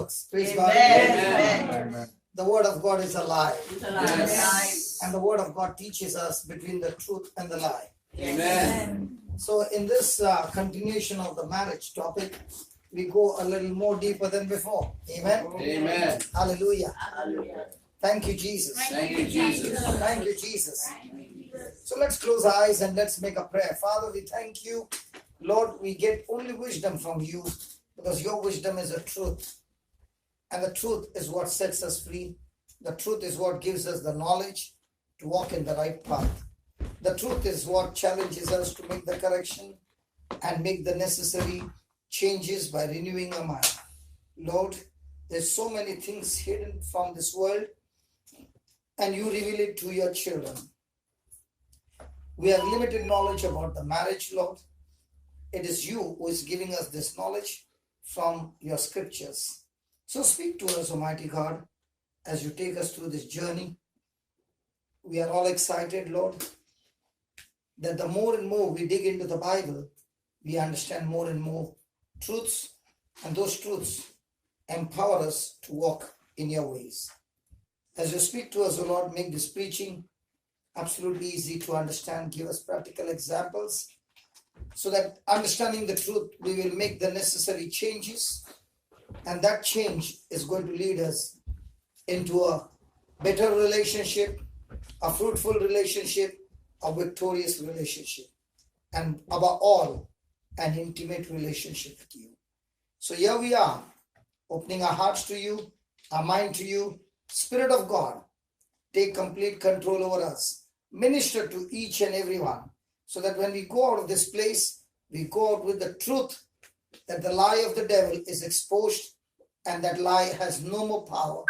works. Praise God. Amen. The word of God is alive. It's alive. Yes. And the word of God teaches us between the truth and the lie. Amen. So in this continuation of the marriage topic, we go a little more deeper than before. Amen. Amen. Hallelujah. Hallelujah. Thank you, Jesus. Thank you, Jesus. Thank you, Jesus. So let's close our eyes and let's make a prayer. Father, we thank you. Lord, we get only wisdom from you because your wisdom is the truth. And the truth is what sets us free. The truth is what gives us the knowledge to walk in the right path. The truth is what challenges us to make the correction and make the necessary changes by renewing our mind. Lord, there's so many things hidden from this world and you reveal it to your children. We have limited knowledge about the marriage, Lord. It is you who is giving us this knowledge from your scriptures. So speak to us, Almighty God, as you take us through this journey. We are all excited, Lord, that the more and more we dig into the Bible, we understand more and more truths, and those truths empower us to walk in your ways. As you speak to us, O Lord, make this preaching absolutely easy to understand. Give us practical examples so that understanding the truth, we will make the necessary changes, and that change is going to lead us into a better relationship, a fruitful relationship, a victorious relationship, and above all, an intimate relationship with you. So here we are, opening our hearts to you, our mind to you. Spirit of God, take complete control over us. Minister to each and every one, so that when we go out of this place, we go out with the truth that the lie of the devil is exposed and that lie has no more power,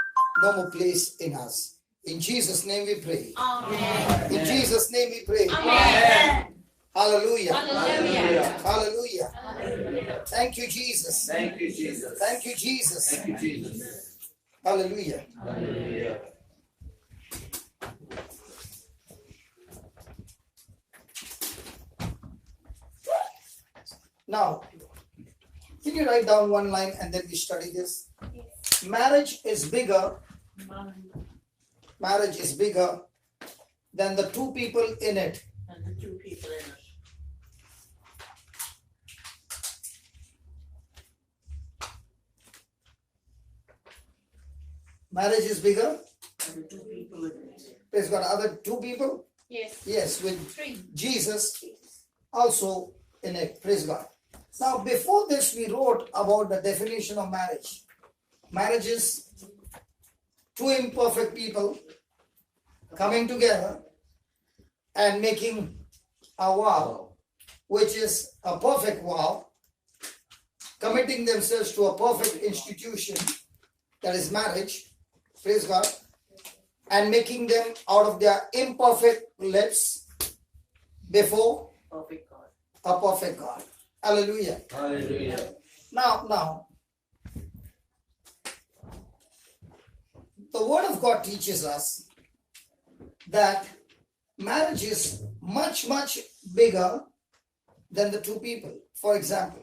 no more place in us. In Jesus' name we pray. Amen. In Jesus' name we pray. Amen. Hallelujah. Hallelujah. Hallelujah. Hallelujah. Thank you, Jesus. Thank you, Jesus. Thank you, Jesus. Thank you, Jesus. Hallelujah. Hallelujah. Now, can you write down one line and then we study this? Marriage is bigger. Marriage is bigger than the two people in it. And the two people in it. Marriage is bigger. And the two people in it. Praise God. Other two people? Yes. Yes, with Three. Jesus also in it. Praise God. Now, before this, we wrote about the definition of marriage. Marriage is two imperfect people coming together and making a vow, which is a perfect vow, committing themselves to a perfect institution, that is marriage, praise God, and making them out of their imperfect lips before Perfect God. a perfect God. Hallelujah. Hallelujah. Now, the Word of God teaches us that marriage is much, much bigger than the two people. For example,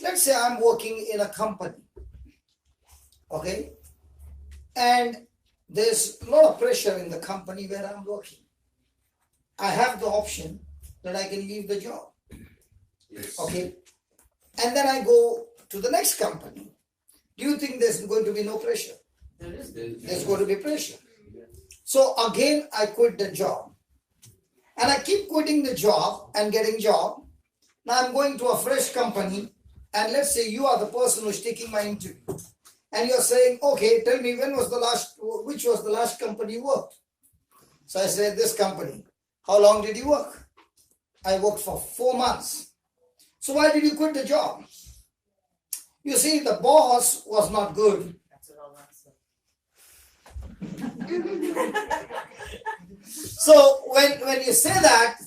let's say I'm working in a company, okay? And there's a lot of pressure in the company where I'm working. I have the option that I can leave the job, Yes. okay? And then I go to the next company. Do you think there's going to be no pressure? There is. There's going to be pressure. So again, I quit the job. And I keep quitting the job and getting job. Now I'm going to a fresh company. And let's say you are the person who's taking my interview. And you're saying, okay, tell me which was the last company you worked? So I said, this company. How long did you work? I worked for 4 months. So why did you quit the job? You see, the boss was not good. That's what I'll answer. So when you say that,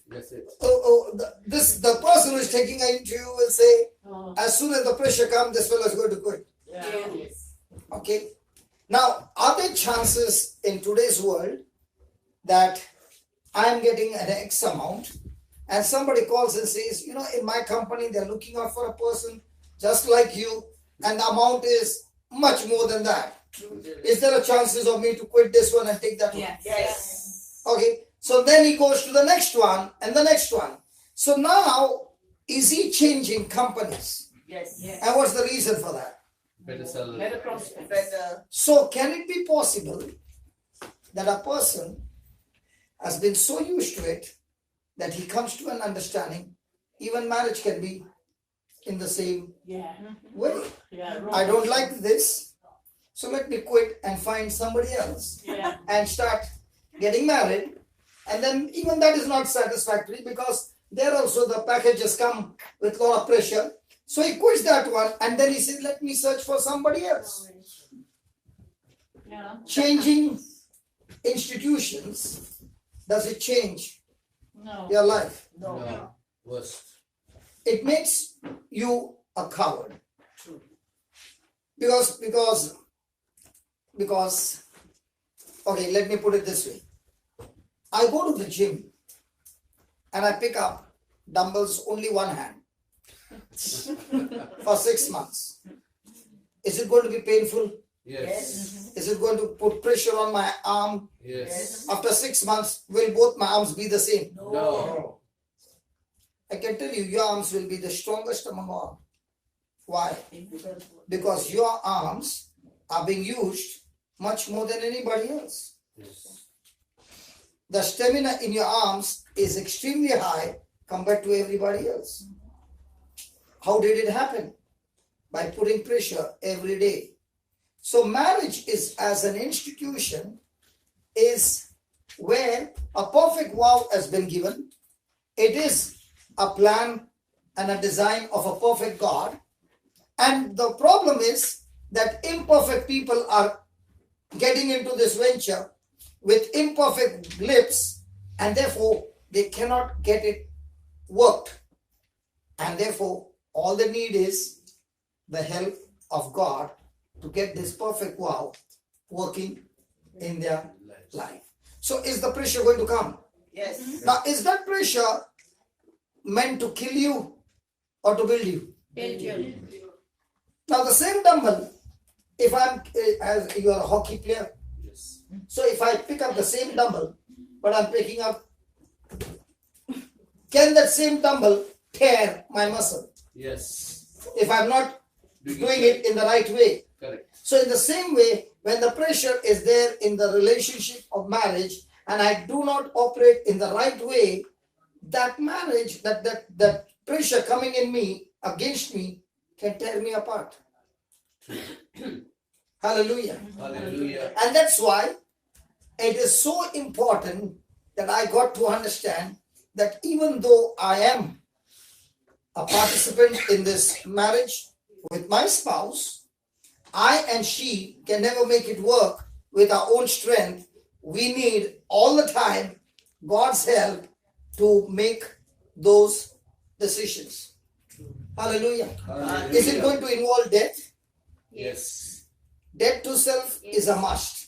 That's it. the person who is taking an interview will say, Oh, as soon as the pressure comes, this fellow is going to quit. yeah. Yes. Okay. Now, are there chances in today's world that I am getting an X amount and somebody calls and says, in my company, they're looking out for a person just like you, and the amount is much more than that. Is there a chances of me to quit this one and take that one? Yes. Okay, so then he goes to the next one and the next one. So now, is he changing companies? Yes. Yes. And what's the reason for that? Better salary. Better prospects. Better. So can it be possible that a person has been so used to it that he comes to an understanding, even marriage can be in the same Yeah. way? Yeah. I don't like this, so let me quit and find somebody else Yeah. and start getting married. And then even that is not satisfactory because there also the packages come with a lot of pressure. So he quits that one and then he says, let me search for somebody else. Yeah. Changing institutions, does it change No. your life? No. Worst. It makes you a coward. True. Because, okay, let me put it this way. I go to the gym and I pick up dumbbells only one hand for 6 months. Is it going to be painful? Yes. Is it going to put pressure on my arm? Yes. After 6 months, will both my arms be the same? No. I can tell you, your arms will be the strongest among all. Why? Because your arms are being used much more than anybody else. Yes. The stamina in your arms is extremely high compared to everybody else. How did it happen? By putting pressure every day. So marriage is, as an institution, is where a perfect vow has been given. It is a plan and a design of a perfect God. And the problem is that imperfect people are getting into this venture with imperfect lips, and therefore they cannot get it worked. And therefore, all they need is the help of God to get this perfect vow working in their life. So is the pressure going to come? Yes. Now, is that pressure meant to kill you or to build you? Now, the same dumbbell, if I'm, as you are a hockey player, Yes. so if I pick up the same dumbbell, but I'm picking up, can that same dumbbell tear my muscle Yes. if I'm not doing it in the right way? Correct. So in the same way, when the pressure is there in the relationship of marriage and I do not operate in the right way, that marriage, that pressure coming in me, against me, can tear me apart. Hallelujah. Hallelujah. And that's why it is so important that I got to understand that even though I am a participant in this marriage with my spouse, I and she can never make it work with our own strength. We need all the time God's help to make those decisions. Hallelujah. Hallelujah. Is it going to involve death? Yes. Death to self is a must.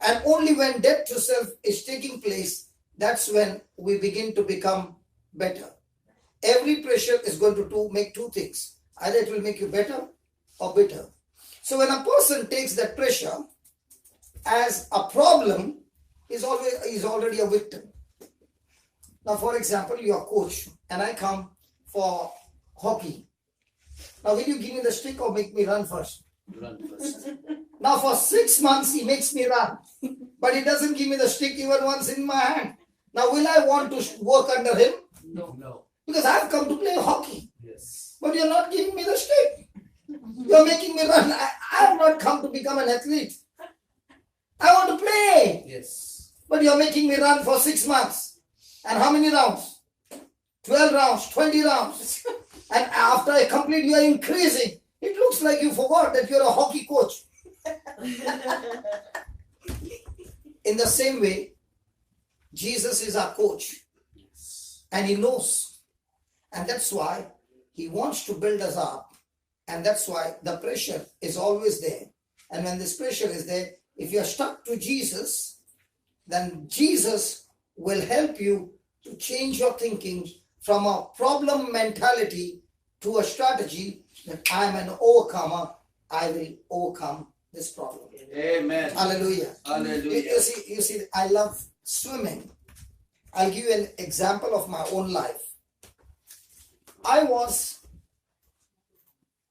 And only when death to self is taking place, that's when we begin to become better. Every pressure is going to make two things. Either it will make you better or bitter. So when a person takes that pressure as a problem, he's already a victim. Now, for example, you are a coach and I come for hockey. Now, will you give me the stick or make me run first? Run first. Now, for 6 months, he makes me run, but he doesn't give me the stick even once in my hand. Now, will I want to work under him? No. No. Because I've come to play hockey, Yes. but you're not giving me the stick. You're making me run. I have not come to become an athlete. I want to play, Yes. but you're making me run for 6 months. And how many rounds? 12 rounds, 20 rounds. And after I complete, you are increasing. It looks like you forgot that you're a hockey coach. In the same way, Jesus is our coach and he knows. And that's why he wants to build us up. And that's why the pressure is always there. And when this pressure is there, if you're stuck to Jesus, then Jesus will help you to change your thinking from a problem mentality to a strategy that I'm an overcomer I will overcome this problem. Amen. Hallelujah. Hallelujah. You see, I love swimming. I'll give you an example of my own life. I was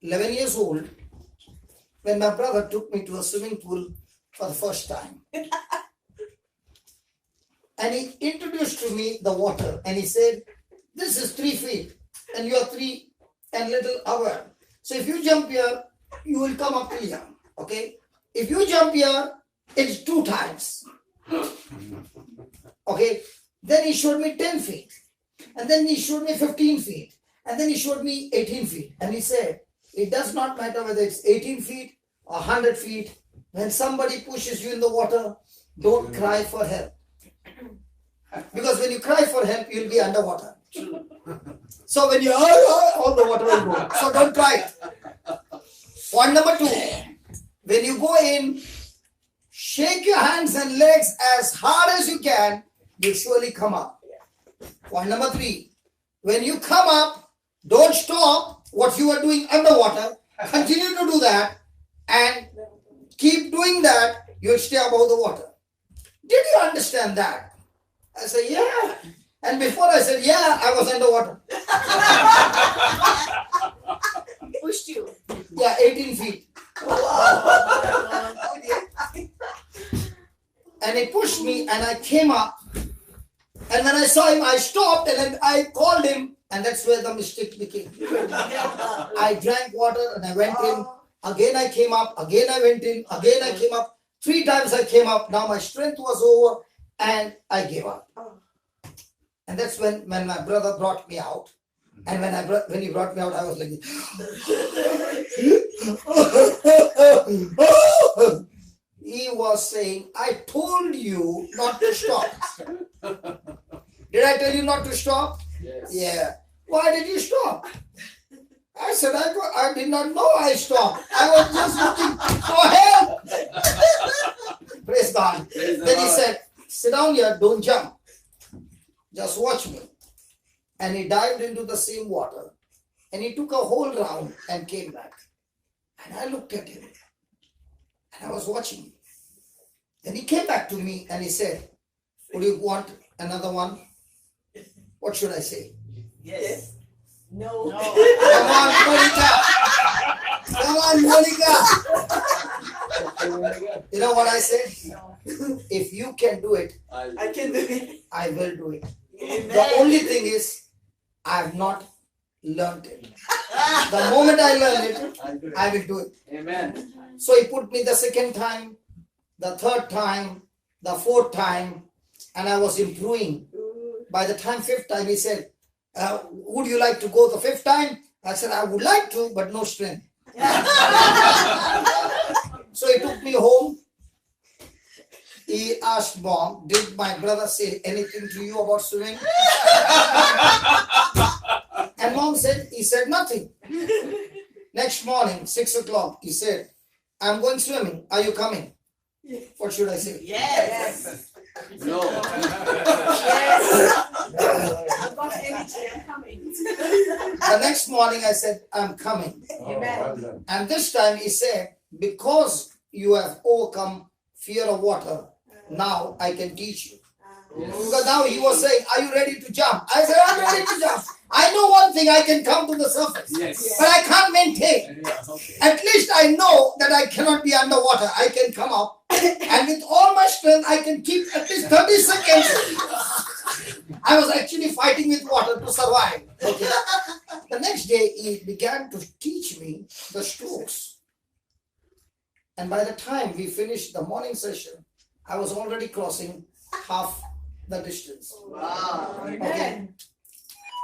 11 years old when my brother took me to a swimming pool for the first time. And he introduced to me the water and he said, this is 3 feet and you are 3 and little hour. So if you jump here, you will come up here. Okay? If you jump here, it's 2 times. Okay? Then he showed me 10 feet. And then he showed me 15 feet. And then he showed me 18 feet. And he said, it does not matter whether it's 18 feet or 100 feet. When somebody pushes you in the water, don't cry for help. Because when you cry for help, you'll be underwater. So when you all the water will go. So don't cry. Point number 2. When you go in, shake your hands and legs as hard as you can. You'll surely come up. Point number 3. When you come up, don't stop what you are doing underwater. Continue to do that and keep doing that. You'll stay above the water. Did you understand that? I said, yeah. And before I said, yeah, I was underwater. Pushed you. Yeah, 18 feet. And he pushed me and I came up. And when I saw him, I stopped and then I called him. And that's where the mistake became. I drank water and I went in. Again I came up. Again I went in. Again I came up. 3 times I came up. Now my strength was over and I gave up. And that's when my brother brought me out. And when he brought me out, I was like, he was saying, I told you not to stop. Did I tell you not to stop? Yes. Yeah. Why did you stop? I said, I did not know I stopped. I was just looking for help. Praise God. Praise the Then he Lord. said, sit down here, don't jump. Just watch me. And he dived into the same water. And he took a whole round and came back. And I looked at him. And I was watching him. Then he came back to me and he said, would you want another one? What should I say? Yes. No. No. Come on, Monica. Come on, Monica. You know what I said? No. If you can do it, I can do it. I will do it. Amen. The only thing is, I have not learned it. The moment I learn it, I will do it. Amen. So he put me the second time, the third time, the fourth time, and I was improving. By the time 5th time, he said, would you like to go the 5th time? I said, I would like to, but no strength. So he took me home. He asked mom, did my brother say anything to you about swimming? And mom said, he said nothing. Next morning, 6 o'clock, he said, I'm going swimming. Are you coming? What should I say? Yes. No. Yes. I've got energy. I'm coming. The next morning, I said, I'm coming. Amen. And this time he said, because you have overcome fear of water, now I can teach you. Because now he was saying, are you ready to jump? I said, I'm ready to jump. I know one thing, I can come to the surface. Yes. But I can't maintain. Yeah, okay. At least I know that I cannot be underwater. I can come up. And with all my strength, I can keep at least 30 seconds. I was actually fighting with water to survive. Okay. The next day, he began to teach me the strokes. And by the time we finished the morning session, I was already crossing half the distance. Wow. Okay.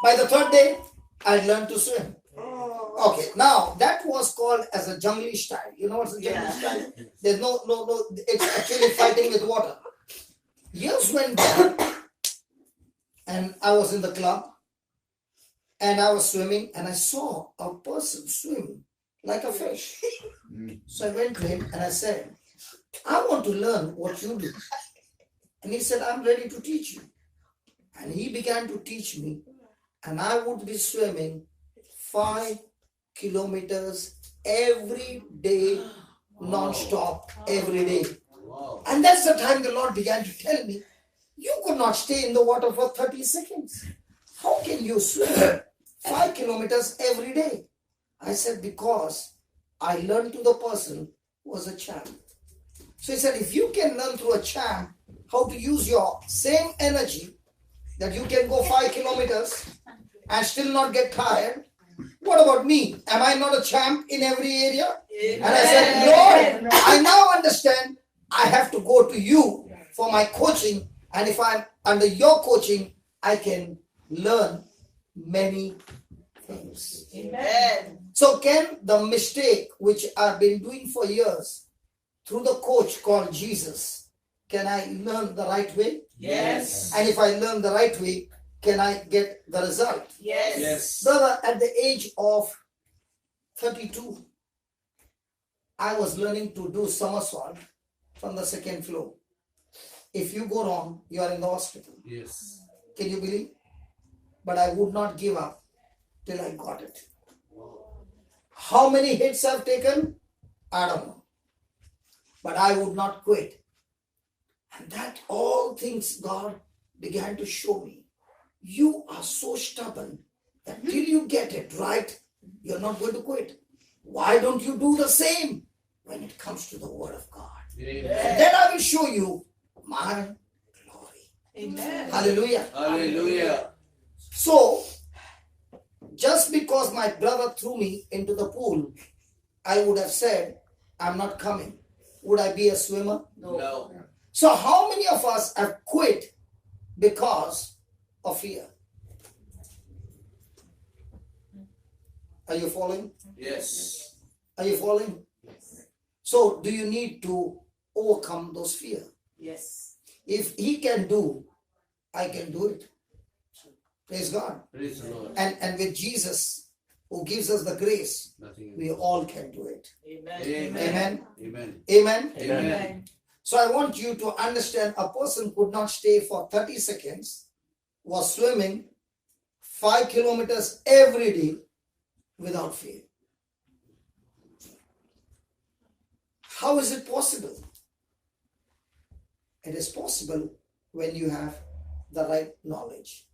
By the 3rd day, I learned to swim. Okay, now that was called as a jungle style. You know what's a jungle style? There's no, it's actually fighting with water. Years went by, and I was in the club, and I was swimming, and I saw a person swim like a fish. So I went to him and I said, I want to learn what you do. And he said, I'm ready to teach you. And he began to teach me, and I would be swimming 5 kilometers every day, non-stop, every day. Wow. And that's the time the Lord began to tell me, you could not stay in the water for 30 seconds. How can you swim 5 kilometers every day? I said, because I learned to the person who was a champ. So he said, if you can learn through a champ how to use your same energy, that you can go 5 kilometers and still not get tired, what about me? Am I not a champ in every area? And I said, Lord, I now understand I have to go to you for my coaching. And if I'm under your coaching, I can learn many things. Amen. So can the mistake which I've been doing for years through the coach called Jesus, can I learn the right way? Yes. And if I learn the right way, can I get the result? Yes. Yes. Brother, at the age of 32, I was learning to do somersault from the second floor. If you go wrong, you are in the hospital. Yes. Can you believe? But I would not give up till I got it. How many hits I've taken? I don't know. But I would not quit. And that all things God began to show me. You are so stubborn that till you get it right, you're not going to quit. Why don't you do the same when it comes to the Word of God? Amen. And then I will show you my glory. Amen. Hallelujah. Hallelujah. So, just because my brother threw me into the pool, I would have said, I'm not coming. Would I be a swimmer? No. So, how many of us have quit because of fear? Are you following? Yes. Are you following? So, do you need to overcome those fear? Yes. If he can do, I can do it. Praise God. Praise the Lord. And with Jesus, who gives us the grace, Nothing. we all can do it. Amen. Amen. Amen. Amen. Amen. So I want you to understand a person could not stay for 30 seconds, was swimming 5 kilometers every day without fear. How is it possible? It is possible when you have the right knowledge.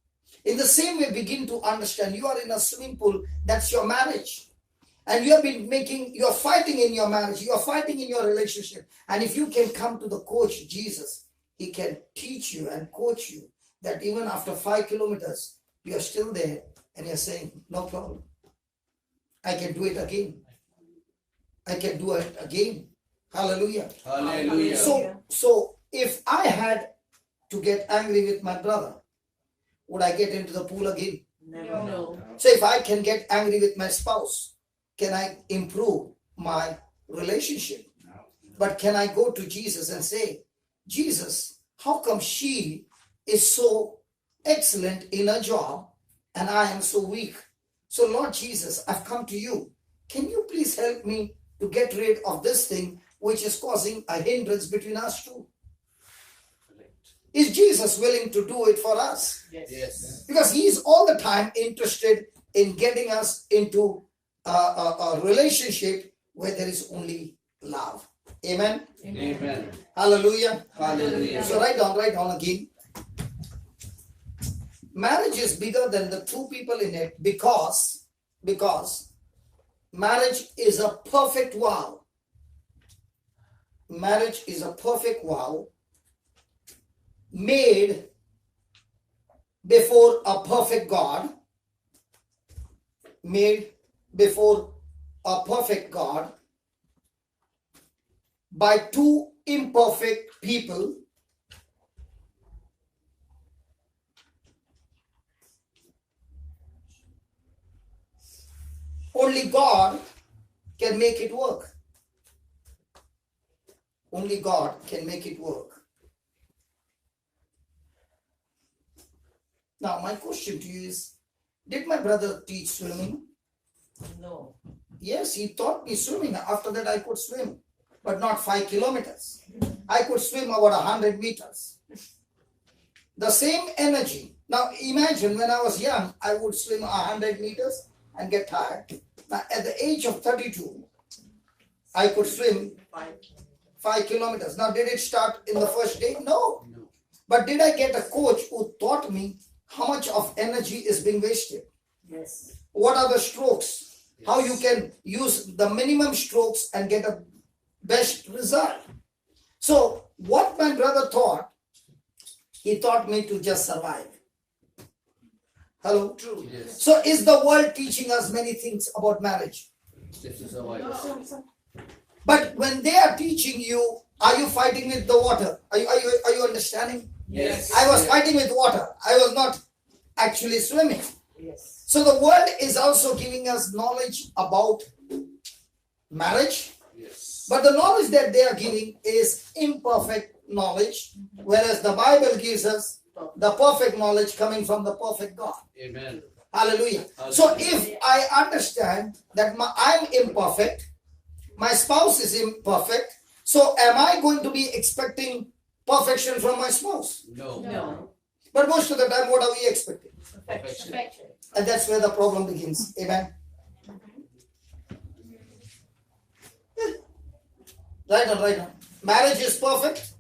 In the same way, begin to understand you are in a swimming pool, that's your marriage. And you have been you're fighting in your marriage, you're fighting in your relationship. And if you can come to the coach, Jesus, he can teach you and coach you that even after 5 kilometers, you're still there and you're saying, no problem. I can do it again. I can do it again. Hallelujah. Hallelujah. So if I had to get angry with my brother, would I get into the pool again? Never. No. So if I can get angry with my spouse, can I improve my relationship? But can I go to Jesus and say, Jesus, how come she is so excellent in her job and I am so weak? So Lord Jesus, I've come to you. Can you please help me to get rid of this thing which is causing a hindrance between us two? Is Jesus willing to do it for us? Yes. Yes. Because he is all the time interested in getting us into a relationship where there is only love. Amen. Amen. Hallelujah. Hallelujah. So write down again. Marriage is bigger than the two people in it because marriage is a perfect vow. Marriage is a perfect vow made before a perfect God, made before a perfect God by two imperfect people only God can make it work. Only God can make it work. Now, my question to you is, did my brother teach swimming? No. Yes, he taught me swimming. After that, I could swim, but not 5 kilometers. I could swim about 100 meters. The same energy. Now, imagine when I was young, I would swim 100 meters and get tired. Now, at the age of 32, I could swim 5. 5 kilometers. Now, did it start in the first day? No. No. But did I get a coach who taught me how much of energy is being wasted? Yes. What are the strokes? How you can use the minimum strokes and get a best result. So, what my brother taught, he taught me to just survive. Hello? True. Yes. So, is the world teaching us many things about marriage? This is how I was. But when they are teaching you, are you fighting with the water? Are you understanding? Yes. I was fighting with water. I was not actually swimming. Yes. So the world is also giving us knowledge about marriage, Yes. but the knowledge that they are giving is imperfect knowledge, whereas the Bible gives us the perfect knowledge coming from the perfect God. Amen. Hallelujah. So if I understand that I'm imperfect, my spouse is imperfect, so am I going to be expecting perfection from my spouse? No. No. But most of the time, what are we expecting? Perfection. And that's where the problem begins. Amen. Right on, right on. Marriage is perfect,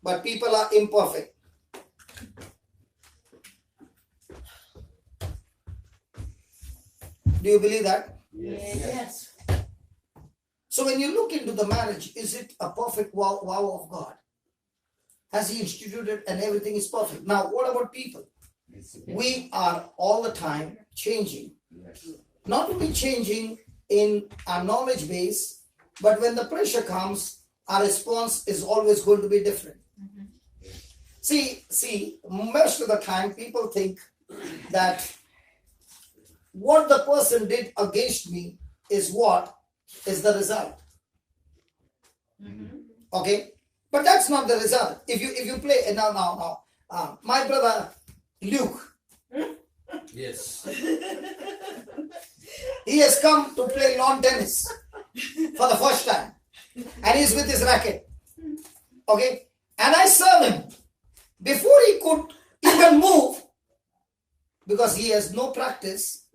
but people are imperfect. Do you believe that? Yes. So when you look into the marriage, is it a perfect vow of God? Has He instituted and everything is perfect? Now, what about people? We are all the time changing. Not only changing in our knowledge base, but when the pressure comes, our response is always going to be different. See, most of the time people think that what the person did against me is what is the result. Okay? But that's not the result. If you play now, my brother Luke, Yes. he has come to play lawn tennis for the first time, and he's with his racket. Okay, and I serve him before he could even move because he has no practice.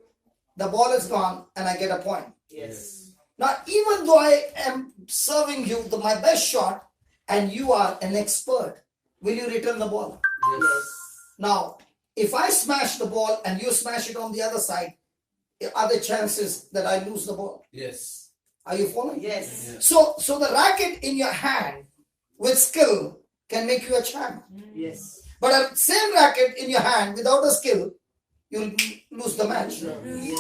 The ball is gone, and I get a point. Yes. Now, even though I am serving you my best shot, and you are an expert, will you return the ball? Yes. Now, if I smash the ball and you smash it on the other side, are there chances that I lose the ball? Yes. Are you following? Yes. Yes. So the racket in your hand with skill can make you a champ. Yes. But a same racket in your hand without a skill, you'll lose the match. Yes.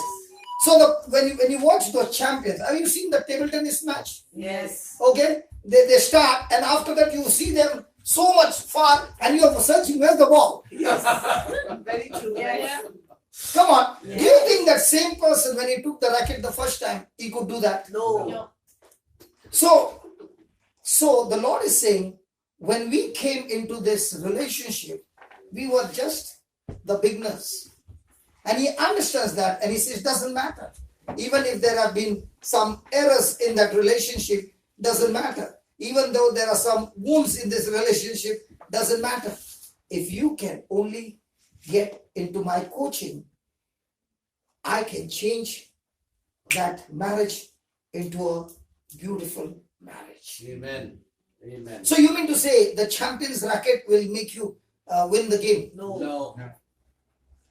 So when you watch those champions, have you seen the table tennis match? Yes. Okay, they start, and after that you see them so much far, and you are searching where's the ball. Yes. Very true. Yeah. Come on, Yeah. do you think that same person when he took the racket the first time he could do that? No. So the Lord is saying, when we came into this relationship, we were just the beginners. And He understands that, and He says, doesn't matter. Even if there have been some errors in that relationship, doesn't matter. Even though there are some wounds in this relationship, doesn't matter. If you can only get into my coaching, I can change that marriage into a beautiful marriage. Amen. Amen. So you mean to say the champion's racket will make you win the game? No. No.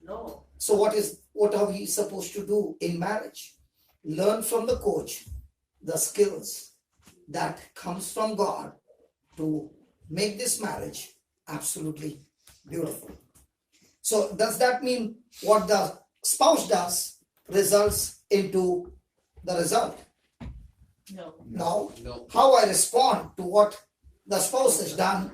No. So what are we supposed to do in marriage? Learn from the coach the skills that comes from God to make this marriage absolutely beautiful. So does that mean what the spouse does results into the result? No. No. No. How I respond to what the spouse has done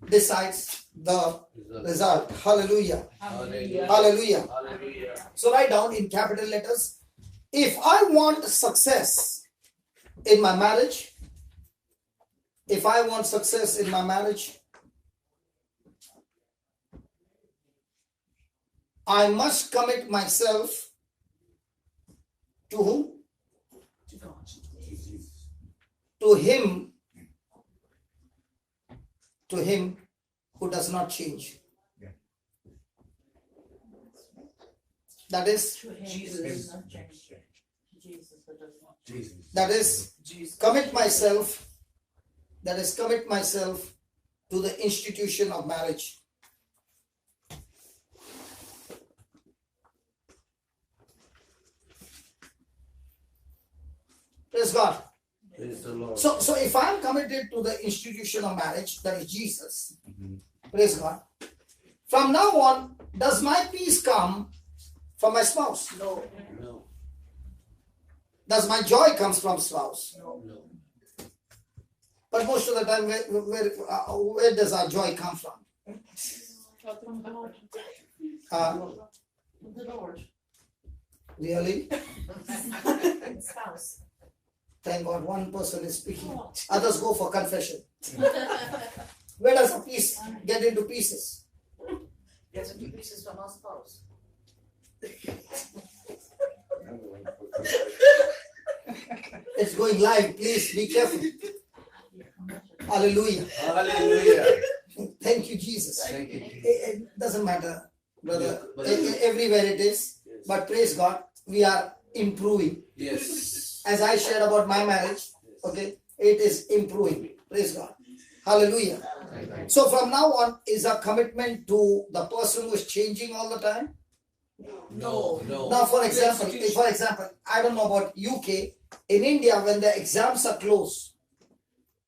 decides the result. Hallelujah. Hallelujah. Hallelujah. Hallelujah. So write down in capital letters, if I want success in my marriage, I must commit myself to whom? To God. To him who does not change. That is, Jesus. Jesus, but does not. Jesus. That is, Jesus. commit myself. That is, commit myself to the institution of marriage. Praise God. Praise the Lord. So if I am committed to the institution of marriage, that is Jesus, praise God. From now on, does my peace come from my spouse? No. No. Does my joy comes from spouse? No. No. But most of the time, where does our joy come from? From the Lord. Uh, From the Lord. really? Spouse. Thank God, one person is speaking. Others go for confession. Where does a piece get into pieces? Gets a few pieces from our spouse. It's going live. Please be careful. Hallelujah. Hallelujah. Thank you, Jesus. Thank you. It doesn't matter, brother. Yeah, but- Everywhere it is. Yes. But praise God, we are improving. Yes. As I shared about my marriage, okay, it is improving. Praise God. Hallelujah. So from now on, is a commitment to the person who is changing all the time? No. No. Now, for example, I don't know about UK. In India, when the exams are closed,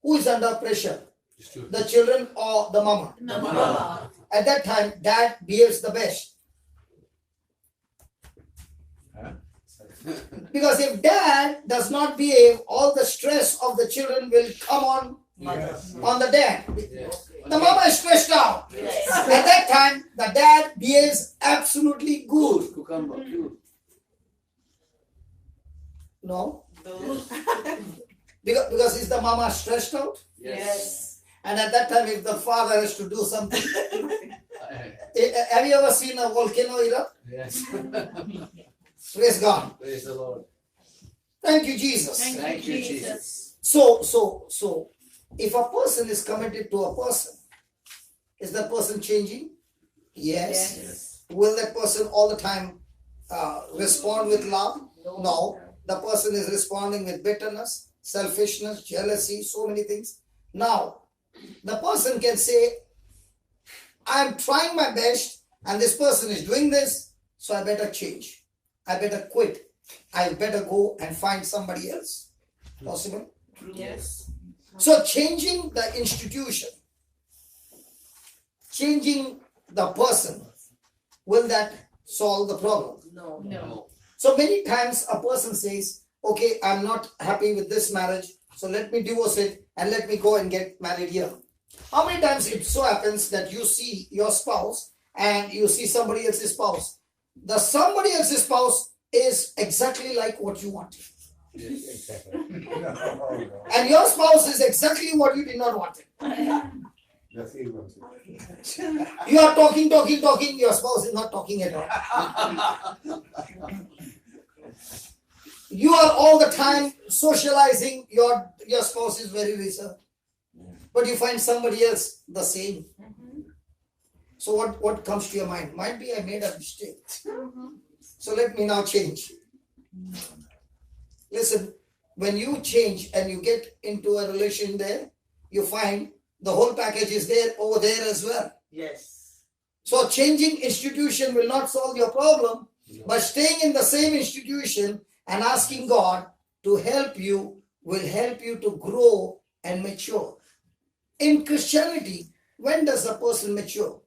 who is under pressure? It's true. The children or the mama? The mama. At that time, dad behaves the best. Because if dad does not behave, all the stress of the children will come on the dad. Yes. The mama is stressed out. Yes. At that time, the dad behaves absolutely good. Cucumber. Cute. No? No. Because is the mama stressed out? Yes. And at that time, if the father has to do something, have you ever seen a volcano erupt? Yes. Praise God. Praise the Lord. Thank you, Jesus. Thank you, Jesus. So, if a person is committed to a person, is that person changing? Yes. Yes. Will that person all the time respond with love? No. The person is responding with bitterness, selfishness, jealousy, so many things. Now, the person can say, I'm trying my best and this person is doing this, so I better change. I better quit. I better go and find somebody else. Possible? Yes. So changing the institution, changing the person, will that solve the problem? No. No. So many times a person says, okay, I'm not happy with this marriage, so let me divorce it and let me go and get married here. How many times it so happens that you see your spouse and you see somebody else's spouse? The somebody else's spouse is exactly like what you wanted. Yes. And your spouse is exactly what you did not want. You are talking, your spouse is not talking at all. You are all the time socializing, your spouse is very reserved. But you find somebody else the same. So what comes to your mind? Might be I made a mistake. So let me now change. Listen, when you change and you get into a relation there, you find the whole package is there over there as well. Yes. So changing institution will not solve your problem, but staying in the same institution and asking God to help you will help you to grow and mature. In Christianity, when does a person mature?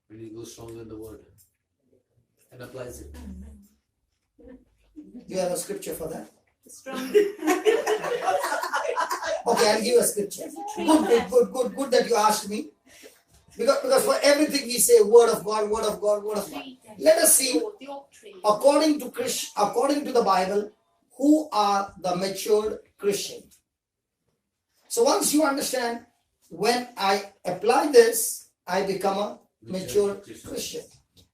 When he goes strong in the word and applies it. You have a scripture for that? Strong. Okay, I'll give you a scripture. Good that you asked me. Because for everything we say, word of God, word of God, word of God. Let us see, according to the Bible, who are the matured Christians. So once you understand, when I apply this, I become a matured Christian.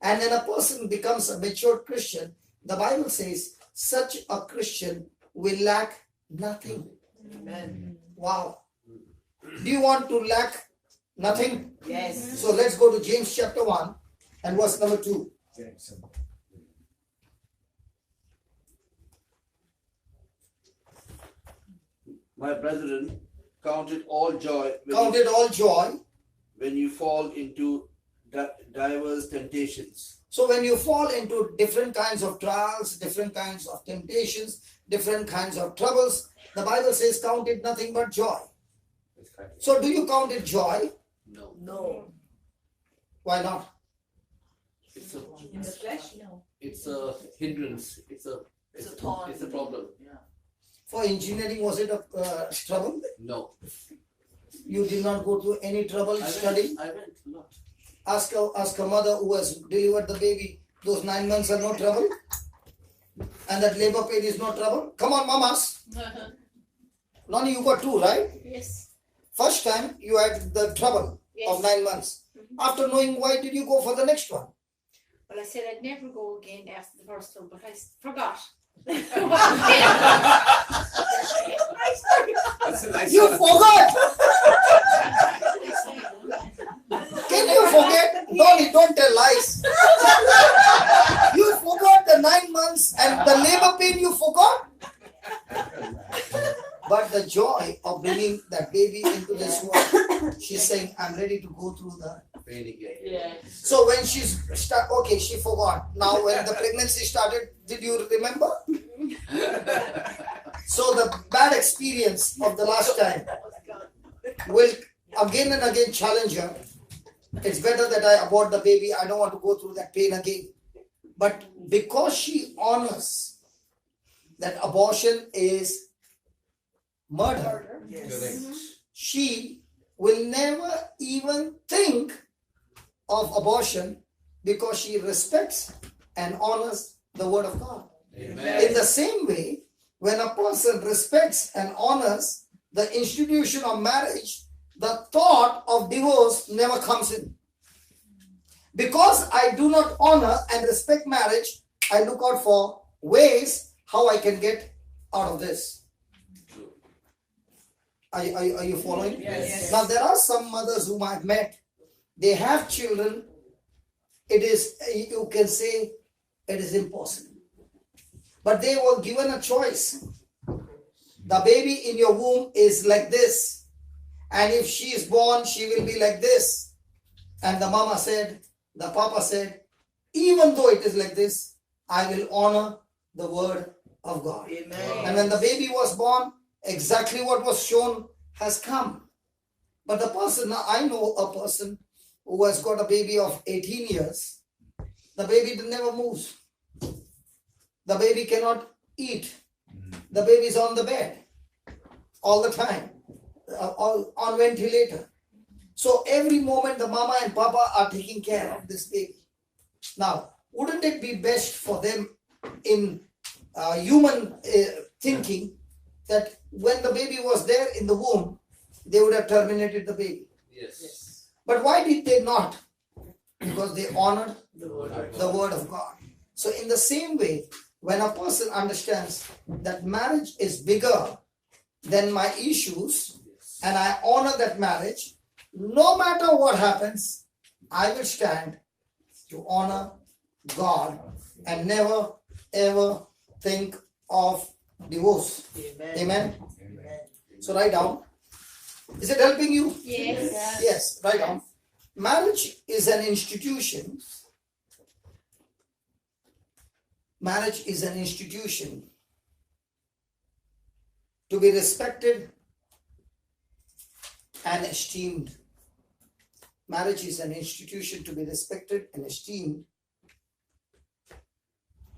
And when a person becomes a matured Christian, the Bible says, such a Christian will lack nothing. Amen. Wow. Do you want to lack nothing? Yes. So let's go to James chapter 1 and verse number 2. My brethren, count it all joy Count it all joy. when you fall into diverse temptations. So when you fall into different kinds of trials, different kinds of temptations, different kinds of troubles, the Bible says count it nothing but joy. So do you count it joy? No. No. Why not? It's a In the flesh? No. it's a hindrance. It's a thorn. it's a problem. For engineering, was it a trouble? No. You did not go through any trouble studying? I went a lot. Ask a mother who has delivered the baby, those 9 months are no trouble? And that labor pain is no trouble? Come on, mamas. Lonnie, you got 2, right? Yes. First time you had the trouble of 9 months. After knowing why did you go for the next one? Well, I said I'd never go again after the first one, but I forgot. That's a nice You one. forgot! Can you forget? Lonnie, don't tell lies. You forgot the 9 months and the labor pain you forgot? But the joy of bringing that baby into this world, she's saying, I'm ready to go through the Pain again. Yeah. So when she's okay, she forgot. Now when the pregnancy started, did you remember? So the bad experience of the last time will again and again challenge her. It's better that I abort the baby. I don't want to go through that pain again. But because she honors that abortion is murder, Yes. she will never even think of abortion because she respects and honors the word of God. Amen. In the same way, when a person respects and honors the institution of marriage, the thought of divorce never comes in. Because I do not honor and respect marriage, I look out for ways how I can get out of this. Are you following? Yes. Now there are some mothers whom I've met. They have children. It is, you can say, it is impossible. But they were given a choice. The baby in your womb is like this. And if she is born, she will be like this. And the mama said, the papa said, even though it is like this, I will honor the word of God. Amen. And when the baby was born, exactly what was shown has come. But the person, I know a person who has got a baby of 18 years, the baby never moves. The baby cannot eat. The baby is on the bed all the time, on ventilator. So every moment the mama and papa are taking care of this baby. Now, wouldn't it be best for them in human thinking that when the baby was there in the womb, they would have terminated the baby? Yes. But why did they not? Because they honored The word of the word of God. So in the same way, when a person understands that marriage is bigger than my issues, and I honor that marriage, no matter what happens, I will stand to honor God and never ever think of divorce. Amen. Amen. Amen. So write down. Is it helping you? Yes. Yes, write down. Marriage is an institution. Marriage is an institution to be respected and esteemed. Marriage is an institution to be respected and esteemed.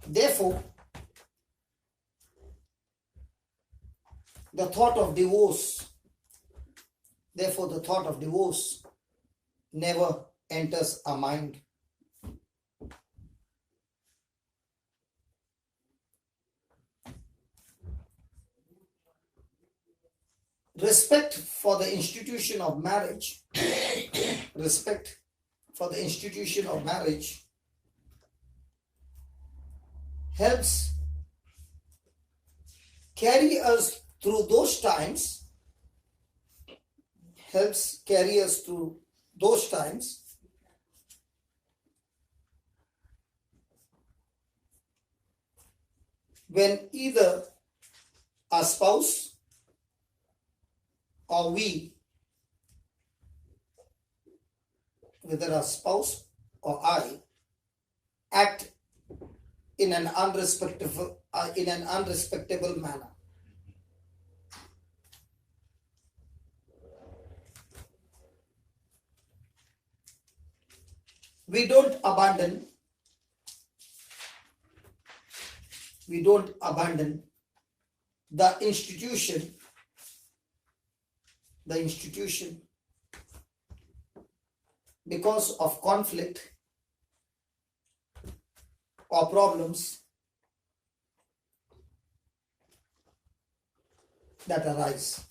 Therefore, the thought of divorce never enters our mind. Respect for the institution of marriage, helps carry us through those times, when either a spouse or we, whether a spouse or I, act in an unrespectable manner. We don't abandon the institution because of conflict or problems that arise.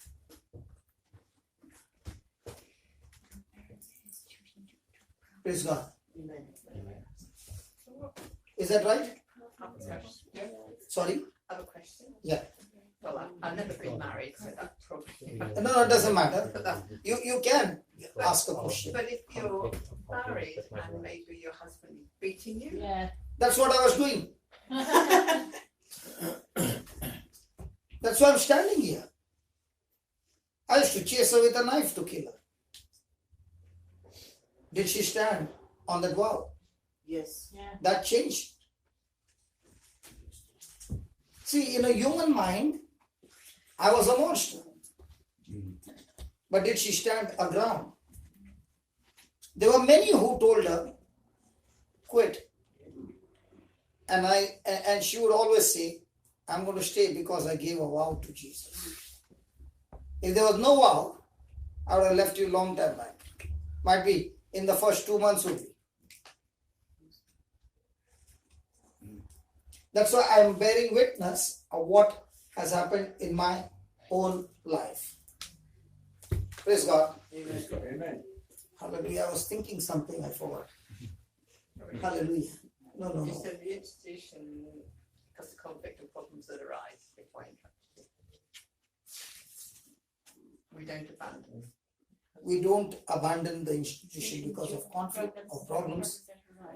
Praise God. Amen. Is that right? I have a question. Sorry? I have a question. Yeah. Well, I've never been married, so that's probably. No, it doesn't matter. You can ask a question. But if you're married and maybe your husband is beating you, Yeah. That's what I was doing. That's why I'm standing here. I used to chase her with a knife to kill her. Did she stand on that wall? yes. Yeah. That changed. See, in a human mind, I was a monster. But did she stand aground? There were many who told her, quit. And she would always say, I'm going to stay because I gave a vow to Jesus. If there was no vow, I would have left you long time back. Might be in the first 2 months only. That's why I am bearing witness of what has happened in my own life. Praise God. Amen. Hallelujah. I was thinking something, I forgot. Hallelujah. No. You said the institution, because the conflict and problems that arise before you. We don't abandon. We don't abandon the institution because of conflict or problems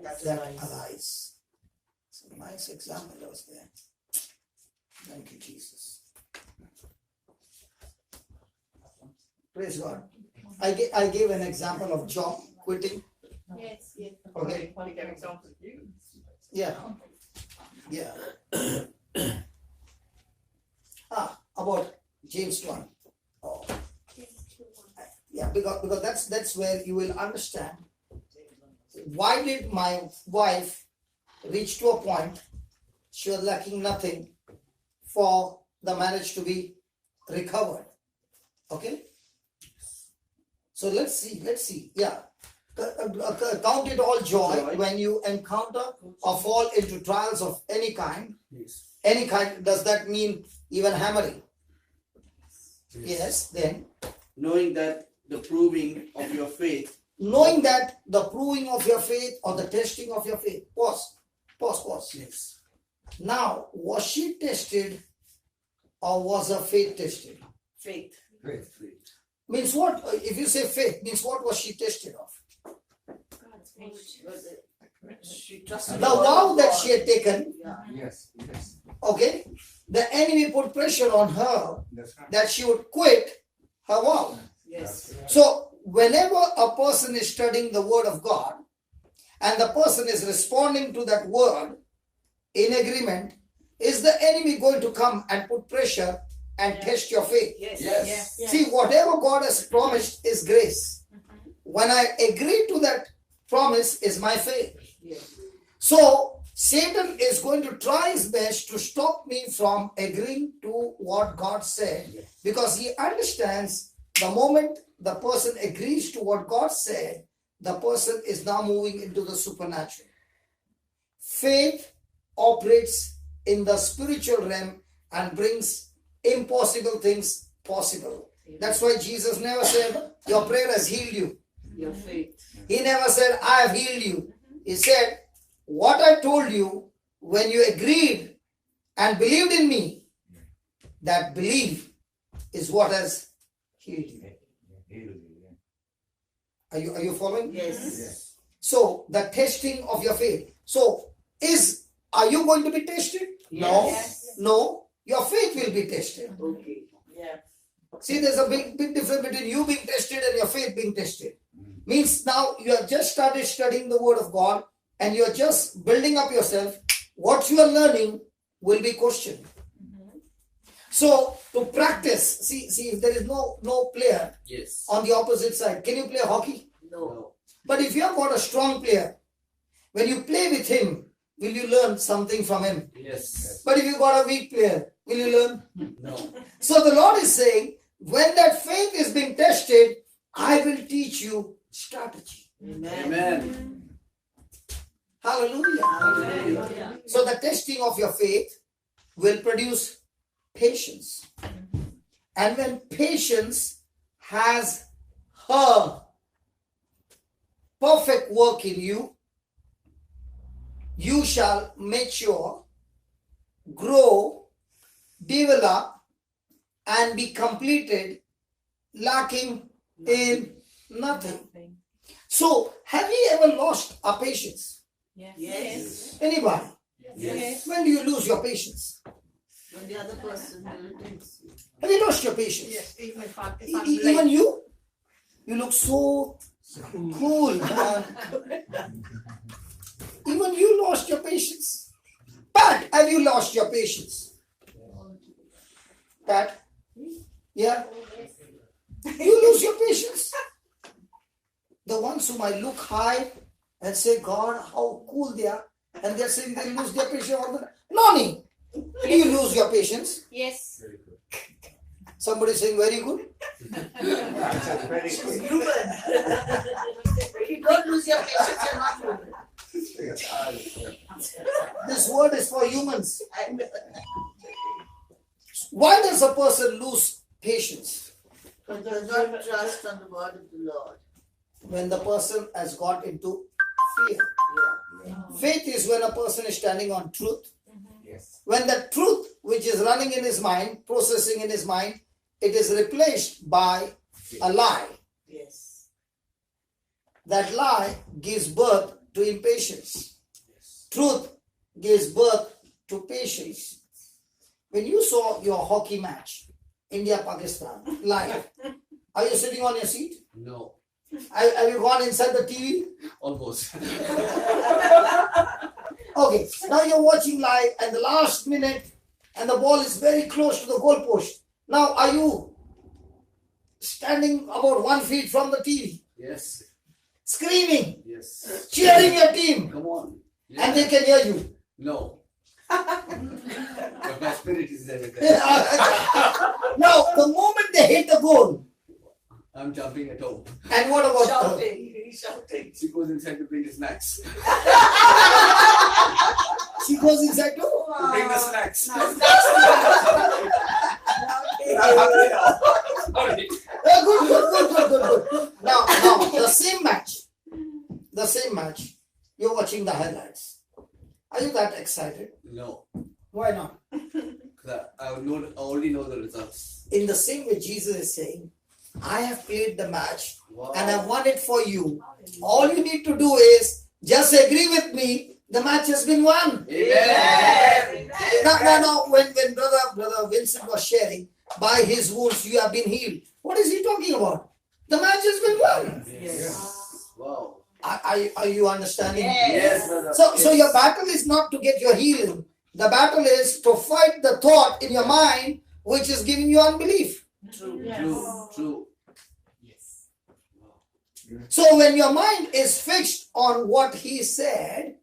that arise. It's a nice example that was there. Thank you, Jesus. Praise God. I gave an example of Job quitting. Yes, yes. Okay. We give examples of you. Yeah. About James 1. Oh. Yeah, because that's where you will understand why did my wife reach to a point she was lacking nothing for the marriage to be recovered. Okay? So let's see. Yeah. Count it all joy when you encounter or fall into trials of any kind. Yes. Any kind, does that mean even hammering? Yes, then. Knowing that the proving of your faith. Knowing that the proving of your faith or the testing of your faith. Pause. Yes. Now, was she tested or was her faith tested? Faith. Faith. Means what? If you say faith, means what was she tested of? She trusted The vow that she had taken, Yes. okay? The enemy put pressure on her That's right. that she would quit her vow. Yes. So, whenever a person is studying the word of God and the person is responding to that word in agreement, is the enemy going to come and put pressure and test your faith? Yes. See, whatever God has promised is grace. When I agree to that promise is my faith. Yes. So, Satan is going to try his best to stop me from agreeing to what God said, because he understands the moment the person agrees to what God said, the person is now moving into the supernatural. Faith operates in the spiritual realm and brings impossible things possible. That's why Jesus never said, your prayer has healed you. Your faith. He never said, I have healed you. He said, what I told you when you agreed and believed in me, that belief is what has healed you. Are you following? Yes. So the testing of your faith. So are you going to be tested? Yes. No. Your faith will be tested. Okay. Yeah. See, there's a big difference between you being tested and your faith being tested. Means now you have just started studying the Word of God and you're just building up yourself. What you are learning will be questioned. So to practice, see, if there is no player Yes. on the opposite side, can you play hockey? No. But if you have got a strong player, when you play with him, will you learn something from him? Yes. But if you got a weak player, will you learn? No. So the Lord is saying, when that faith is being tested, I will teach you strategy. Amen. Hallelujah. Hallelujah. So the testing of your faith will produce patience. And when patience has her perfect work in you, you shall mature, grow, develop, and be completed, lacking in nothing. So, have you ever lost our patience? Yes. Anybody? Yes. When do you lose your patience? When the other person Have you lost your patience? Yes, even if I'm Even you? You look so cool. Even you lost your patience. Pat, have you lost your patience? Pat? Yeah? You lose your patience. The ones who might look high and say, God, how cool they are, and they're saying they lose their patience all the time. Noni, do you lose your patience? Yes. Very good. Somebody saying very good. Very good. You don't lose your patience, you're not human. This word is for humans. Why does a person lose patience? Because does not trust on the word of the Lord. When the person has got into fear. Yeah. Faith is when a person is standing on truth. Yes. When the truth which is running in his mind, processing in his mind, it is replaced by a lie. Yes. That lie gives birth to impatience. Truth gives birth to patience. When you saw your hockey match, India-Pakistan, live, are you sitting on your seat? No. Have you gone inside the TV? Almost. Okay, now you're watching live and the last minute and the ball is very close to the goal post. Now are you standing about 1 feet from the TV, Yes. screaming, Yes. cheering your team, Come on. and they can hear you? No. But my spirit is there. Now the moment they hit the goal, I'm jumping at home. and what about Shouting, he's shouting. She goes inside to bring the snacks. she goes inside too? To bring the snacks. Sorry. Good. Now the same match, you're watching the highlights. Are you that excited? No. Why not? Because I already know the results. In the same way Jesus is saying, I have played the match Wow. and I won it for you. All you need to do is just agree with me. The match has been won. Amen. Now, when brother Vincent was sharing, by his wounds you have been healed. What is he talking about? The match has been won. Yes. Wow. Are you understanding? Yes, brother. So your battle is not to get your healing. The battle is to fight the thought in your mind which is giving you unbelief. True. True. Yes. So when your mind is fixed on what he said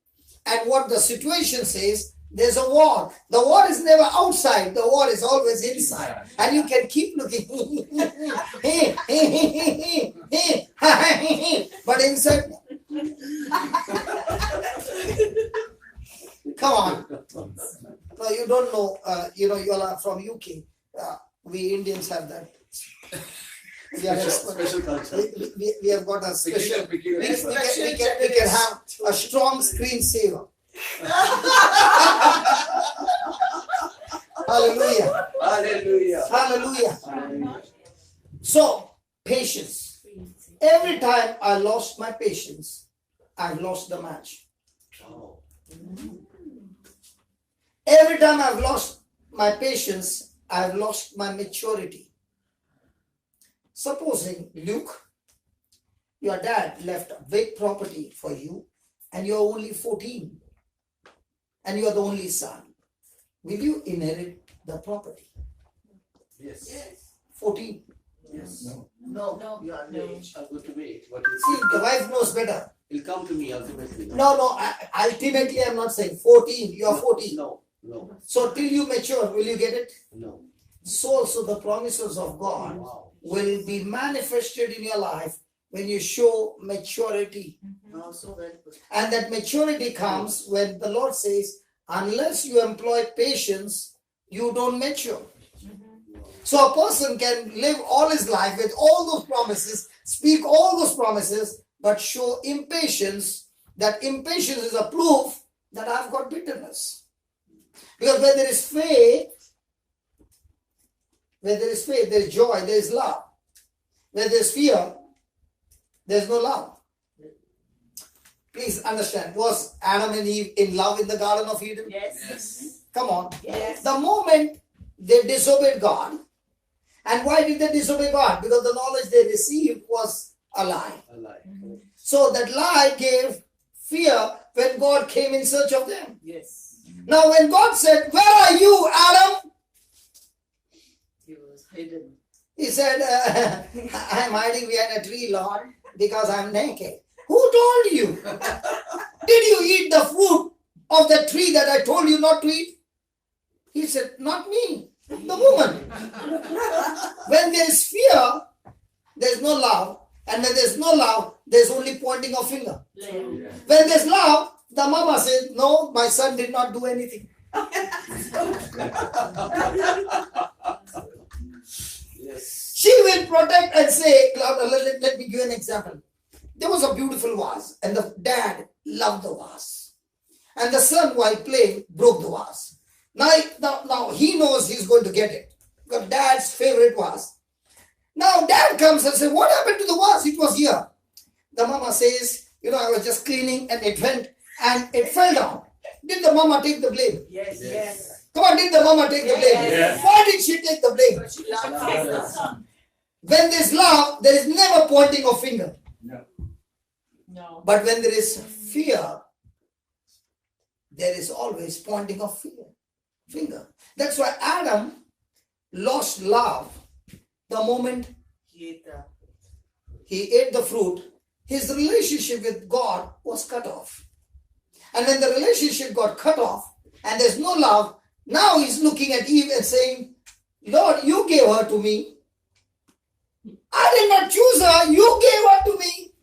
and what the situation says, there's a war. The war is never outside. The war is always inside. And you can keep looking. But inside, come on. No, you don't know. You are from UK. We Indians have that. We are Special culture. we have got a special. Peculiar. We can have a strong screensaver. Hallelujah. Hallelujah. Hallelujah. So, patience. Every time I lost my patience, I've lost the match. Wow. Every time I've lost my patience, I've lost my maturity. Supposing, Luke, your dad left a big property for you and you're only 14 and you're the only son. Will you inherit the property? Yes. 14. Yes. No, you are underage. I'm going to wait. But See, the wife knows better. it'll come to me ultimately. No, ultimately I'm not saying 14, you are 14. No. So till you mature, will you get it? No. So also the promises of God Wow. will be manifested in your life when you show maturity. No, so very good. And that maturity comes when the Lord says, unless you employ patience, you don't mature. So a person can live all his life with all those promises, speak all those promises, but show impatience. That impatience is a proof that I've got bitterness. Because where there is faith, there is joy, there is love. Where there is fear, there is no love. Please understand, was Adam and Eve in love in the Garden of Eden? Yes. Come on. Yes. The moment they disobeyed God, and why did they disobey God? Because the knowledge they received was a lie. A lie. So that lie gave fear when God came in search of them. Yes. Now when God said, where are you, Adam? He was hidden. He said, I'm hiding behind a tree, Lord, because I'm naked. Who told you? Did you eat the fruit of the tree that I told you not to eat? He said, not me, the woman. When there is fear, there's no love. And when there's no love, there's only pointing of finger. When there's love, the mama says, no, my son did not do anything. Yes. She will protect and say, let me give you an example. There was a beautiful vase and the dad loved the vase. And the son, while playing, broke the vase. Now he knows he's going to get it. Because dad's favorite vase. Now dad comes and says, what happened to the vase? It was here. The mama says, I was just cleaning and it went and it fell down. Did the mama take the blame? Yes. Yes. Come on, did the mama take the blame? Yes. Why did she take the blame? But she loved his son. When there's love, there is never pointing of finger. No. But when there is fear, there is always pointing of finger. That's why Adam lost love the moment he ate the fruit. His relationship with God was cut off. And when the relationship got cut off and there's no love, now he's looking at Eve and saying, Lord, you gave her to me. I did not choose her. You gave her to me.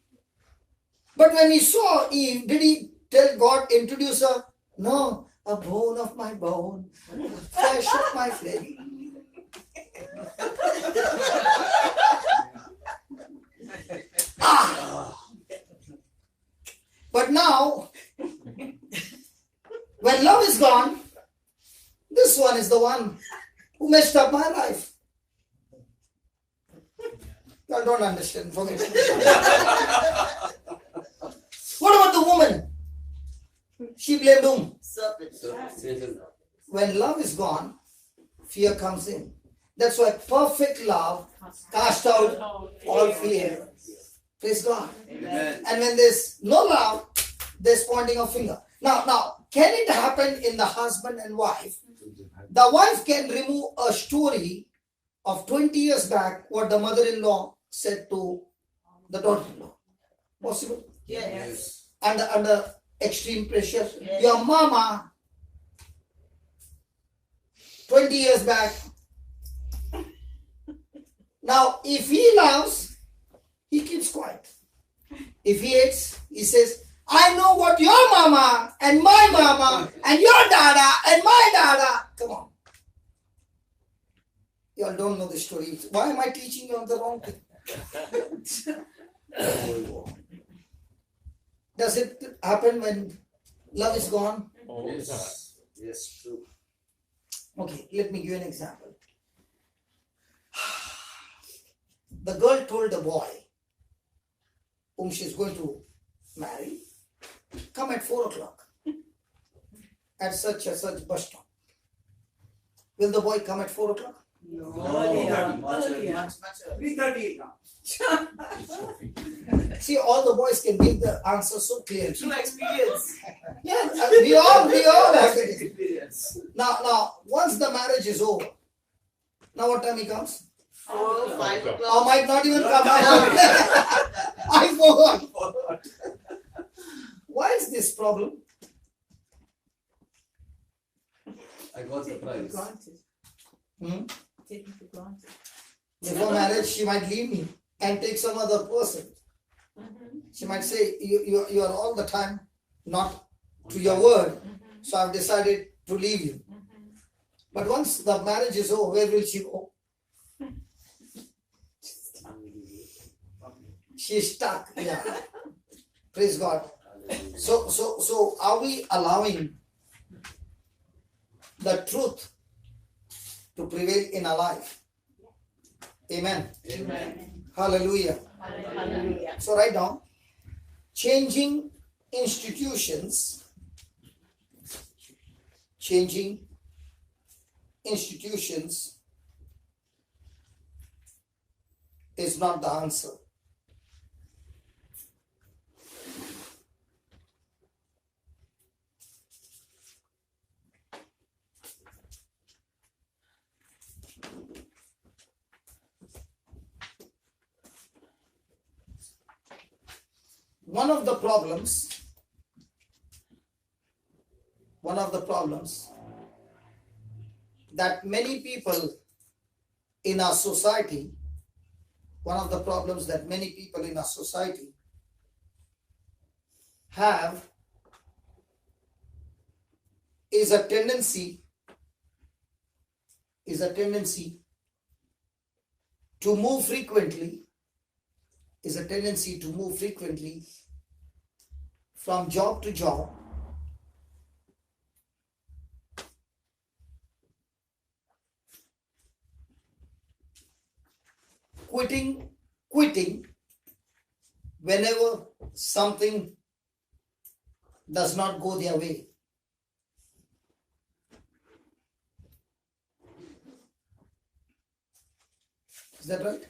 But when he saw Eve, did he tell God, introduce her? No, a bone of my bone, flesh of my flesh. But now, when love is gone, this one is the one who messed up my life. I don't understand. Forget it. What about the woman? She blamed whom? Satan. When love is gone, fear comes in. That's why perfect love casts out all fear. Praise God. Amen. And when there's no love, there's pointing of finger. Now, can it happen in the husband and wife? The wife can remove a story of 20 years back, what the mother-in-law said to the daughter-in-law. Possible? Yes. Under extreme pressure. Yes. Your mama, 20 years back. Now, if he loves, he keeps quiet. If he hates, he says, I know what your mama and my mama and your dada and my dada. Come on. You all don't know the story. Why am I teaching you on the wrong thing? Does it happen when love is gone? Yes. Yes, true. Okay, let me give you an example. The girl told the boy whom she's going to marry, come at 4 o'clock at such a such bus stop. Will the boy come at 4 o'clock? No. Much earlier. 3:38 now. See, all the boys can give the answer so clearly. Through experience. Yeah, we all have it. Experience. Now, once the marriage is over, now what time he comes? 4, 5 Or o'clock. might not even come. I forgot. Why is this problem? I got the prize. Hmm? Taken for granted. Before marriage, she might leave me and take some other person. She might say, you are all the time not to your word, so I've decided to leave you. But once the marriage is over, where will she go? She is stuck. Yeah. Praise God. So are we allowing the truth to prevail in our life? Amen. Amen. Hallelujah. Hallelujah. So write down, changing institutions is not the answer. One of the problems that many people in our society, have is a tendency to move frequently from job to job, quitting whenever something does not go their way. Is that right?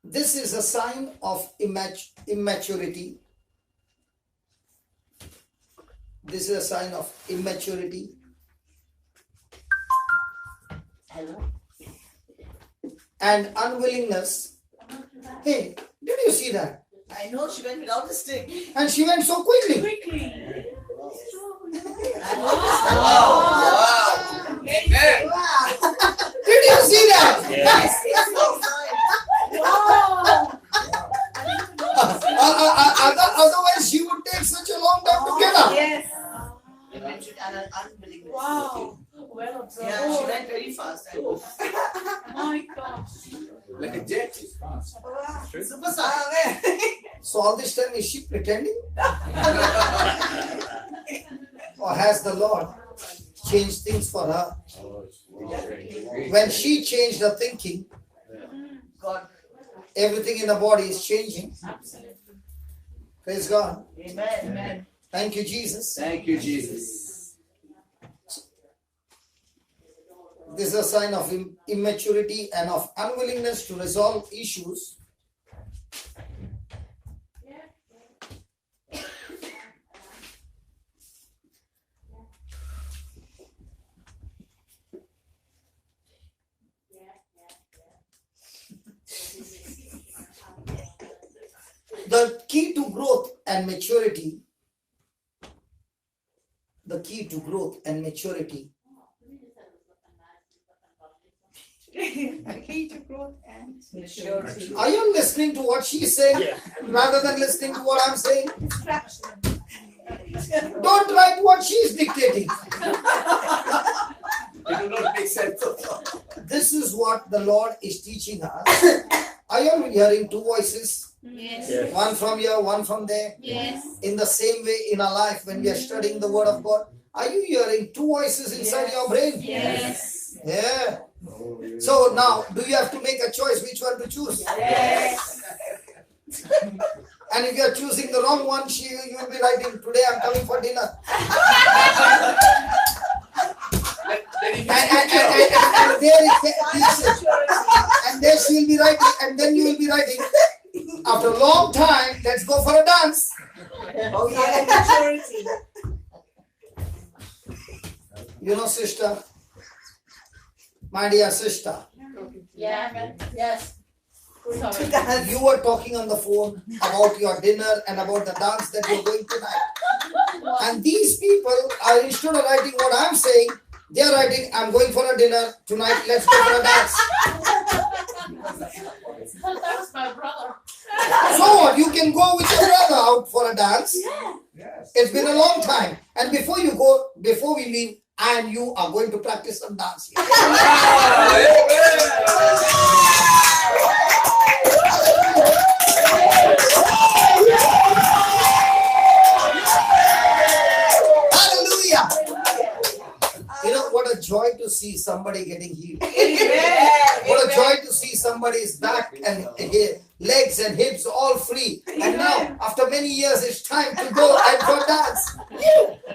This is a sign of immaturity. This is a sign of immaturity. And unwillingness. Hey, did you see that? I know she went without the stick. And she went so quickly. Wow. Amen. Did you see that? Yes. Otherwise, she would take such a long time to get up. Yes. You mentioned an unwillingness. Wow. Well observed. Yeah, she went very fast. My gosh. Like a jet. Superstar. So all this time, is she pretending? Or has the Lord changed things for her? When she changed her thinking, God. everything in the body is changing. Absolutely. Praise God. Amen. Amen. Thank you, Jesus. Thank you, Jesus. This is a sign of immaturity and of unwillingness to resolve issues. The key to growth and maturity, Key to growth and Maturity. Are you listening to what she's saying rather than listening to what I'm saying? distraction. Don't write what she's dictating. It will not make sense. This is what the Lord is teaching us. Are you hearing two voices? Yes. One from here, one from there. Yes. In the same way in our life when we are studying the Word of God, are you hearing two voices inside your brain? Yes. Yeah. So now, do you have to make a choice which one to choose? Yes. And if you are choosing the wrong one, you will be writing, today I'm coming for dinner. And there and there she will be writing, and then you will be writing, after a long time, let's go for a dance. Oh, yeah, maturity. You know, sister, my dear sister, Yeah. Yes. Sorry. you were talking on the phone about your dinner and about the dance that you're going tonight. And these people are, instead of writing what I'm saying, they're writing, I'm going for a dinner tonight, let's go for a dance. That was my brother. So what? You can go with your brother out for a dance. Yes. It's been a long time. And before we leave, I and you are going to practice some dance here. Hallelujah. You know, what a joy to see somebody getting healed. What a joy to see somebody's back and legs and hips all free. And now, after many years, it's time to go and go dance.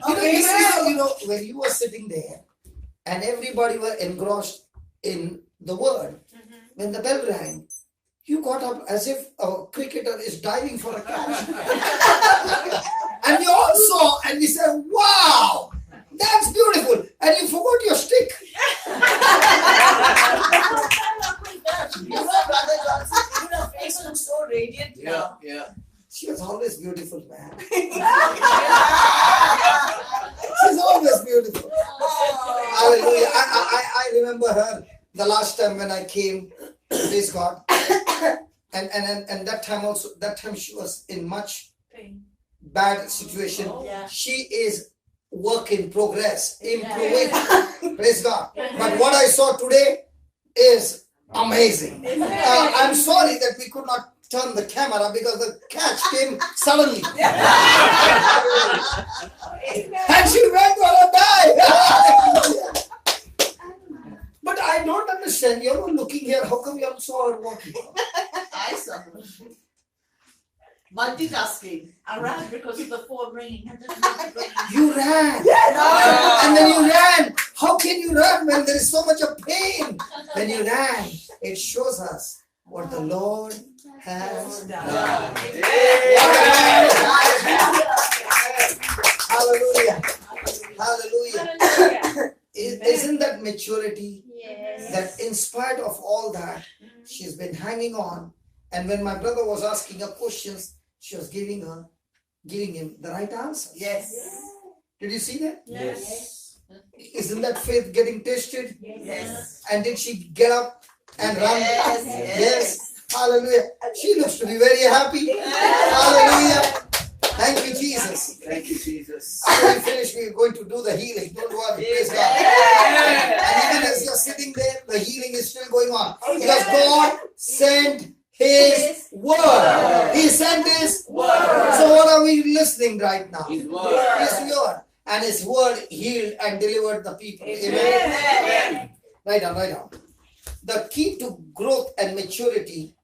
You know, when you were sitting there and everybody were engrossed in the word, when the bell rang, you got up as if a cricketer is diving for a catch. And we all saw and we said, wow, that's beautiful. And you forgot your stick. You know, Brother Johnson, even her face looks so radiant now. Yeah. She was always beautiful, man. She's always beautiful. Hallelujah. I remember her the last time when I came, praise God. And that time she was in much bad situation. Yeah. She is work in progress, improving. Praise God. But what I saw today is amazing. I'm sorry that we could not turn the camera because the catch came suddenly. And she went on a dive. But I don't understand. You're not looking here. How come you saw her walking? I saw her. Multitasking. I ran because of the phone ringing. I just wanted to ring. You ran. And then you ran. How can you run when there is so much of pain? When you ran, it shows us what the Lord has done. Hallelujah. Hallelujah. Hallelujah. Isn't that maturity? Yes. That in spite of all that, she's been hanging on. And when my brother was asking her questions, she was giving him the right answer. Yes. Did you see that? Yes. Isn't that faith getting tested? Yes. And did she get up and run? Yes. Yes. Hallelujah. She looks to be very happy. Hallelujah. Thank you, Jesus. Thank you, Jesus. After we finish, we're going to do the healing. Don't worry. Praise God. And even as you're sitting there, the healing is still going on. Because God sent His word. He sent His word. So what are we listening right now? His word. His word. And His word healed and delivered the people. Amen. Write down. The key to growth and maturity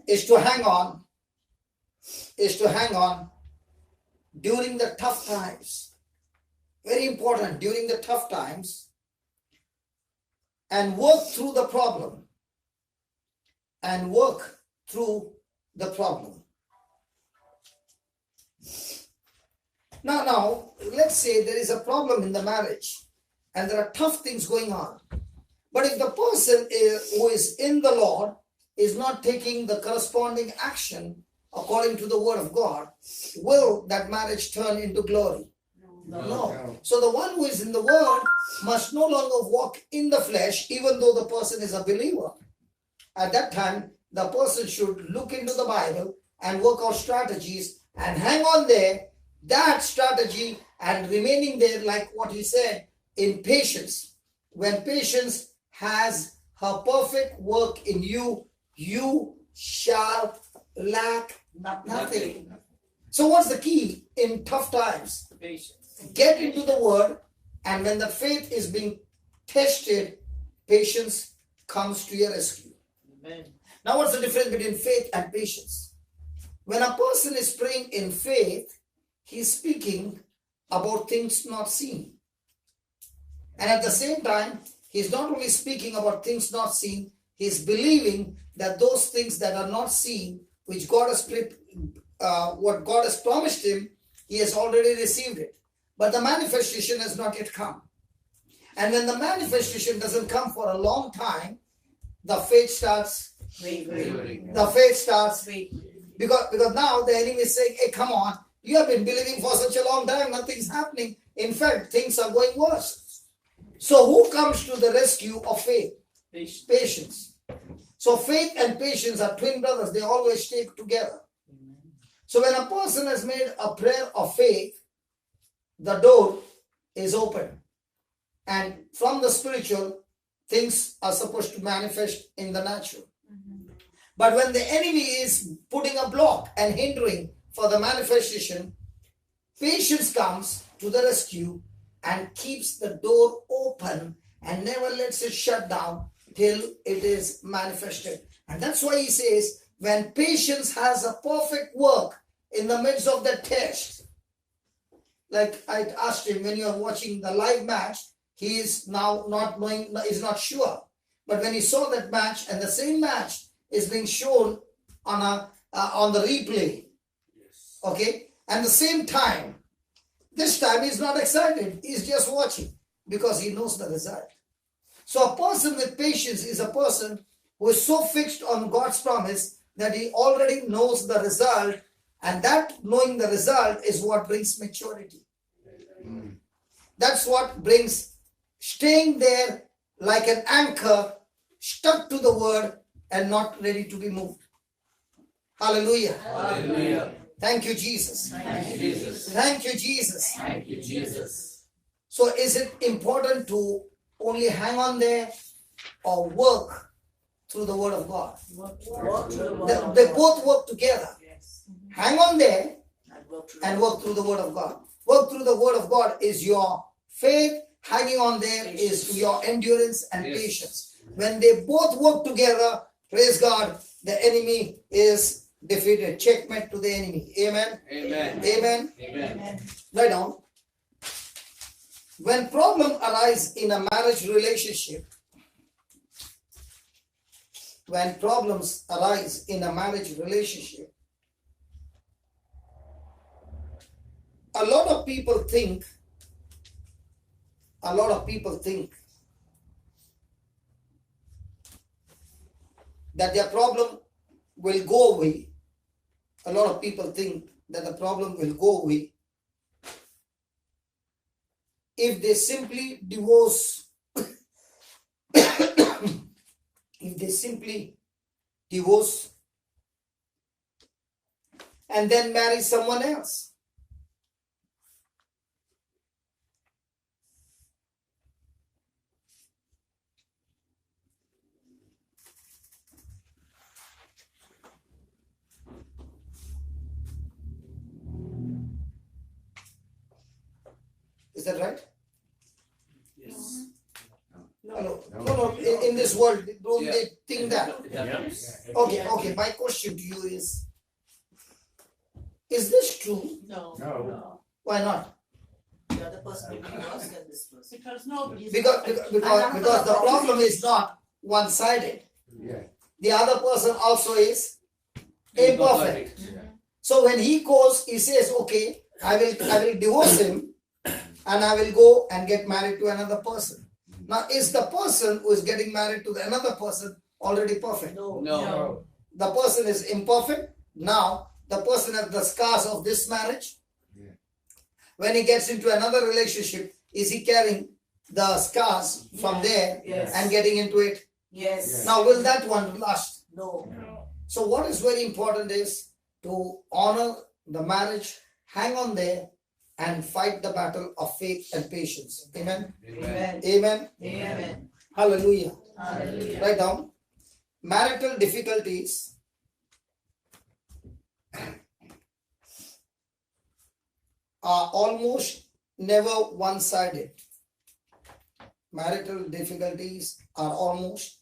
is to hang on during the tough times. Very important, during the tough times, and work through the problem. Now, let's say there is a problem in the marriage and there are tough things going on. But if the person who is in the Lord is not taking the corresponding action according to the word of God, will that marriage turn into glory? No. So the one who is in the word must no longer walk in the flesh, even though the person is a believer. At that time, the person should look into the Bible and work out strategies and hang on there, that strategy, and remaining there, like what he said, in patience. When patience has her perfect work in you, you shall lack nothing. So what's the key in tough times? Patience. Get into the word, and when the faith is being tested, patience comes to your rescue. Amen. Now, what's the difference between faith and patience? When a person is praying in faith, he's speaking about things not seen. And at the same time, he's not only speaking about things not seen, he's believing that those things that are not seen, which God has what God has promised him, he has already received it. But the manifestation has not yet come. And when the manifestation doesn't come for a long time, the faith starts. The faith starts. Because now the enemy is saying, hey, come on, you have been believing for such a long time, nothing's happening. In fact, things are going worse. So who comes to the rescue of faith? Patience. So faith and patience are twin brothers. They always stay together. So when a person has made a prayer of faith, the door is open. And from the spiritual, things are supposed to manifest in the natural. But when the enemy is putting a block and hindering for the manifestation, patience comes to the rescue and keeps the door open and never lets it shut down till it is manifested. And that's why he says, when patience has a perfect work in the midst of the test, like I asked him, when you are watching the live match, he is now not knowing, is not sure. But when he saw that match, and the same match is being shown on the replay, okay, and the same time, this time he's not excited, he's just watching because he knows the result. So a person with patience is a person who is so fixed on God's promise that he already knows the result, and that knowing the result is what brings maturity. That's what brings staying there like an anchor, stuck to the word and not ready to be moved. Hallelujah. Hallelujah. Thank you, Jesus. Thank you, Jesus. Thank you, Jesus. Thank you, Jesus. So is it important to only hang on there or work through the word of God? They both work together. Hang on there and work through the word of God. Work through the word of God is your faith. Hanging on there is your endurance and patience. When they both work together, praise God, the enemy is defeated. Checkmate to the enemy. Amen. Amen. Amen. Amen. Write down. When problem arise in a marriage relationship, when problems arise in a marriage relationship, a lot of people think that their problem will go away. A lot of people think that the problem will go away if they simply divorce. If they simply divorce and then marry someone else. Is that right? Yes. No. In this world, don't they think that? Yes. Okay. My question to you is this true? No. Why not? The other person will be worse than this person. Because nobody is Because the problem is not one-sided. Yeah. The other person also is imperfect. So when he goes, he says, okay, I will divorce him and I will go and get married to another person. Now, is the person who is getting married to another person already perfect? No. The person is imperfect. Now, the person has the scars of this marriage. Yeah. When he gets into another relationship, is he carrying the scars from there and getting into it? Yes. Now, will that one last? No. So what is very important is to honor the marriage, hang on there, and fight the battle of faith and patience. Amen. Amen. Amen. Amen. Hallelujah. Hallelujah. Write down. Marital difficulties are almost never one-sided. Marital difficulties are almost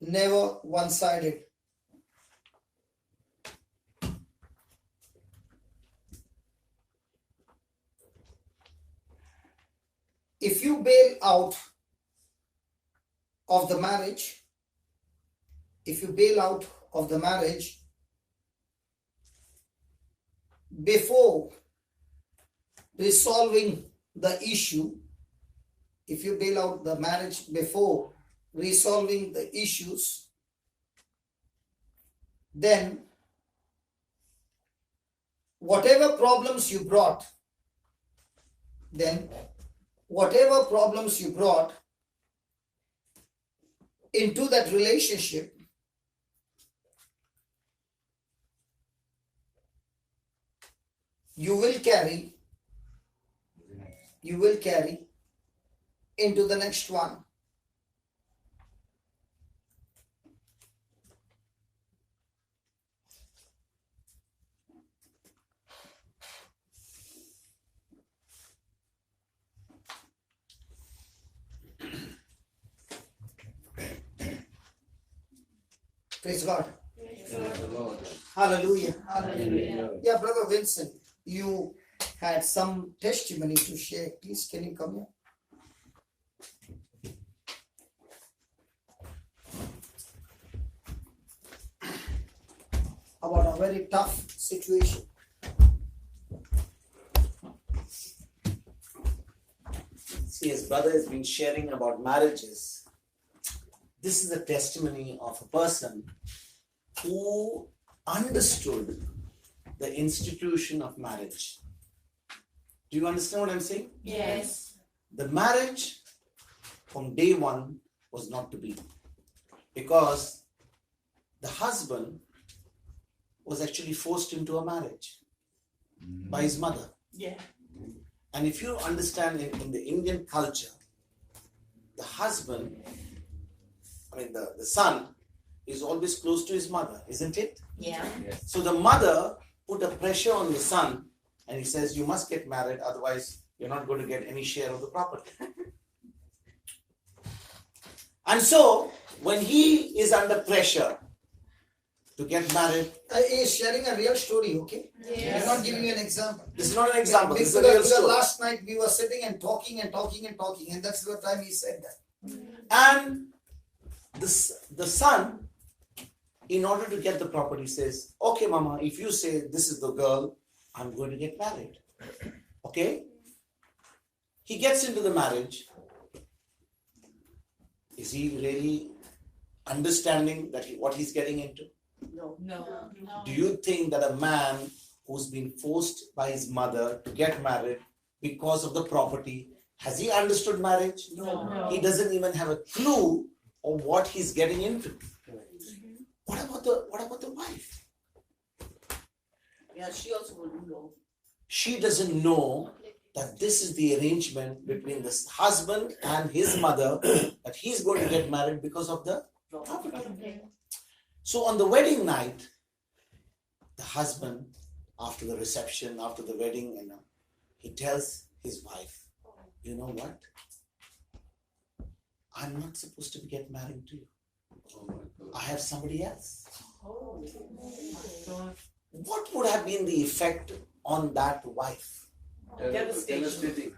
never one-sided. if you bail out of the marriage, before resolving the issue, if you bail out the marriage before resolving the issues, then whatever problems you brought into that relationship, you will carry into the next one. Praise God. Hallelujah. Yeah, Brother Vincent, you had some testimony to share. Please, can you come here? About a very tough situation. See, his brother has been sharing about marriages. This is a testimony of a person who understood the institution of marriage. Do you understand what I'm saying? Yes. The marriage from day one was not to be, because the husband was actually forced into a marriage by his mother. Yeah. And if you understand in the Indian culture, the husband, the son is always close to his mother, isn't it? Yeah. So the mother put a pressure on the son and he says, you must get married, otherwise you're not going to get any share of the property. And so when he is under pressure to get married, He is sharing a real story, okay? Yes. I'm not giving you an example. this is not an example, this is a Because real story. last night we were sitting and talking, and that's the time he said that. And the son, in order to get the property, says, okay, mama, if you say this is the girl, I'm going to get married. Okay? He gets into the marriage. Is he really understanding that what he's getting into? No. Do you think that a man who's been forced by his mother to get married because of the property, has he understood marriage? No. He doesn't even have a clue of what he's getting into. What about the wife? Yeah, she also wouldn't know. She doesn't know that this is the arrangement between the husband and his mother, that he's going to get married because of the property. So on the wedding night, the husband, after the reception, after the wedding, he tells his wife, you know what? I'm not supposed to get married to you. I have somebody else. What would have been the effect on that wife? Devastation.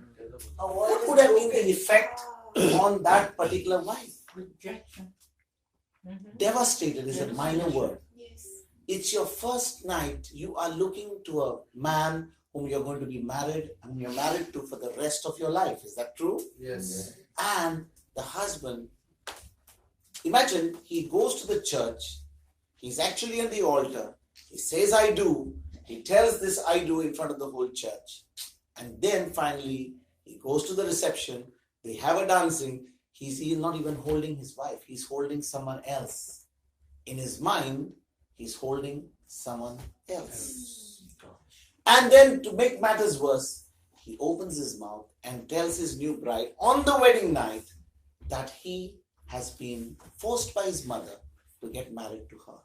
What would have been the effect on that particular wife? Rejection. Devastated is a minor word. Yes. It's your first night. You are looking to a man whom you're going to be married, and you're married to for the rest of your life. Is that true? Yes. And the husband, imagine he goes to the church, he's actually on the altar, he says I do, he tells this I do in front of the whole church, and then finally he goes to the reception, they have a dancing, he's not even holding his wife, he's holding someone else. In his mind, he's holding someone else. And then to make matters worse, he opens his mouth and tells his new bride on the wedding night that he has been forced by his mother to get married to her.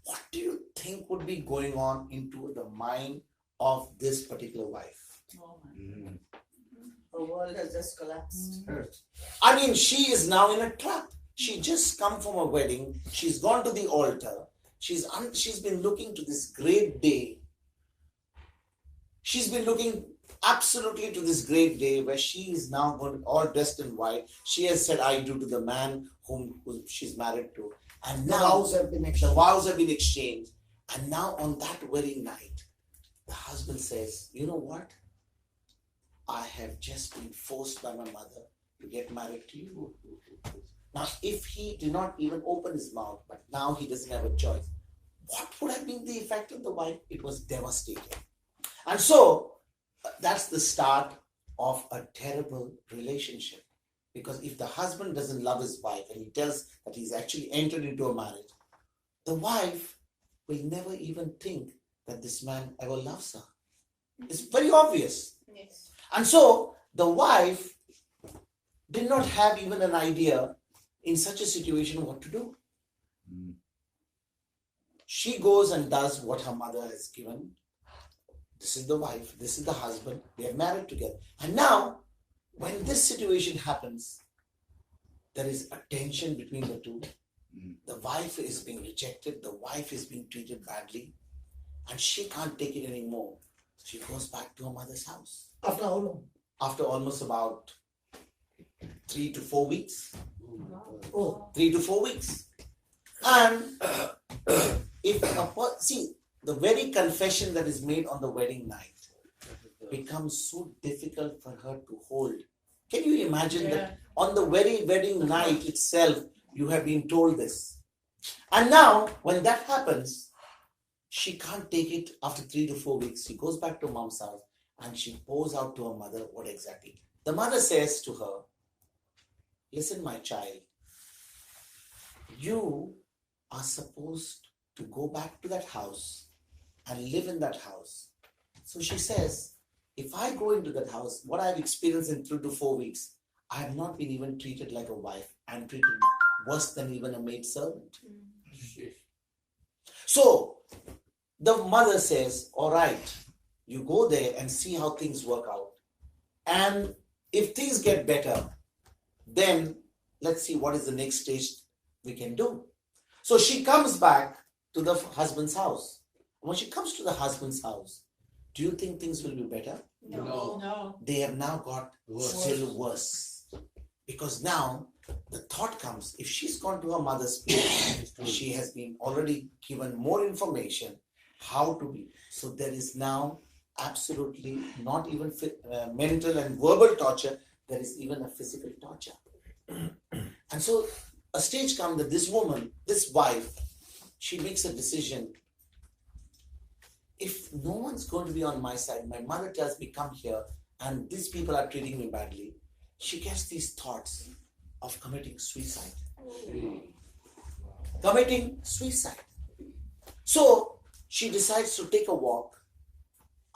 What do you think would be going on into the mind of this particular wife? Oh my. Her world has just collapsed. I mean, she is now in a trap. She just come from a wedding. She's gone to the altar. She's been looking to this great day. She's been looking absolutely to this great day where she is now going all dressed in white. She has said I do to the man whom she's married to. And The now vows have been the exchanged. vows have been exchanged. And now on that very night, the husband says, you know what? I have just been forced by my mother to get married to you. Now, if he did not even open his mouth, but now he doesn't have a choice, what would have been the effect on the wife? It was devastating. And so, that's the start of a terrible relationship. Because if the husband doesn't love his wife and he tells that he's actually entered into a marriage, the wife will never even think that this man ever loves her. It's very obvious. Yes. And so the wife did not have even an idea in such a situation what to do. She goes and does what her mother has given. This is the wife, this is the husband, they are married together. And now, when this situation happens, there is a tension between the two. The wife is being rejected, the wife is being treated badly, and she can't take it anymore. She goes back to her mother's house. After how long? After almost about 3 to 4 weeks. Oh, 3 to 4 weeks. And see, the very confession that is made on the wedding night becomes so difficult for her to hold. Can you imagine that on the very wedding night itself, you have been told this? And now, when that happens, she can't take it after 3 to 4 weeks. She goes back to mom's house and she pours out to her mother what exactly. The mother says to her, listen, my child, you are supposed to go back to that house and live in that house. So she says, if I go into that house, what I've experienced in 3 to 4 weeks, I have not been even treated like a wife. I'm treated worse than even a maid servant. So the mother says, all right, you go there and see how things work out. And if things get better, then let's see what is the next stage we can do. So she comes back to the husband's house. When she comes to the husband's house, do you think things will be better? No. They have now got Worse. still worse. Because now the thought comes, if she's gone to her mother's place, she has been already given more information how to be. So there is now absolutely not even mental and verbal torture, there is even a physical torture. And so a stage comes that this woman, this wife, she makes a decision. If no one's going to be on my side, my mother tells me come here and these people are treating me badly, she gets these thoughts of committing suicide. Committing suicide. So she decides to take a walk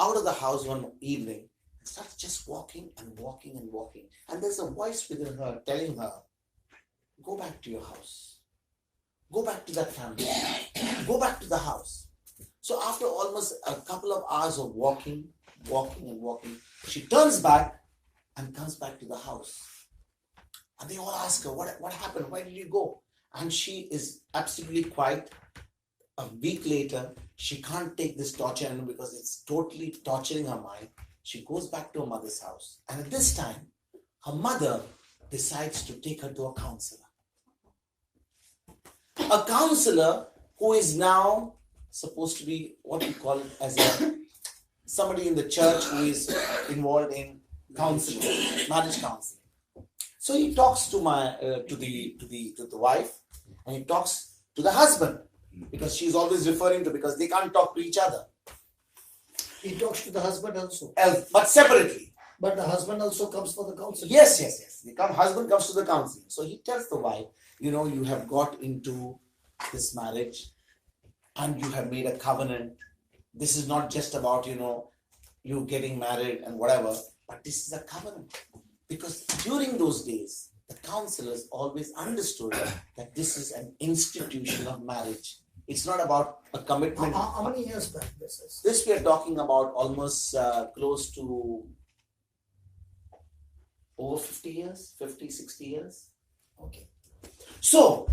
out of the house one evening and starts just walking and walking and walking. And there's a voice within her telling her, go back to your house. Go back to that family. Go back to the house. So after almost a couple of hours of walking, she turns back and comes back to the house. And they all ask her, what happened? Why did you go? And she is absolutely quiet. A week later, she can't take this torture anymore because it's totally torturing her mind. She goes back to her mother's house. And at this time, her mother decides to take her to a counselor. A counselor who is now supposed to be what we call it as somebody in the church who is involved in counseling, marriage counseling. So he talks to the wife, and he talks to the husband because she's always referring to, because they can't talk to each other. he talks to the husband also. But separately. But the husband also comes for the counseling. Yes. Husband comes to the counseling. So he tells the wife, you have got into this marriage and you have made a covenant. This is not just about, you getting married and whatever, but this is a covenant. Because during those days, the counselors always understood that this is an institution of marriage. It's not about a commitment. How many years back this is? This we are talking about almost close to over 50 years, 50, 60 years. Okay. So,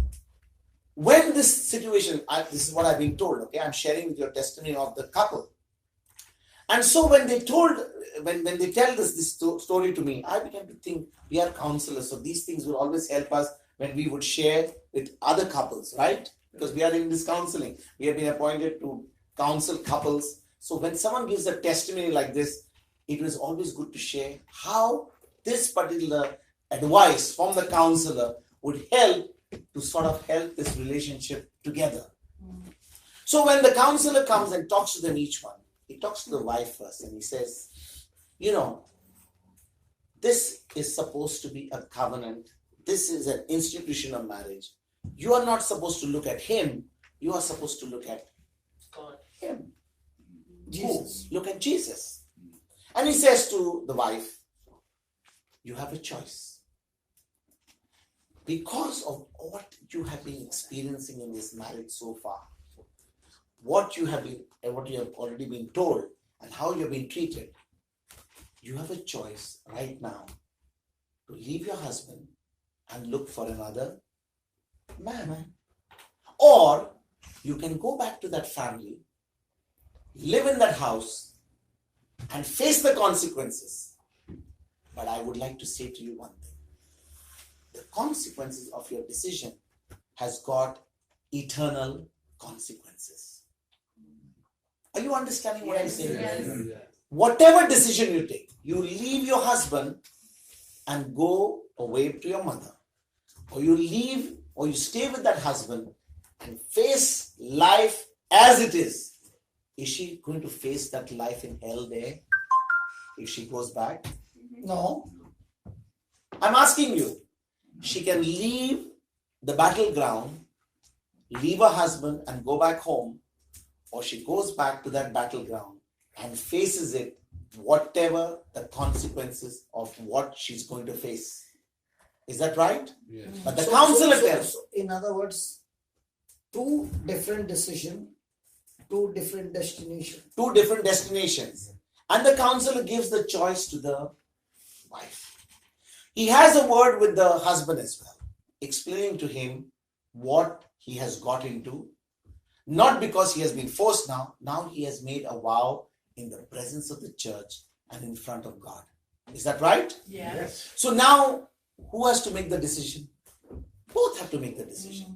when this situation, this is what I've been told, okay, I'm sharing with your testimony of the couple. And so when they tell this story to me, I began to think we are counselors, so these things will always help us when we would share with other couples, right? Because we are in this counseling. We have been appointed to counsel couples. So when someone gives a testimony like this, it was always good to share how this particular advice from the counselor would help to sort of help this relationship together. So when the counselor comes and talks to them, each one, he talks to the wife first and he says, this is supposed to be a covenant. This is an institution of marriage. You are not supposed to look at him. You are supposed to look at God. him. Jesus. Who? Look at Jesus. And he says to the wife, you have a choice. Because of what you have been experiencing in this marriage so far, what you have already been told and how you have been treated, you have a choice right now to leave your husband and look for another man. Or you can go back to that family, live in that house, and face the consequences. But I would like to say to you one thing. The consequences of your decision has got eternal consequences. Are you understanding what I'm saying? Yes. Whatever decision you take, you leave your husband and go away to your mother, or you leave or you stay with that husband and face life as it is. Is she going to face that life in hell there if she goes back? No. I'm asking you. She can leave the battleground, leave her husband and go back home, or she goes back to that battleground and faces it, whatever the consequences of what she's going to face. Is that right? Yes. But the counselor tells. So in other words, two different decisions, two different destinations. Two different destinations. And the counselor gives the choice to the wife. He has a word with the husband as well, explaining to him what he has got into. Not because he has been forced now. Now he has made a vow in the presence of the church and in front of God. Is that right? Yes. So now, who has to make the decision? Both have to make the decision.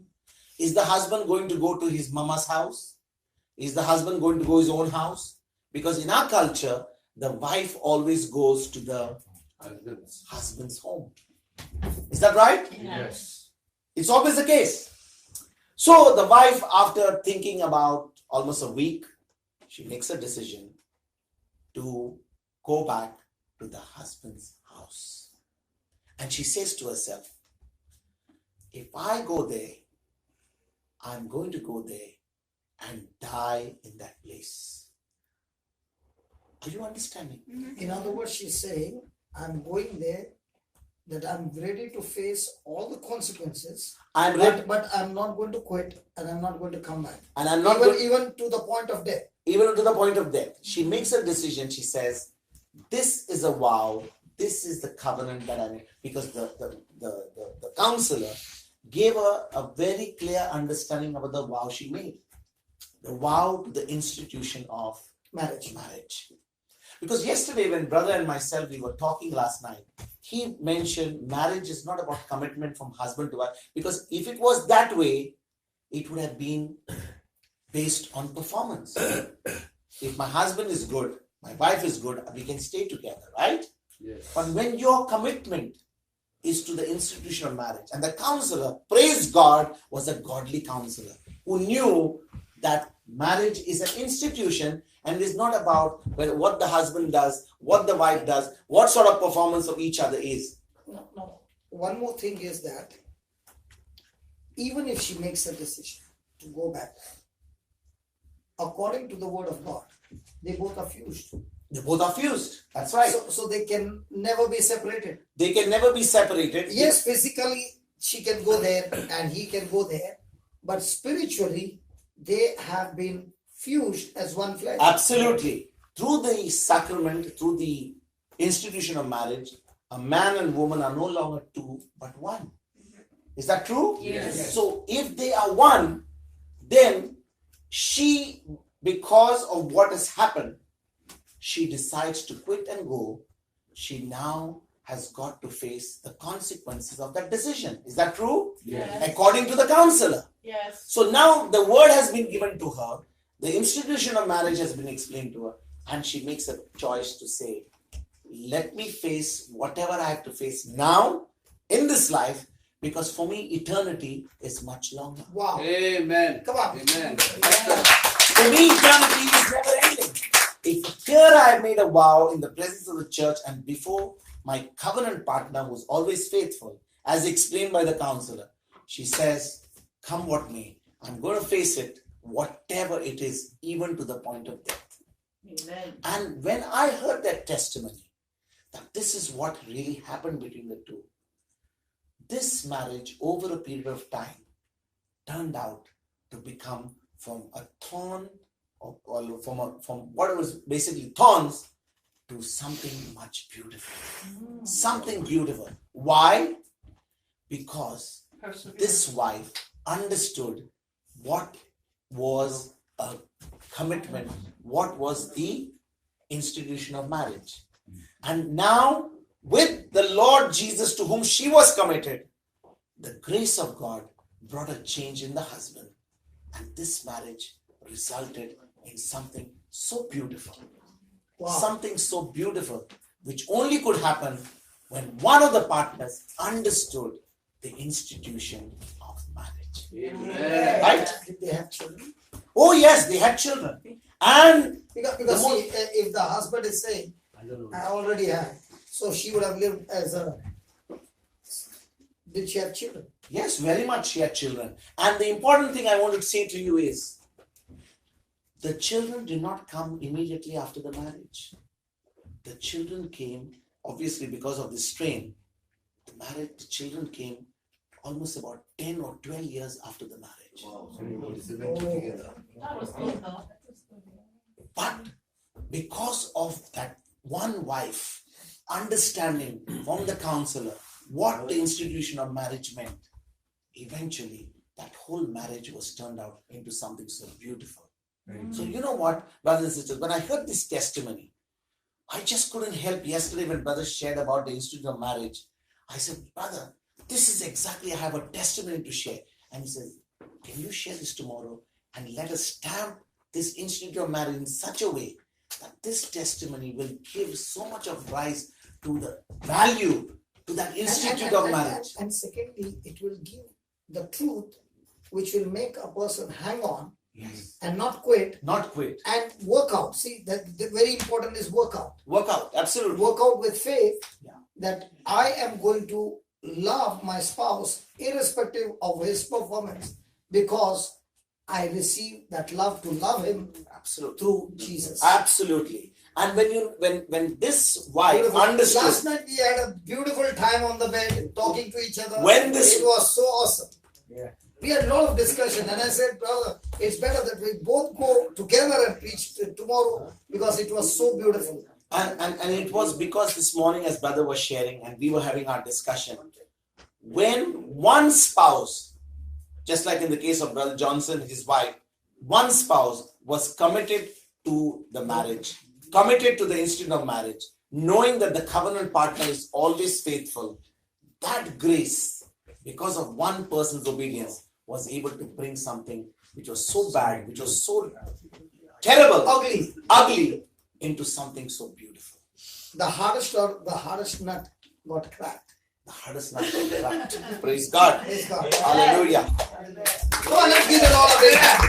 Is the husband going to go to his mama's house? Is the husband going to go his own house? Because in our culture, the wife always goes to the husband's home. Is that right? Yes. It's always the case. So the wife, after thinking about almost a week, she makes a decision to go back to the husband's house. And she says to herself, if I go there, I'm going to go there and die in that place. Are you understanding? In other words, she's saying, I'm going there, that I'm ready to face all the consequences, I'm ready, but I'm not going to quit and I'm not going to come back. and I'm not Even to the point of death. even to the point of death. She makes a decision. She says, this is a vow. This is the covenant that I made. Because the counselor gave her a very clear understanding about the vow she made. The vow to the institution of Marriage. Because yesterday when brother and myself, we were talking last night, he mentioned marriage is not about commitment from husband to wife. Because if it was that way, it would have been based on performance. If my husband is good, my wife is good, we can stay together, right? Yes. But when your commitment is to the institution of marriage, and the counselor, praise God, was a godly counselor who knew that marriage is an institution and is not about what the husband does, what the wife does, what sort of performance of each other is. No. One more thing is that even if she makes a decision to go back, according to the word of God, they both are fused. They both are fused. That's right. So they can never be separated. They can never be separated. Yes, physically she can go there and he can go there, but spiritually they have been fused as one flesh. Absolutely. Through the sacrament, through the institution of marriage, a man and woman are no longer two, but one. Is that true? Yes. So if they are one, then she, because of what has happened, she decides to quit and go, she now has got to face the consequences of that decision. Is that true? Yes. According to the counselor. Yes. So now the word has been given to her, the institution of marriage has been explained to her, and she makes a choice to say, let me face whatever I have to face now in this life, because for me eternity is much longer. Wow. Amen. Come on. Amen. For me eternity is never ending. If here I have made a vow in the presence of the church and before my covenant partner who's always faithful, as explained by the counselor, she says, come what may, I'm going to face it, whatever it is, even to the point of death. Amen. And when I heard that testimony, that this is what really happened between the two, this marriage over a period of time turned out to become from a thorn, or from what was basically thorns, to something much beautiful. Something beautiful. Why? Because this wife understood what was a commitment, what was the institution of marriage. And now, with the Lord Jesus to whom she was committed, the grace of God brought a change in the husband. And this marriage resulted in something so beautiful. Wow. Something so beautiful, which only could happen when one of the partners understood the institution of marriage. Amen. Right? Did they have children? Oh yes, they had children. And Because The see, if the husband is saying, I don't know. I already have, so she would have lived as a. Did she have children? yes, very much she had children. And the important thing I want to say to you is, the children did not come immediately after the marriage. The children came, obviously because of the strain, the children came almost about 10 or 12 years after the marriage. Wow. So everybody's eventually together. That was good, though. But because of that one wife understanding from the counselor what the institution of marriage meant, eventually that whole marriage was turned out into something so beautiful. So you know what, brothers and sisters, when I heard this testimony, I just couldn't help yesterday when brother shared about the institute of marriage. I said, brother, this is exactly, I have a testimony to share. And he said, can you share this tomorrow and let us stamp this institute of marriage in such a way that this testimony will give so much of rise to the value to that institute of marriage. And secondly, it will give the truth which will make a person hang on Yes. and not quit Not quit. and work out. See, that the very important is work out. Work out. Absolutely. Work out with faith Yeah. that I am going to love my spouse irrespective of his performance because I receive that love to love him Absolutely. through Jesus. Absolutely. And when this wife Beautiful. understood, Last night we had a beautiful time on the bed talking to each other. When this- it was so awesome. Yeah. We had a lot of discussion, and I said, brother, it's better that we both go together and preach tomorrow because it was so beautiful. and it was because this morning, as brother was sharing and we were having our discussion, when one spouse, just like in the case of brother Johnson and his wife, one spouse was committed to the marriage, committed to the institute of marriage, knowing that the covenant partner is always faithful, that grace, because of one person's obedience, was able to bring something which was so bad, which was so terrible, ugly, into something so beautiful. The hardest nut got cracked. The hardest nut got cracked. Praise God. Praise God. Hallelujah. Come on, let's give it all a big hand.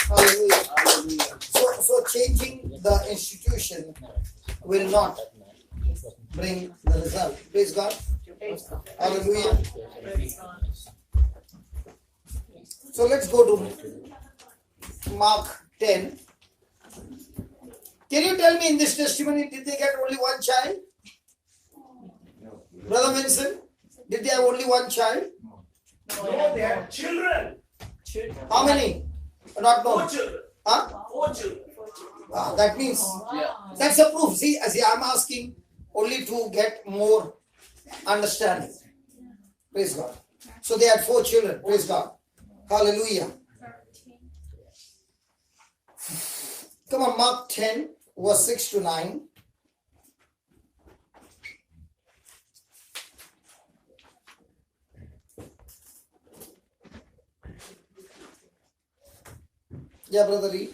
Hallelujah. So changing the institution will not bring the result. Praise God. Hallelujah. So let's go to Mark 10. Can you tell me in this testimony, did they get only one child? Brother Vincent, did they have only one child? No, they had children. How many? Not known. 4 children. Huh? 4 children. That means Wow. that's a proof. See, I'm asking only to get more understanding. Praise God. So they had 4 children. Praise God. Hallelujah. Come on, Mark 10, verse 6 to 9. Yeah, brother, read.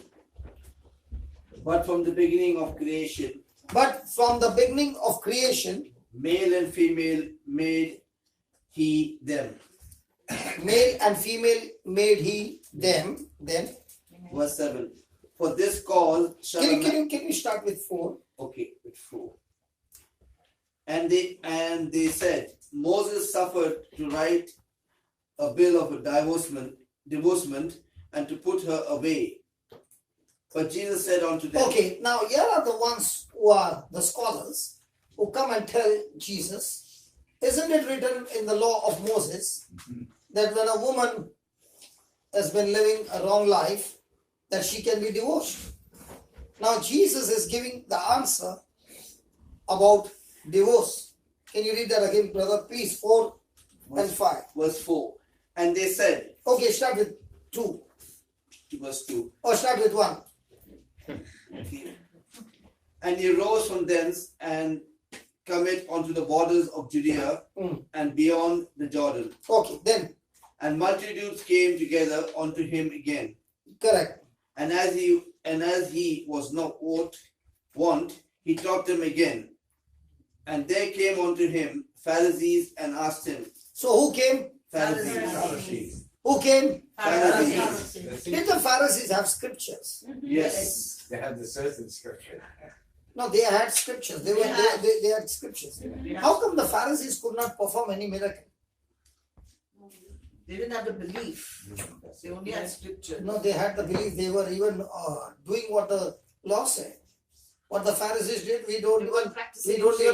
But from the beginning of creation, But from the beginning of creation, male and female made he them. male and female made he them. Then, Verse 7. For this cause shall a man... can you start with 4? Okay, with 4. And they said, Moses suffered to write a bill of divorcement and to put her away. But Jesus said unto them, Okay, now here are the ones who are the scholars who come and tell Jesus, isn't it written in the law of Moses that when a woman has been living a wrong life, that she can be divorced? Now Jesus is giving the answer about divorce. Can you read that again, brother? Please, 4 and 5. verse 4. And they said, Okay, start with 2. verse 2. Or start with 1. Okay. And he rose from thence and cometh unto the borders of Judea and beyond the Jordan. Okay, then, And multitudes came together unto him again. correct. And as he was not wont, he taught them again. And there came unto him Pharisees and asked him. So who came? Pharisees. Who came? Pharisees. Did the Pharisees have scriptures? Yes. They had the certain scripture. No, they had scriptures. They had scriptures. How come the Pharisees could not perform any miracle? They didn't have the belief. They only had scripture. No, they had the belief. They were even doing what the law said. What the Pharisees did, we don't even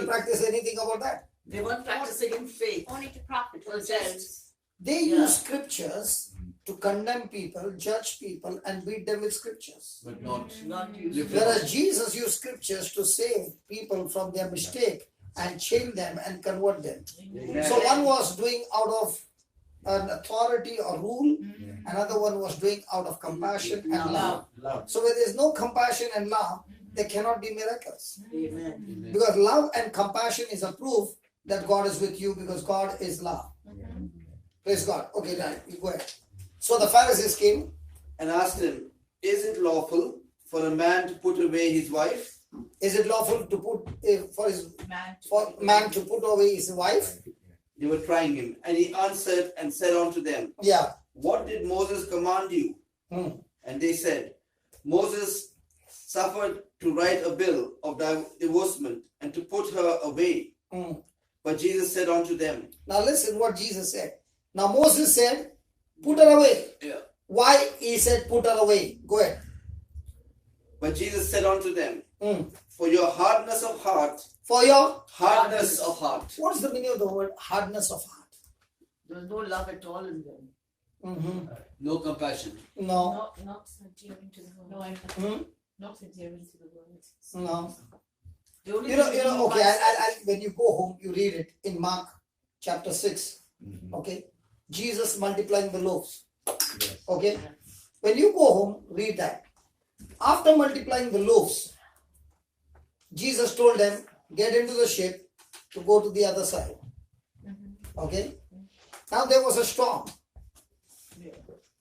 practice anything about that. They weren't practicing in faith. Only to profit Well, themselves. They use scriptures to condemn people, judge people, and beat them with scriptures. But not Not used. live Whereas Jesus used scriptures to save people from their mistake and change them and convert them. So one was doing out of an authority or rule, another one was doing out of compassion and love. Love. So where there is no compassion and love, there cannot be miracles. Amen. Because love and compassion is a proof that God is with you, because God is love. Praise God. Okay, right, you go ahead. So the Pharisees came. And asked him, Is it lawful for a man to put away his wife? Is it lawful to put for man to put away his wife? They were trying him. And he answered and said unto them, Yeah. What did Moses command you? And they said, Moses suffered to write a bill of divorcement and to put her away. But Jesus said unto them. Now listen what Jesus said. Now Moses said, put her away. Yeah. Why he said put her away? Go ahead. But Jesus said unto them, For your hardness of heart. For your Hardness of heart. What's the meaning of the word hardness of heart? There was no love at all in them. no compassion. No. Not adhering to the word. No empathy. Not adhering to the word. No. They only You know, okay, I'll, when you go home, you read it in Mark chapter 6. Okay. Jesus multiplying the loaves. Yes. Okay. When you go home, read that. After multiplying the loaves, Jesus told them, get into the ship to go to the other side. Okay. Now there was a storm.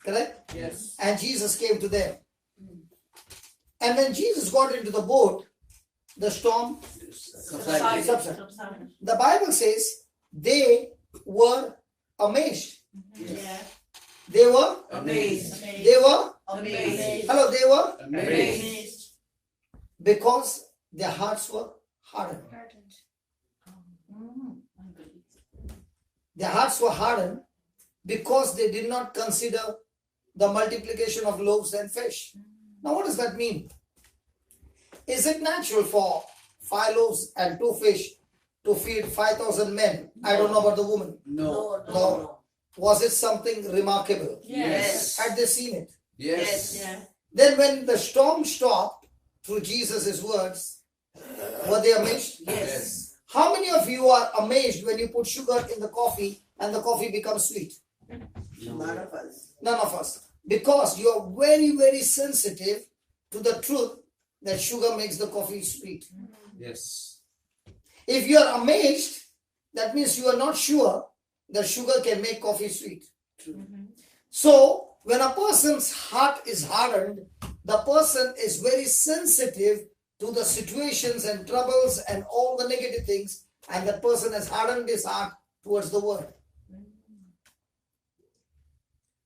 Correct? Yes. And Jesus came to them. And when Jesus got into the boat, the storm Subsided. subsided. The Bible says they were amazed. Yeah. They were, amazed. they were, Amazed. hello, they were, Amazed. because their hearts were hardened. Their hearts were hardened because they did not consider the multiplication of loaves and fish. Now, what does that mean? Is it natural for 5 loaves and 2 fish to feed 5,000 men? I don't know about the woman. No. No. Was it something remarkable? Yes. Had they seen it? Yes. Yeah. Then when the storm stopped through Jesus' words, were they amazed? Yes. How many of you are amazed when you put sugar in the coffee and the coffee becomes sweet? None of us. None of us. Because you are very, very sensitive to the truth that sugar makes the coffee sweet. Yes. If you are amazed, that means you are not sure that sugar can make coffee sweet. So, when a person's heart is hardened, the person is very sensitive to the situations and troubles and all the negative things, and the person has hardened his heart towards the word.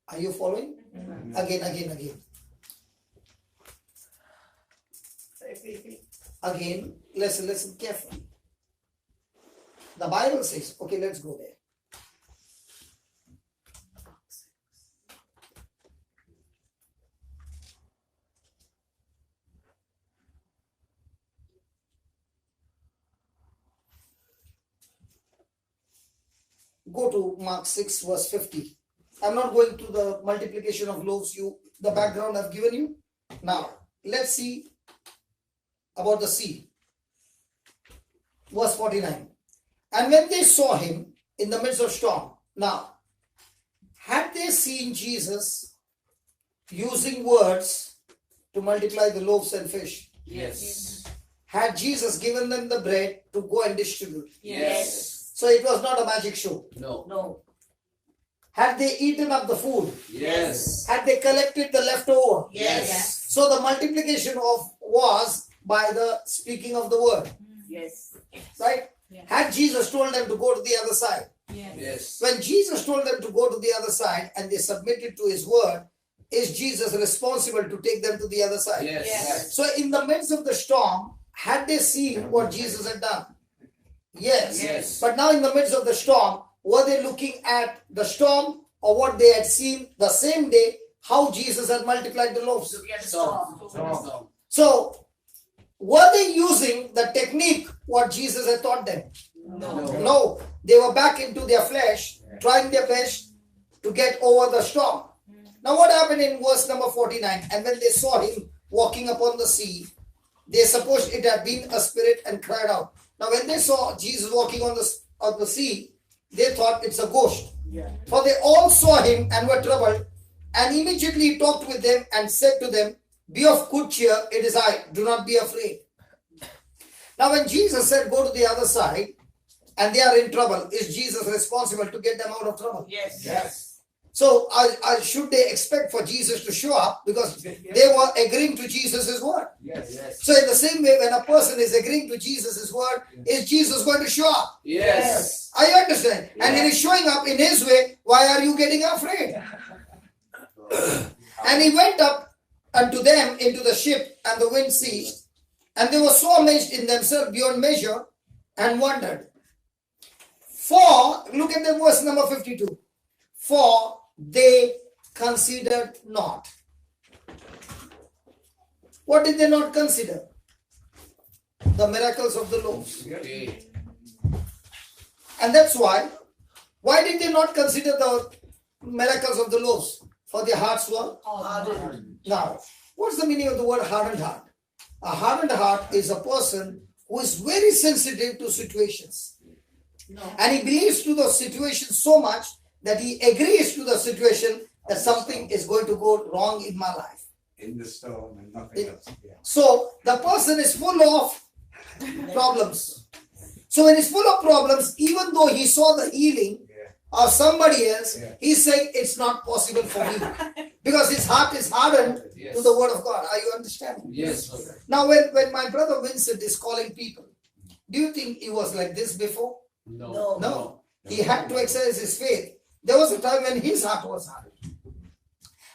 Are you following? Again. Again, listen carefully. The Bible says, okay, let's go there. Go to Mark 6 verse 50. I'm not going to the multiplication of loaves, the background I've given you. Now, let's see about the sea. Verse 49. And when they saw him in the midst of storm. Now, had they seen Jesus using words to multiply the loaves and fish? Yes. Had Jesus given them the bread to go and distribute? Yes. So it was not a magic show. No. No. Had they eaten up the food? Yes. Had they collected the leftover? Yes. So the multiplication was by the speaking of the word, Yes. right? Had Jesus told them to go to the other side? Yes. When Jesus told them to go to the other side and they submitted to his word, is Jesus responsible to take them to the other side? Yes. So in the midst of the storm, had they seen what Jesus had done? Yes. Yes. But now in the midst of the storm, were they looking at the storm or what they had seen the same day, how Jesus had multiplied the loaves? Look at the storm. Storm. So, were they using the technique what Jesus had taught them? No. No. They were back into their flesh, trying their best to get over the storm. Now what happened in verse number 49? And when they saw him walking upon the sea, they supposed it had been a spirit and cried out. Now when they saw Jesus walking on the sea, they thought it's a ghost. Yeah. For they all saw him and were troubled. And immediately he talked with them and said to them, be of good cheer, it is I, do not be afraid. Now when Jesus said go to the other side and they are in trouble, is Jesus responsible to get them out of trouble? Yes. Yes. So should they expect for Jesus to show up because they were agreeing to Jesus' word? Yes. Yes. So in the same way, when a person is agreeing to Jesus' word, is Jesus going to show up? Yes. I understand. And he is showing up in his way. Why are you getting afraid? And he went up unto them into the ship, and the wind ceased. And they were so amazed in themselves beyond measure and wondered. For, look at the verse number 52. For they considered not. What did they not consider? The miracles of the loaves. Okay. And that's why did they not consider the miracles of the loaves? For their hearts were Hardened. Now, what's the meaning of the word hardened heart? A hardened heart is a person who is very sensitive to situations. No. And he believes to the situation so much that he agrees to the situation that something is going to go wrong in my life. In the storm and nothing else. Yeah. So the person is full of problems. So when he's full of problems, even though he saw the healing of somebody else, he's saying it's not possible for me. Because his heart is hardened to the word of God. Are you understanding? Yes. Now when my brother Vincent is calling people, do you think he was like this before? No. No. He had to exercise his faith. There was a time when his heart was hardened.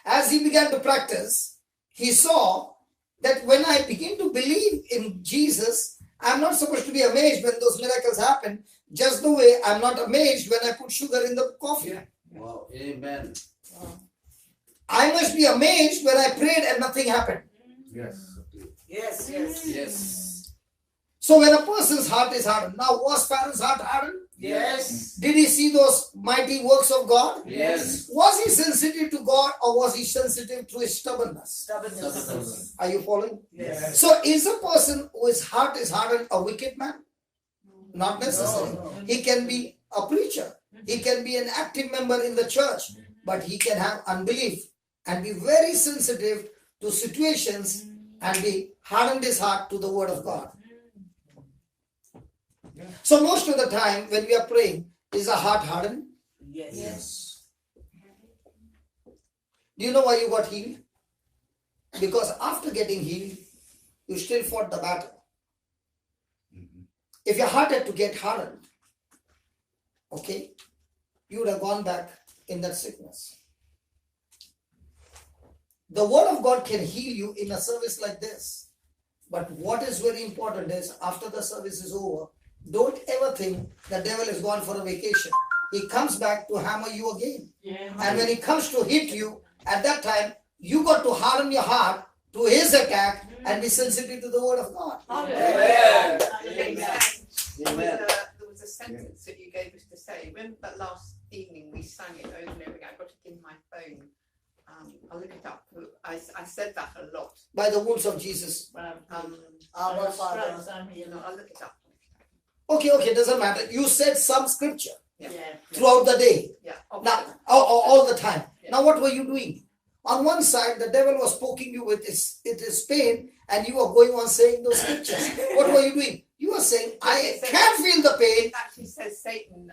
As he began to practice, he saw that when I begin to believe in Jesus, I'm not supposed to be amazed when those miracles happen, just the way I'm not amazed when I put sugar in the coffee. Wow. Amen. I must be amazed when I prayed and nothing happened. Yes. Yes. Yes. Yes. So when a person's heart is hardened, now was Pharaoh's heart hardened? Yes. Did he see those mighty works of God? Yes. Was he sensitive to God or was he sensitive to his stubbornness? Stubbornness. Are you following? Yes. So is a person whose heart is hardened a wicked man? Not necessarily. No. He can be a preacher. He can be an active member in the church, but he can have unbelief and be very sensitive to situations and he hardened his heart to the word of God. So most of the time when we are praying, is our heart hardened? Yes. Do you know why you got healed? Because after getting healed, you still fought the battle. If your heart had to get hardened, okay, you would have gone back in that sickness. The word of God can heal you in a service like this. But what is very important is after the service is over, don't ever think the devil is gone for a vacation. He comes back to hammer you again. And when he comes to hit you, at that time, you got to harden your heart to his attack and be sensitive to the word of God. Amen. Amen. There was a sentence that you gave us to say. Remember that last evening we sang it over and over again. I got it in my phone. I'll look it up. I said that a lot. By the wounds of Jesus. Our Father. I'll look it up. Okay, doesn't matter. You said some scripture Yeah. throughout the day. Yeah. Now, all the time. Yeah. Now, what were you doing? On one side, the devil was poking you with his pain, and you were going on saying those scriptures. What were you doing? You were saying, I can feel the pain. It actually says Satan.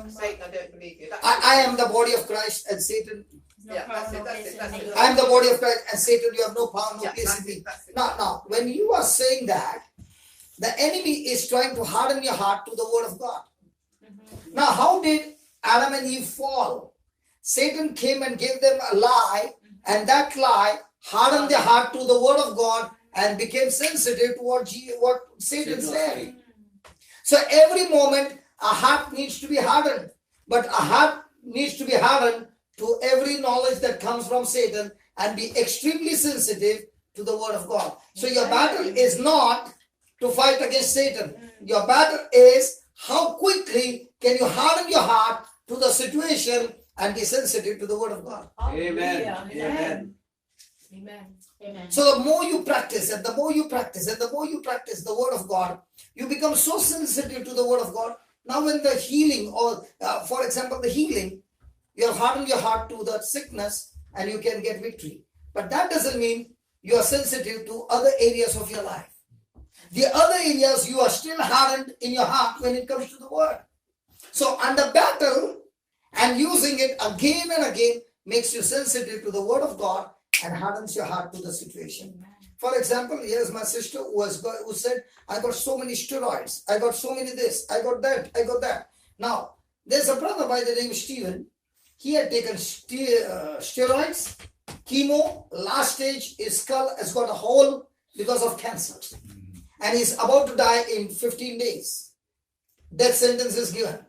Satan, I don't believe you. I am the body of Christ, and Satan. Yeah, that's it. I am the body of Christ, and Satan, you have no power, no Yeah, place that's in me. it, that's it. Now, when you are saying that, the enemy is trying to harden your heart to the word of God. Now, how did Adam and Eve fall? Satan came and gave them a lie, and that lie hardened their heart to the word of God and became sensitive to what Satan said. So every moment, our heart needs to be hardened. But our heart needs to be hardened to every knowledge that comes from Satan and be extremely sensitive to the word of God. So your battle is not to fight against Satan. Your battle is how quickly can you harden your heart to the situation and be sensitive to the word of God. Amen. So the more you practice and the more you practice and the more you practice the word of God, you become so sensitive to the word of God. Now when the healing or for example the healing, you have hardened your heart to the sickness and you can get victory. But that doesn't mean you are sensitive to other areas of your life. The other areas you are still hardened in your heart when it comes to the word. So under battle and using it again and again makes you sensitive to the word of God and hardens your heart to the situation. For example, here's my sister who said, I got so many steroids, I got so many this, I got that. Now, there's a brother by the name of Stephen. He had taken steroids, chemo, last stage, his skull has got a hole because of cancer. And he's about to die in 15 days. Death sentence is given.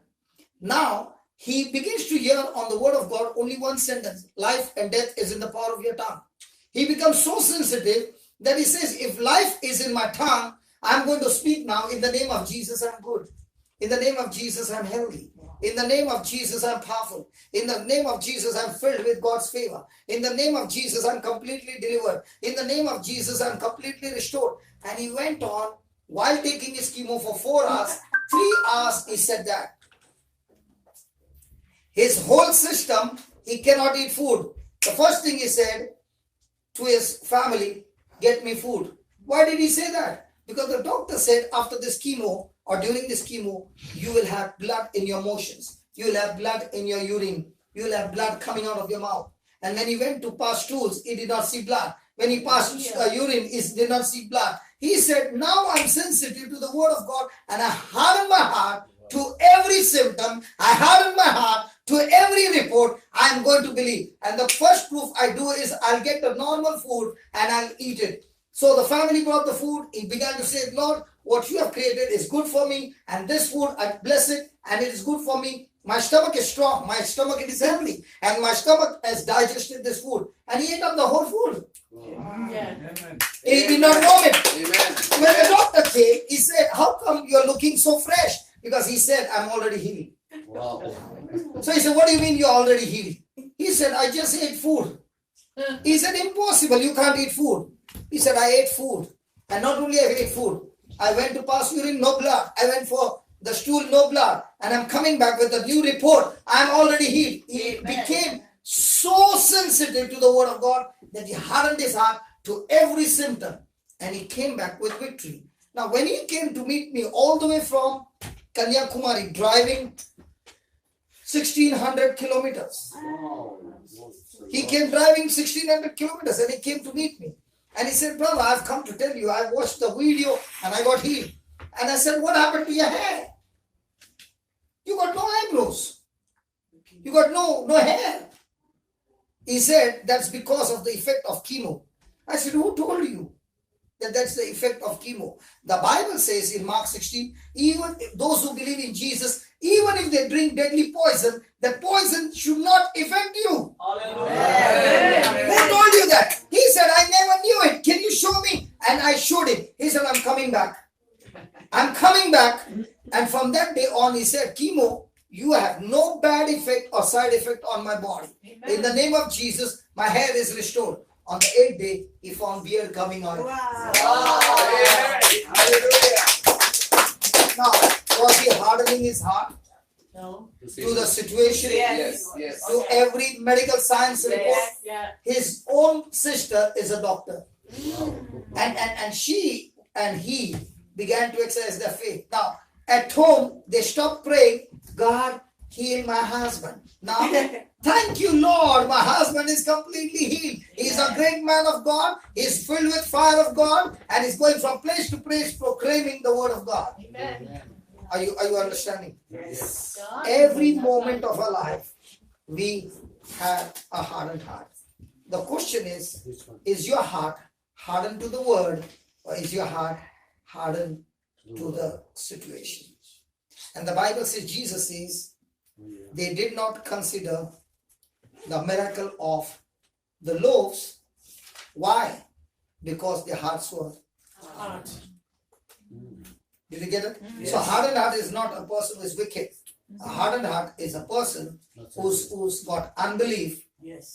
Now, he begins to hear on the word of God only one sentence. Life and death is in the power of your tongue. He becomes so sensitive that he says, if life is in my tongue, I'm going to speak now in the name of Jesus, I'm good. In the name of Jesus, I'm healthy. In the name of Jesus, I'm powerful. In the name of Jesus, I'm filled with God's favor. In the name of Jesus, I'm completely delivered. In the name of Jesus, I'm completely restored. And he went on while taking his chemo for 4 hours, 3 hours, he said that. His whole system, he cannot eat food. The first thing he said to his family, get me food. Why did he say that? Because the doctor said after this chemo or during this chemo, you will have blood in your motions. You will have blood in your urine. You will have blood coming out of your mouth. And when he went to pass stools, he did not see blood. When he passed urine, he did not see blood. He said, now I'm sensitive to the word of God and I harden my heart to every symptom. I harden my heart to every report. I'm going to believe. And the first proof I do is I'll get the normal food and I'll eat it. So the family brought the food. He began to say, Lord, what you have created is good for me. And this food, I bless it and it is good for me. My stomach is strong. My stomach is healthy. And my stomach has digested this food. And he ate up the whole food. He did not vomit. Amen. When the doctor came, he said, how come you're looking so fresh? Because he said, I'm already healed. Wow. So he said, what do you mean you're already healed? He said, I just ate food. He said, impossible, you can't eat food. He said, I ate food. And not only I ate food, I went to pass urine, no blood. I went for the stool, no blood. And I'm coming back with a new report. I'm already healed. He became so sensitive to the word of God that he hardened his heart to every symptom, and he came back with victory. Now, when he came to meet me all the way from Kanyakumari, driving 1600 kilometers, he came driving 1600 kilometers and he came to meet me. And he said, brother, I've come to tell you, I watched the video and I got healed. And I said, what happened to your hair? You got no eyebrows. You got no hair. He said, that's because of the effect of chemo. I said, who told you that that's the effect of chemo? The Bible says in Mark 16, even those who believe in Jesus, even if they drink deadly poison, that poison should not affect you. Hallelujah. Who told you that? He said, I never knew it. Can you show me? And I showed him. He said, I'm coming back. I'm coming back. And from that day on, he said, chemo, you have no bad effect or side effect on my body. In the name of Jesus, my hair is restored. On the 8th day, he found beard coming out. Wow. Hallelujah. Now, was he hardening his heart No. to the situation, Yes. to every medical science report? Yeah. His own sister is a doctor. And she and he began to exercise their faith. Now, at home, they stopped praying, God, heal my husband. Now, thank you, Lord, my husband is completely healed. He's a great man of God. He's filled with fire of God. And he's going from place to place proclaiming the word of God. Amen. Are you understanding? Yes. Every moment of our life, we have a hardened heart. The question is your heart hardened to the word, or is your heart hardened to the situation? And the Bible says, Jesus says, they did not consider the miracle of the loaves. Why? Because their hearts were hard. Did you get it? So hardened heart is not a person who is wicked. A hardened heart is a person who's got unbelief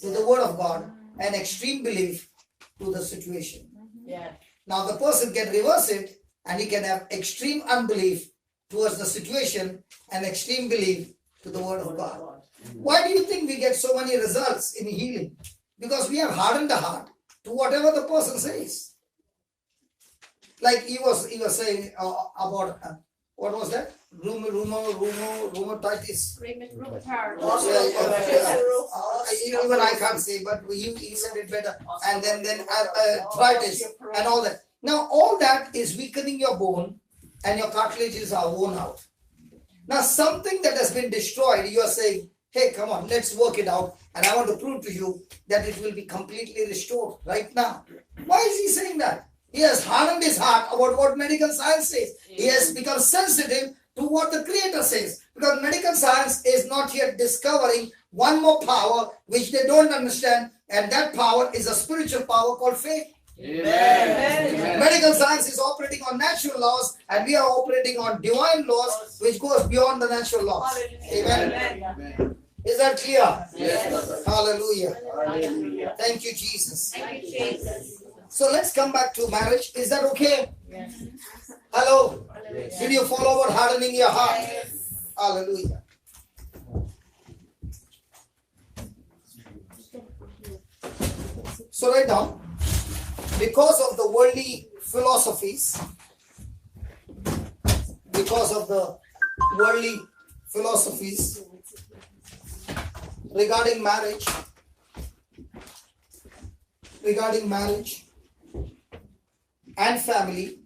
to the word of God and extreme belief to the situation. Yeah. Now the person can reverse it and he can have extreme unbelief towards the situation and extreme belief to the word of God. Why do you think we get so many results in healing? Because we have hardened the heart to whatever the person says. Like he was saying about what was that? Rheumatitis. Even I can't say, but he said it better. And then arthritis and all that. Now all that is weakening your bone and your cartilages are worn out. Now something that has been destroyed, you are saying, hey, come on, let's work it out. And I want to prove to you that it will be completely restored right now. Why is he saying that? He has hardened his heart about what medical science says. He has become sensitive to what the Creator says. Because medical science is not yet discovering one more power which they don't understand. And that power is a spiritual power called faith. Amen. Medical science is operating on natural laws and we are operating on divine laws which goes beyond the natural laws. Amen. Is that clear? Yes. Hallelujah. Hallelujah. Thank you, Jesus. Thank you, Jesus. So let's come back to marriage. Is that okay? Yes. Hello? Yes. Did you follow about hardening your heart? Hallelujah. So write down, because of the worldly philosophies, regarding marriage and family,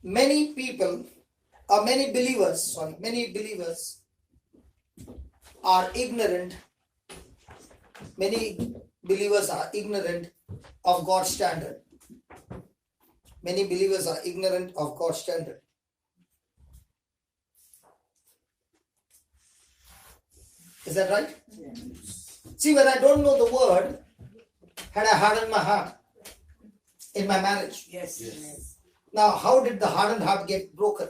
many believers are ignorant. Many believers are ignorant of God's standard. Many believers are ignorant of God's standard. Is that right? See, when I don't know the word, had I hardened my heart in my marriage? Yes. Now, how did the hardened heart get broken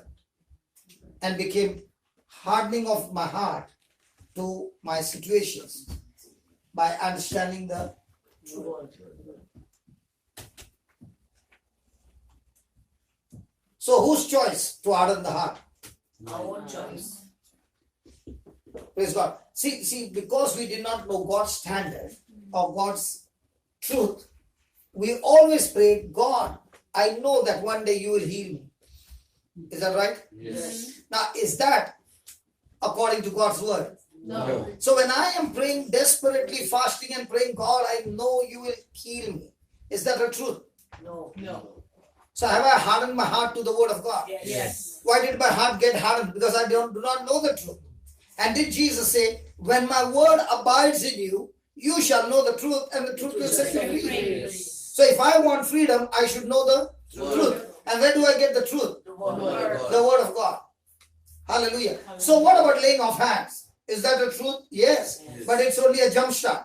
and became hardening of my heart to my situations? By understanding the truth. So, whose choice to harden the heart? Our own choice. Praise God. See, because we did not know God's standard or God's truth, we always prayed, God, I know that one day you will heal me. Is that right? Yes. Now, is that according to God's word? No. So when I am praying desperately, fasting and praying, God, I know you will heal me. Is that the truth? No. No. So have I hardened my heart to the word of God? Yes. Why did my heart get hardened? Because I do not know the truth. And did Jesus say, when my word abides in you, you shall know the truth and the truth will set you free. So if I want freedom, I should know the truth. And where do I get the truth? The word. The word of God. Hallelujah. So what about laying of hands? Is that the truth? Yes. But it's only a jump start.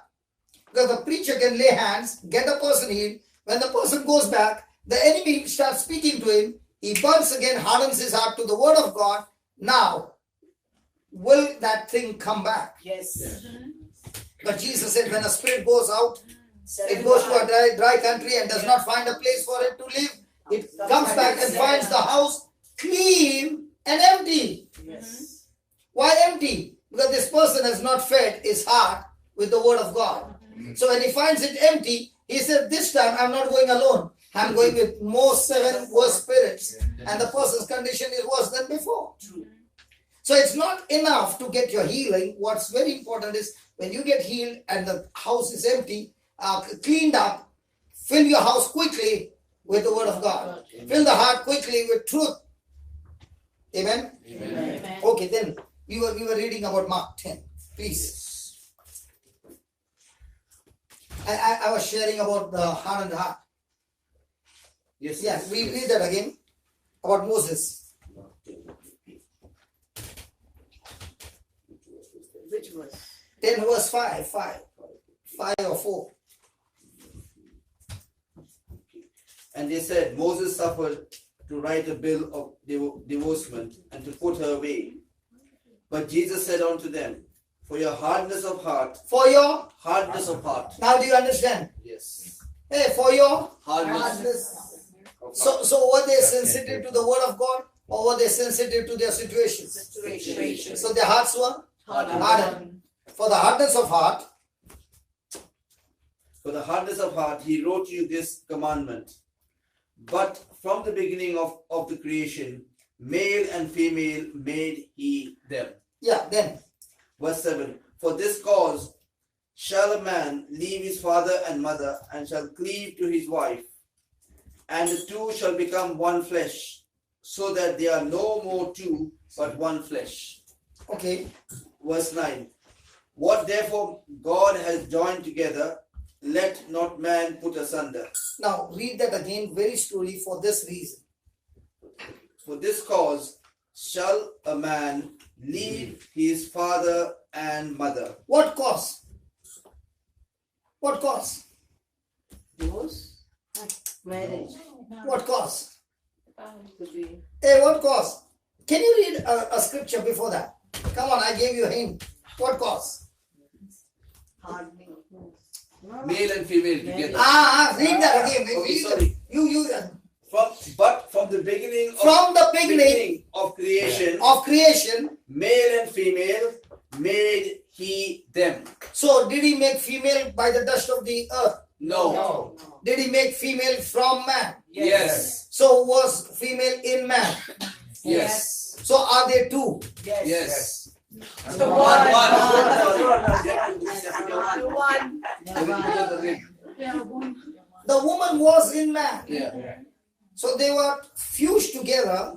Because the preacher can lay hands, get a person healed. When the person goes back, the enemy starts speaking to him. He burns again, hardens his heart to the word of God. Now, will that thing come back? Yes. But Jesus said, when a spirit goes out, it goes to a dry country and does not find a place for it to live. It comes back and finds the house clean and empty. Yes. Why empty? Because this person has not fed his heart with the word of God. So when he finds it empty, he said, this time I'm not going alone. I'm going with more 7 worse spirits. And the person's condition is worse than before. So it's not enough to get your healing. What's very important is when you get healed and the house is empty, cleaned up, fill your house quickly with the word of God. Fill the heart quickly with truth. Amen? Amen. Okay, then we were reading about Mark 10. Please. I was sharing about the heart and heart. Yes. Yes, we read that again about Moses. Which was? 10 verse 5 or 4. And they said, Moses suffered to write a bill of divorcement and to put her away. But Jesus said unto them, for your hardness of heart, For your, now do you understand? yes, Hey, for your hardness. So were they sensitive to the word of God or were they sensitive to their situations? Situation. So their hearts were hardened. For the hardness of heart, he wrote you this commandment. But from the beginning of the creation, male and female made he them. Yeah, then. Verse 7. For this cause shall a man leave his father and mother, and shall cleave to his wife, and the two shall become one flesh, so that they are no more two, but one flesh. Okay. Verse 9. What therefore God has joined together, let not man put asunder. Now read that again very slowly for this reason. For this cause shall a man leave his father and mother. What cause? What cause? Divorce? Marriage. What cause? Could be. Hey, what cause? Can you read a scripture before that? Come on, I gave you a hint. What cause? Hardening. Male and female together. Read that again. Okay, Read sorry. You From the beginning of creation, male and female made he them. So did he make female by the dust of the earth? No. Did he make female from man? Yes. So was female in man? Yes. So are they two? Yes. The One. The woman was in man. Yeah. So they were fused together.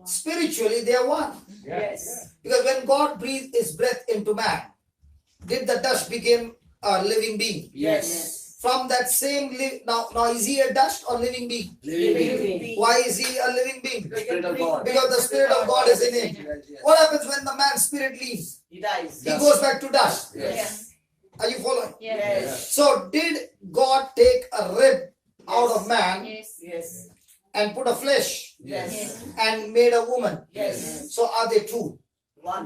Spiritually, they are one. Yes. Because when God breathed his breath into man, did the dust become a living being? Yes. From that same now is he a dust or living being? Living. Why is he a living being? The Spirit of God. Because the Spirit of God is in him. What happens when the man's spirit leaves? He dies. He goes back to dust. Yes. Are you following? Yes. So did God take a rib out of man Yes. and put a flesh Yes. and made a woman? Yes. So are they two? One.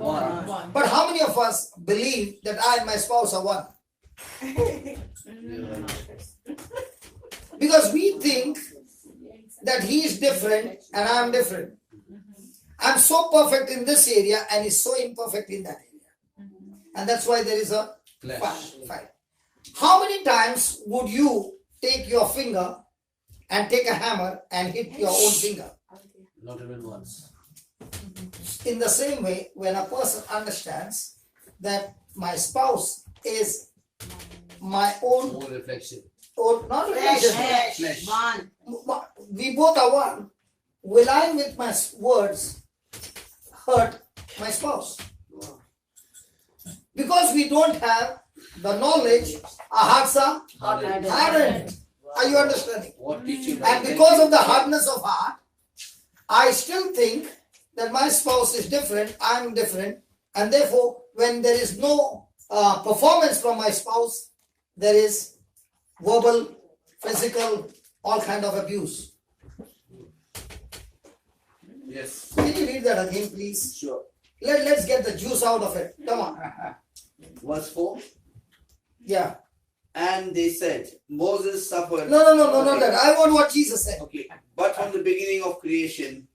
But how many of us believe that I and my spouse are one? Because we think that he is different and I am different. I'm so perfect in this area and he's so imperfect in that area. And that's why there is a Flesh. fight. How many times would you take your finger and take a hammer and hit your own finger? Not even once. In the same way, when a person understands that my spouse is my own, More reflection. or not relation, Flesh. One. we both are one. Will I, with my words, hurt my spouse? Because we don't have the knowledge, our hearts are hardened. Are you understanding? What teaching? And because of the hardness of heart, I still think that my spouse is different, I am different, and therefore, when there is no performance from my spouse, there is verbal, physical, all kind of abuse. Yes. Can you read that again, please? Sure. Let's get the juice out of it. Come on. Verse 4. Yeah. And they said, Moses suffered. No, not that. I want what Jesus said. Okay. But from the beginning of creation,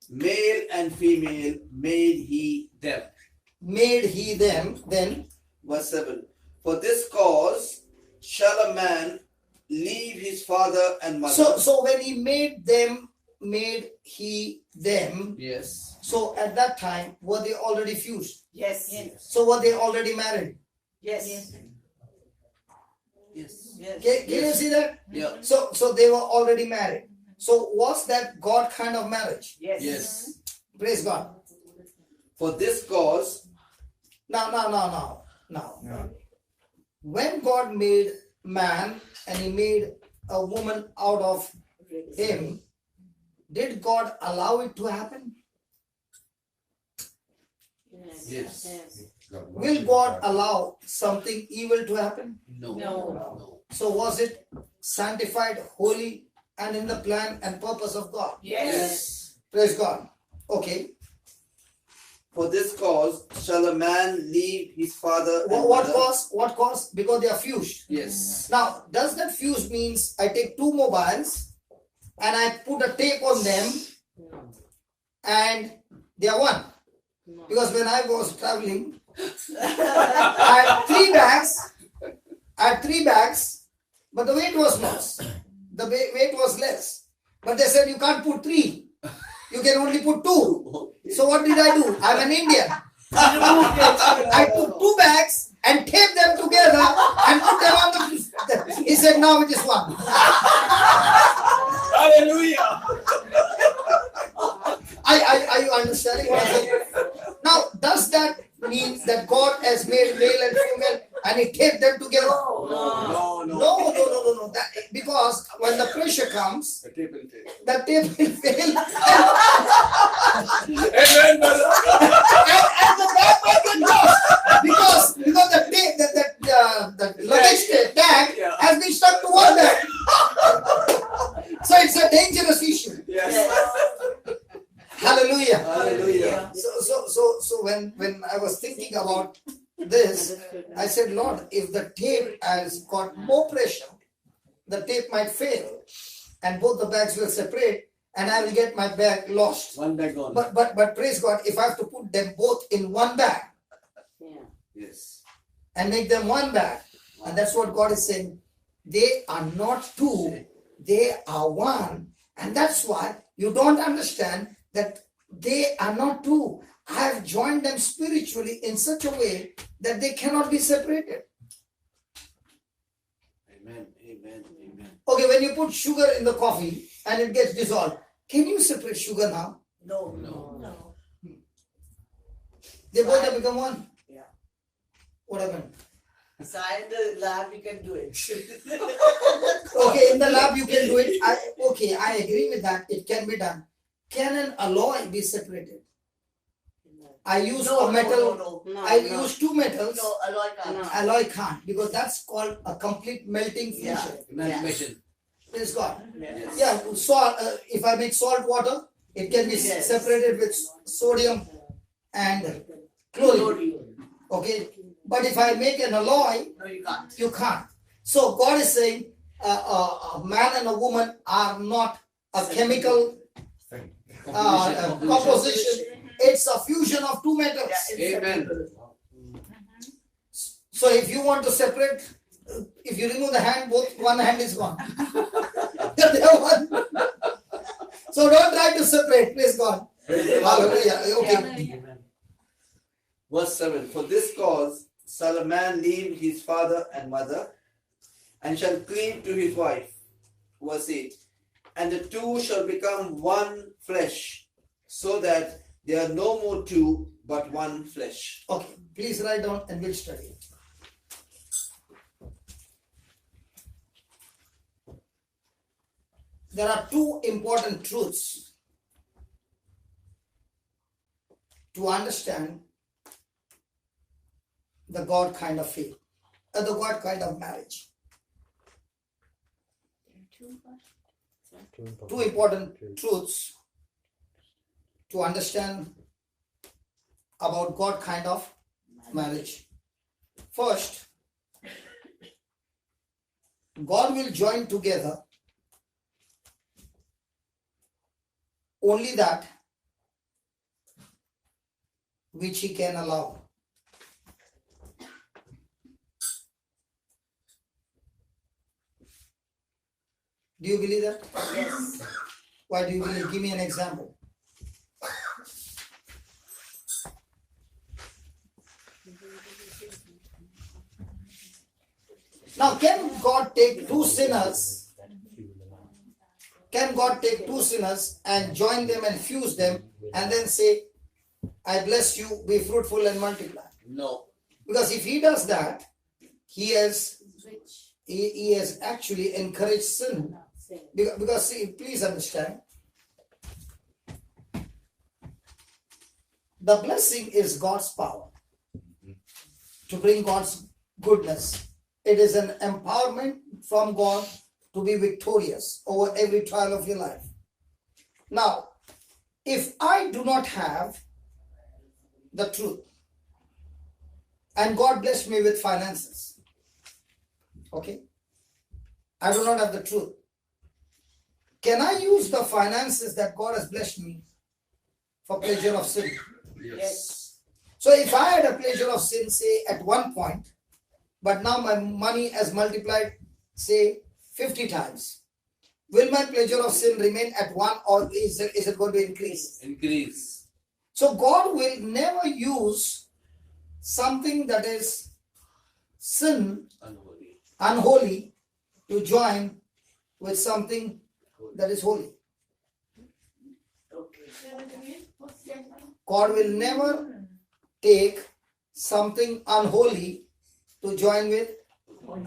male and female made he them. Made he them, then. Verse 7. For this cause shall a man leave his father and mother. So when he made them, made he them. Yes. So at that time, were they already fused? Yes. So were they already married? Yes. Yes. Can you see that? Yeah. So they were already married. So was that God kind of marriage? Yes. Yes. Praise God. For this cause. Now. Yeah. When God made man and he made a woman out of him, did God allow it to happen? Yes. Will God allow something evil to happen? No. No. So was it sanctified, holy, and in the plan and purpose of God? Yes. Praise God. Okay. For this cause shall a man leave his father and What mother. cause? What cause? Because they are fused. Yes. Now, does that fuse means I take two mobiles and I put a tape on them and they are one? Because when I was traveling, I had three bags, but the weight was less. The weight was less. But they said you can't put three. You can only put two. So what did I do? I'm an Indian. I took two bags and taped them together and put them on the. He said, now it is one. Hallelujah. Are you understanding what I'm saying? Now, does that mean that God has made male and female and he taped them together? No. No. Because when the pressure comes, The tape will take. the tape will fail. Amen, brother. and the bag will get lost. Because the tape, the luggage tag has been stuck to one bag. So it's a dangerous issue. Yes. Hallelujah. Hallelujah. So when I was thinking about this, I said, Lord, if the tape has got more pressure, the tape might fail and both the bags will separate and I will get my bag lost. One bag gone. But praise God, if I have to put them both in one bag Yes. and make them one bag, and that's what God is saying, they are not two, they are one. And that's why you don't understand that they are not two. I have joined them spiritually in such a way that they cannot be separated. Amen. Okay, when you put sugar in the coffee and it gets dissolved, can you separate sugar now? No. They both have become one. Yeah. What happened? So in the lab we can do it. Okay, in the lab you can do it. I agree with that. It can be done. Can an alloy be separated? I use a metal. I use two metals. No, alloy can't. Alloy can't, because that's called a complete melting fusion. Imagination. Praise God. Yes. Yeah, salt. If I make salt water, it can be Yes. separated with sodium and chlorine. Okay, but if I make an alloy, No, you can't. you can't. So God is saying, a man and a woman are not a chemical composition. It's a fusion of two metals. Yeah, it's Amen. separable. So if you want to separate, if you remove the hand, both one hand is gone. They are one. So don't try to separate, praise God. Hallelujah. Okay. Verse 7. For this cause shall a man leave his father and mother, and shall cleave to his wife. Verse 8. And the two shall become one flesh, so that they are no more two, but one flesh. Okay. Please write down and we'll study it. There are two important truths to understand the God kind of faith, the God kind of marriage. Two important truths to understand about God kind of marriage. First, God will join together only that which He can allow. Do you believe that? Yes. Why do you believe? Give me an example. Now, can God take two sinners? Can God take two sinners and join them and fuse them and then say, I bless you, be fruitful and multiply? No. Because if He does that, He has actually encouraged sin. Because see, please understand, the blessing is God's power to bring God's goodness. It is an empowerment from God to be victorious over every trial of your life. Now, if I do not have the truth and God blessed me with finances, okay, I do not have the truth. Can I use the finances that God has blessed me for pleasure of sin? Yes. So if I had a pleasure of sin, say at one point, but now my money has multiplied, say 50 times, will my pleasure of sin remain at one, or is it going to increase? Increase. So God will never use something that is sin, unholy, to join with something that is holy. God will never take something unholy to join with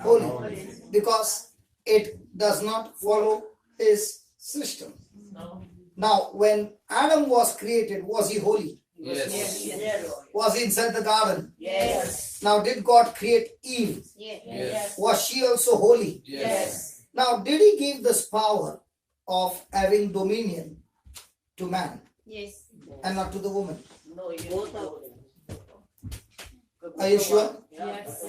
holy, because it does not follow His system. Now, when Adam was created, was he holy? Yes. Was he inside the garden? Yes. Now, did God create Eve? Yes. Was she also holy? Yes. Now, did He give this power of having dominion to man Yes. and not to the woman? No, you both are. Are you sure? Yes.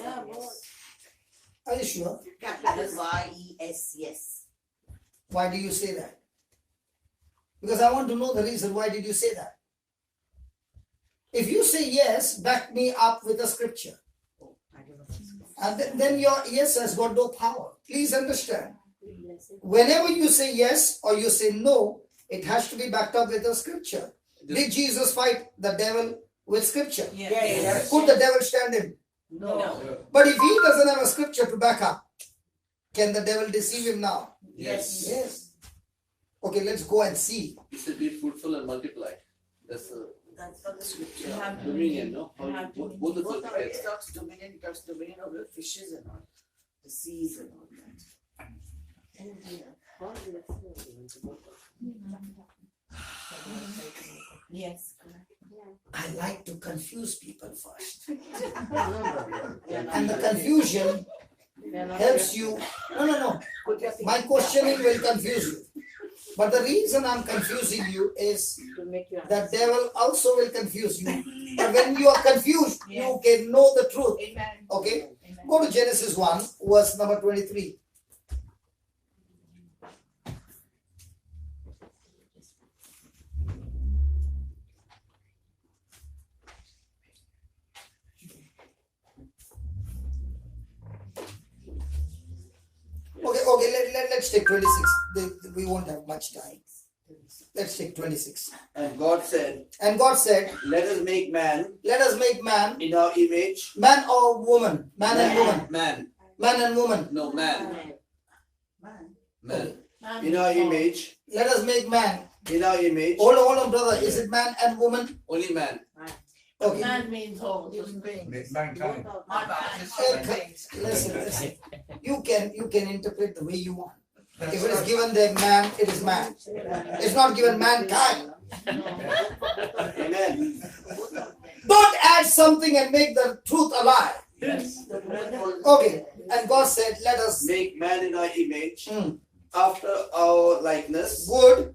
Are you sure? Capital Y-E-S, yes. Why do you say that? Because I want to know the reason. Why did you say that? If you say yes, back me up with a scripture. I don't know. And then your yes has got no power. Please understand. Whenever you say yes or you say no, it has to be backed up with a scripture. Did Jesus fight the devil with scripture? Yes. Could the devil stand him? No. But if he doesn't have a scripture to back up, can the devil deceive him now? Yes. Yes. Okay, let's go and see. He said, be fruitful and multiply. That's the That's not the scripture. dominion, no? How you, both of Both them are, it together. talks dominion, it talks dominion over the fishes and all, the seas and all that. Yes. I like to confuse people first. And the confusion helps you. No. My questioning will confuse you. But the reason I'm confusing you is the devil also will confuse you. But when you are confused, you can know the truth. Amen. Okay? Amen. Go to Genesis 1, verse number 23. let's take 26. We won't have much time. Let's take 26. And God said, And God said, let us make man let us make man, in our image. man or woman, man and woman, Man. man and woman. No, man. Okay. In our image. Let us make man. In our image. Hold on, brother. Is it man and woman? Only man. Okay. Man means all human beings. Mankind. My bad. It's Hey, human beings. Listen. You can interpret the way you want. If it is given the man, it is man. It's not given mankind. Amen. Don't add something and make the truth alive. Yes. Okay. And God said, let us Make man in our image, Mm. after our likeness, good.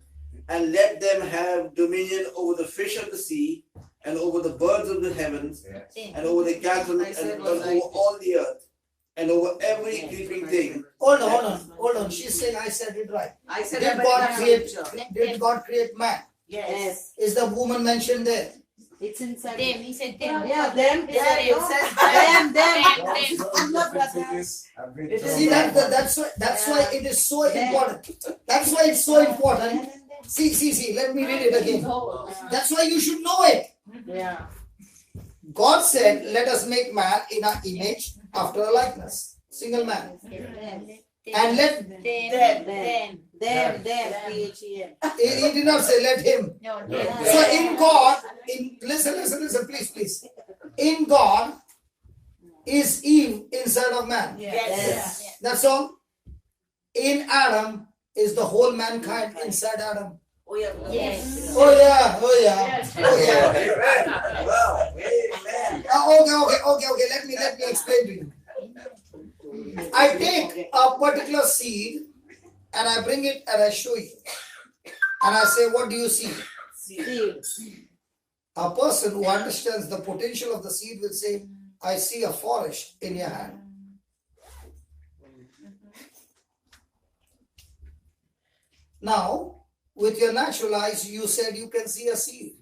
and let them have dominion over the fish of the sea, and over the birds of the heavens, Yes. and over the cattle, I and said over what I- all the earth, and over every creeping thing. Hold on. She's saying I said it right. I said Did God create man? Yes. Is the woman mentioned there? It's inside. Them, he said them. Yeah, them. Yeah, it says Them. Them. Look at that. I've been See told that's why it is so important. That's why it's so important. See, let me read it again. That's why you should know it. Yeah. God said, let us make man in our image after a likeness. Single man. And let Them. T-H-E-M. he did not say let him. No, Yeah. So in God, listen, please. In God is Eve inside of man. Yes. That's all. In Adam is the whole mankind inside Adam. Oh, yeah. Yes. Oh yeah. Oh yeah. Amen. Wow. Amen. Okay. Let me explain to you. I take a particular seed and I bring it and I show you. And I say, what do you see? Seed. A person who understands the potential of the seed will say, I see a forest in your hand. Now, with your natural eyes, you said you can see a seed.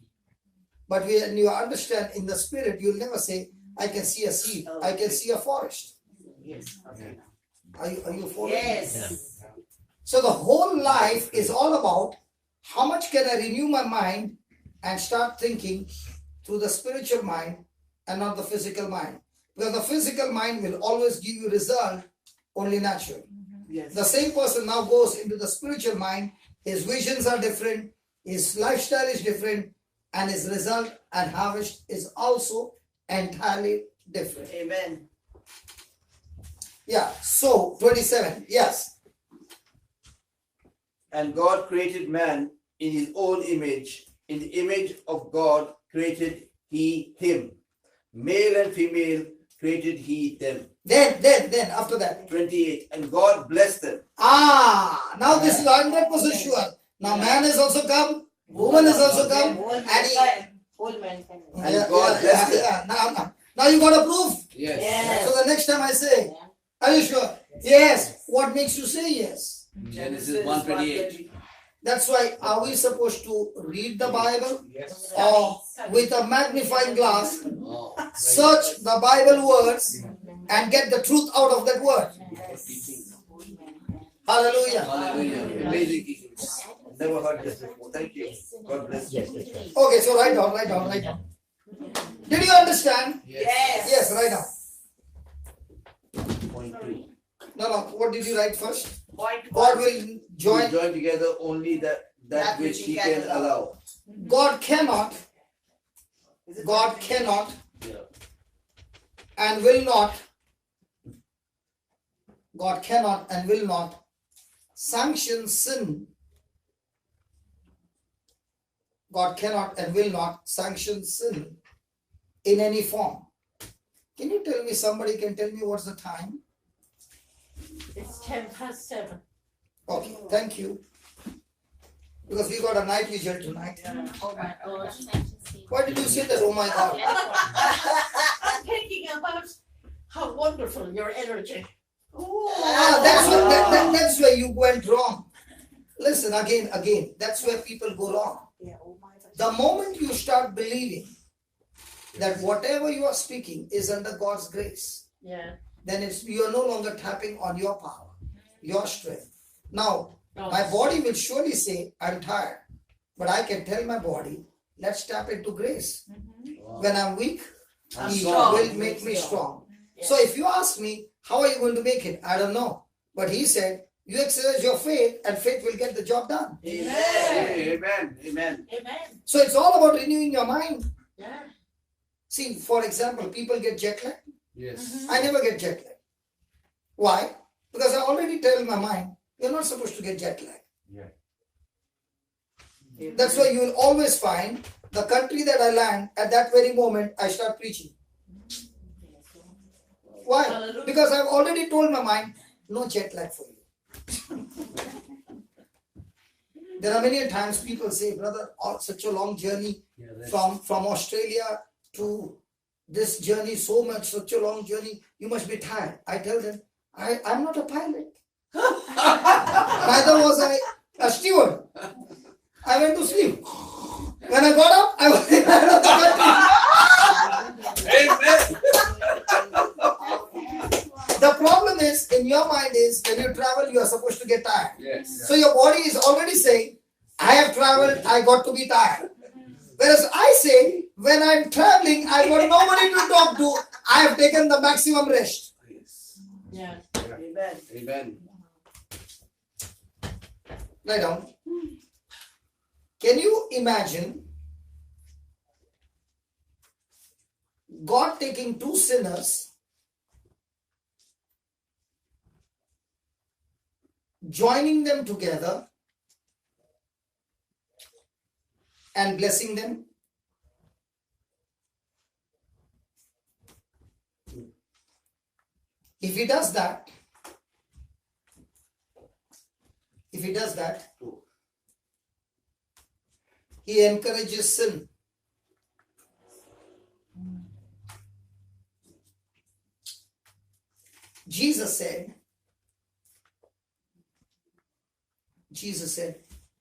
But when you understand in the spirit, you'll never say, I can see a seed. I can see a forest. Yes. Are you following? Yes. So the whole life is all about how much can I renew my mind and start thinking through the spiritual mind and not the physical mind. Because the physical mind will always give you result only natural. Yes. The same person now goes into the spiritual mind, his visions are different, his lifestyle is different, and his result and harvest is also entirely different. Amen. Yeah, so 27, yes. And God created man in his own image. In the image of God created he him. Male and female created he them. Then, after that. 28. And God blessed them. Now this is 100% sure. Now man has also come, woman has also come, and he, Whole mankind. And God blessed them. Now you got a proof. Yes. So the next time I say, are you sure? Yes. What makes you say yes? Genesis 1:28. That's why are we supposed to read the Bible Yes. or with a magnifying glass Oh, search the Bible words and get the truth out of that word? Hallelujah. hallelujah. Amazing teachings. Never heard this before. Thank you. God bless you. Okay, so write down. Did you understand? Yes. Yes, write down. Point 2. No, what did you write first? Point God one. will join. Join together only that which he can allow. God cannot Yeah. and will not. God cannot and will not sanction sin. God cannot and will not sanction sin in any form. Can you tell me, somebody can tell me what's the time? It's 7:10. Okay, thank you. Because we got a night vigil tonight. Oh my gosh. Why did you say that? Oh my God. I'm thinking about how wonderful your energy. That's where you went wrong. Listen, again, that's where people go wrong. The moment you start believing that whatever you are speaking is under God's grace, Yeah. then you are no longer tapping on your power, your strength, Now, my body will surely say, I'm tired. But I can tell my body, let's tap into grace. When I'm weak, I'm He strong. will make me strong. So if you ask me, how are you going to make it? I don't know. But He said, you exercise your faith and faith will get the job done. Amen. Amen. Amen. So it's all about renewing your mind. Yeah. See, for example, people get jet lag. Yes. I never get jet lag. Why? Because I already tell my mind, you're not supposed to get jet lag. That's why you will always find the country that I land, at that very moment, I start preaching. Why? Hallelujah. Because I've already told my mind, no jet lag for you. There are many times people say, brother, such a long journey Yeah, that's from Australia to this journey, such a long journey, you must be tired. I tell them, I'm not a pilot. Neither was I a steward. I went to sleep. When I got up, I was The problem is, in your mind is, when you travel, you are supposed to get tired. Yes. So your body is already saying, I have traveled, I got to be tired. Whereas I say, when I'm traveling, I got nobody to talk to, I have taken the maximum rest. Yeah. Amen. Amen. Lie down. Can you imagine God taking two sinners, joining them together and blessing them? If He does that, He encourages sin. Jesus said,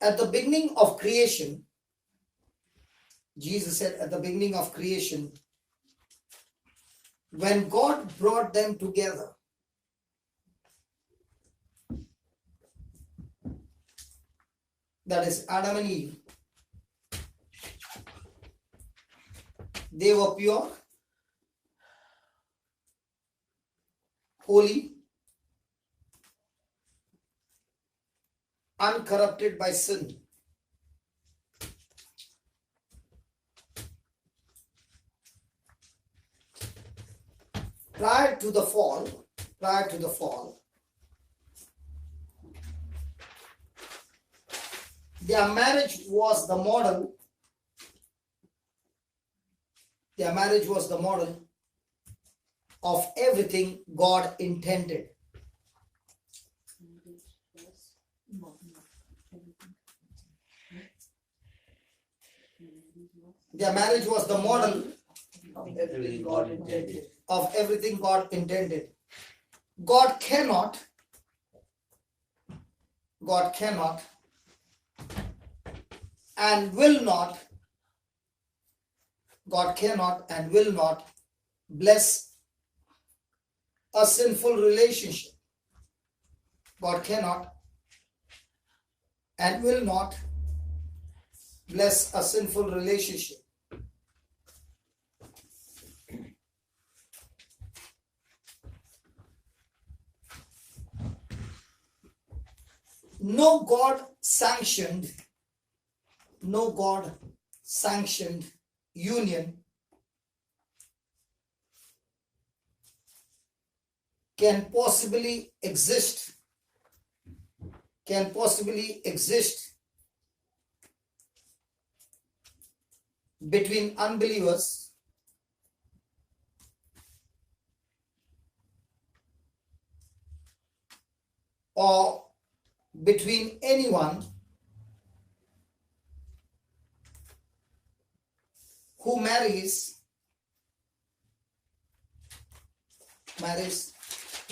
at the beginning of creation, when God brought them together, that is Adam and Eve, they were pure, holy, uncorrupted by sin. Prior to the fall, their marriage was the model. Their marriage was the model of everything God intended. Their marriage was the model Of everything God intended. of everything God intended. God cannot and will not bless a sinful relationship. God cannot and will not bless a sinful relationship. No God sanctioned union can possibly exist between unbelievers or between anyone who marries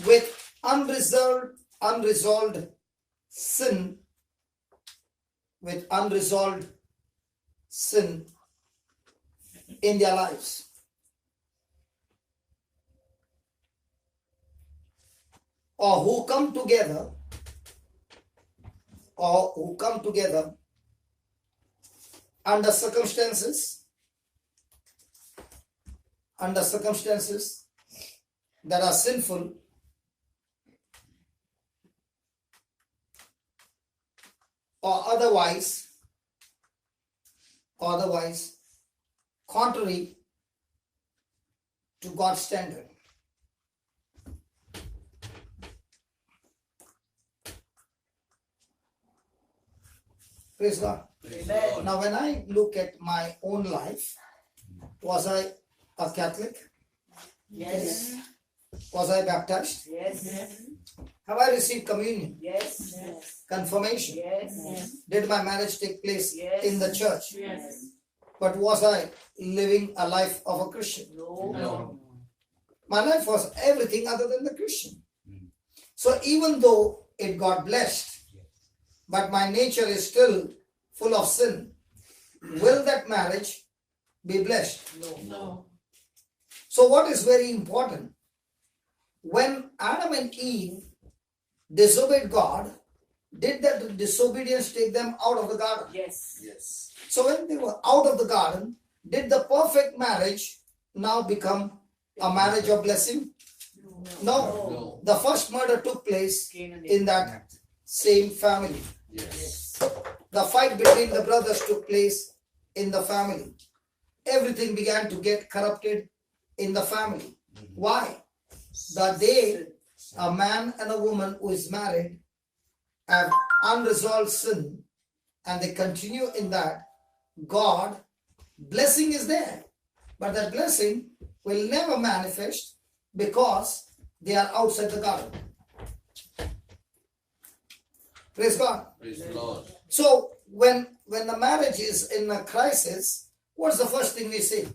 with unresolved sin in their lives. Or who come together or who come together under circumstances that are sinful, or otherwise contrary to God's standard. Praise God. Amen. Now, when I look at my own life, was I a Catholic? Yes. Was I baptized? Yes. Have I received communion? Yes. Confirmation? Yes. Did my marriage take place Yes. in the church? Yes. But was I living a life of a Christian? No. My life was everything other than the Christian. So even though it got blessed, but my nature is still full of sin, will that marriage be blessed? No. So what is very important, when Adam and Eve disobeyed God, did that disobedience take them out of the garden? Yes. Yes. So when they were out of the garden, did the perfect marriage now become a marriage of blessing? No. No. The first murder took place Canaan. in that same family. Yes. The fight between the brothers took place in the family. Everything began to get corrupted in the family. Why? The day a man and a woman who is married have unresolved sin and they continue in that, God, blessing is there. But that blessing will never manifest because they are outside the garden. Praise God. Praise the Lord. So when the marriage is in a crisis, what's the first thing we say?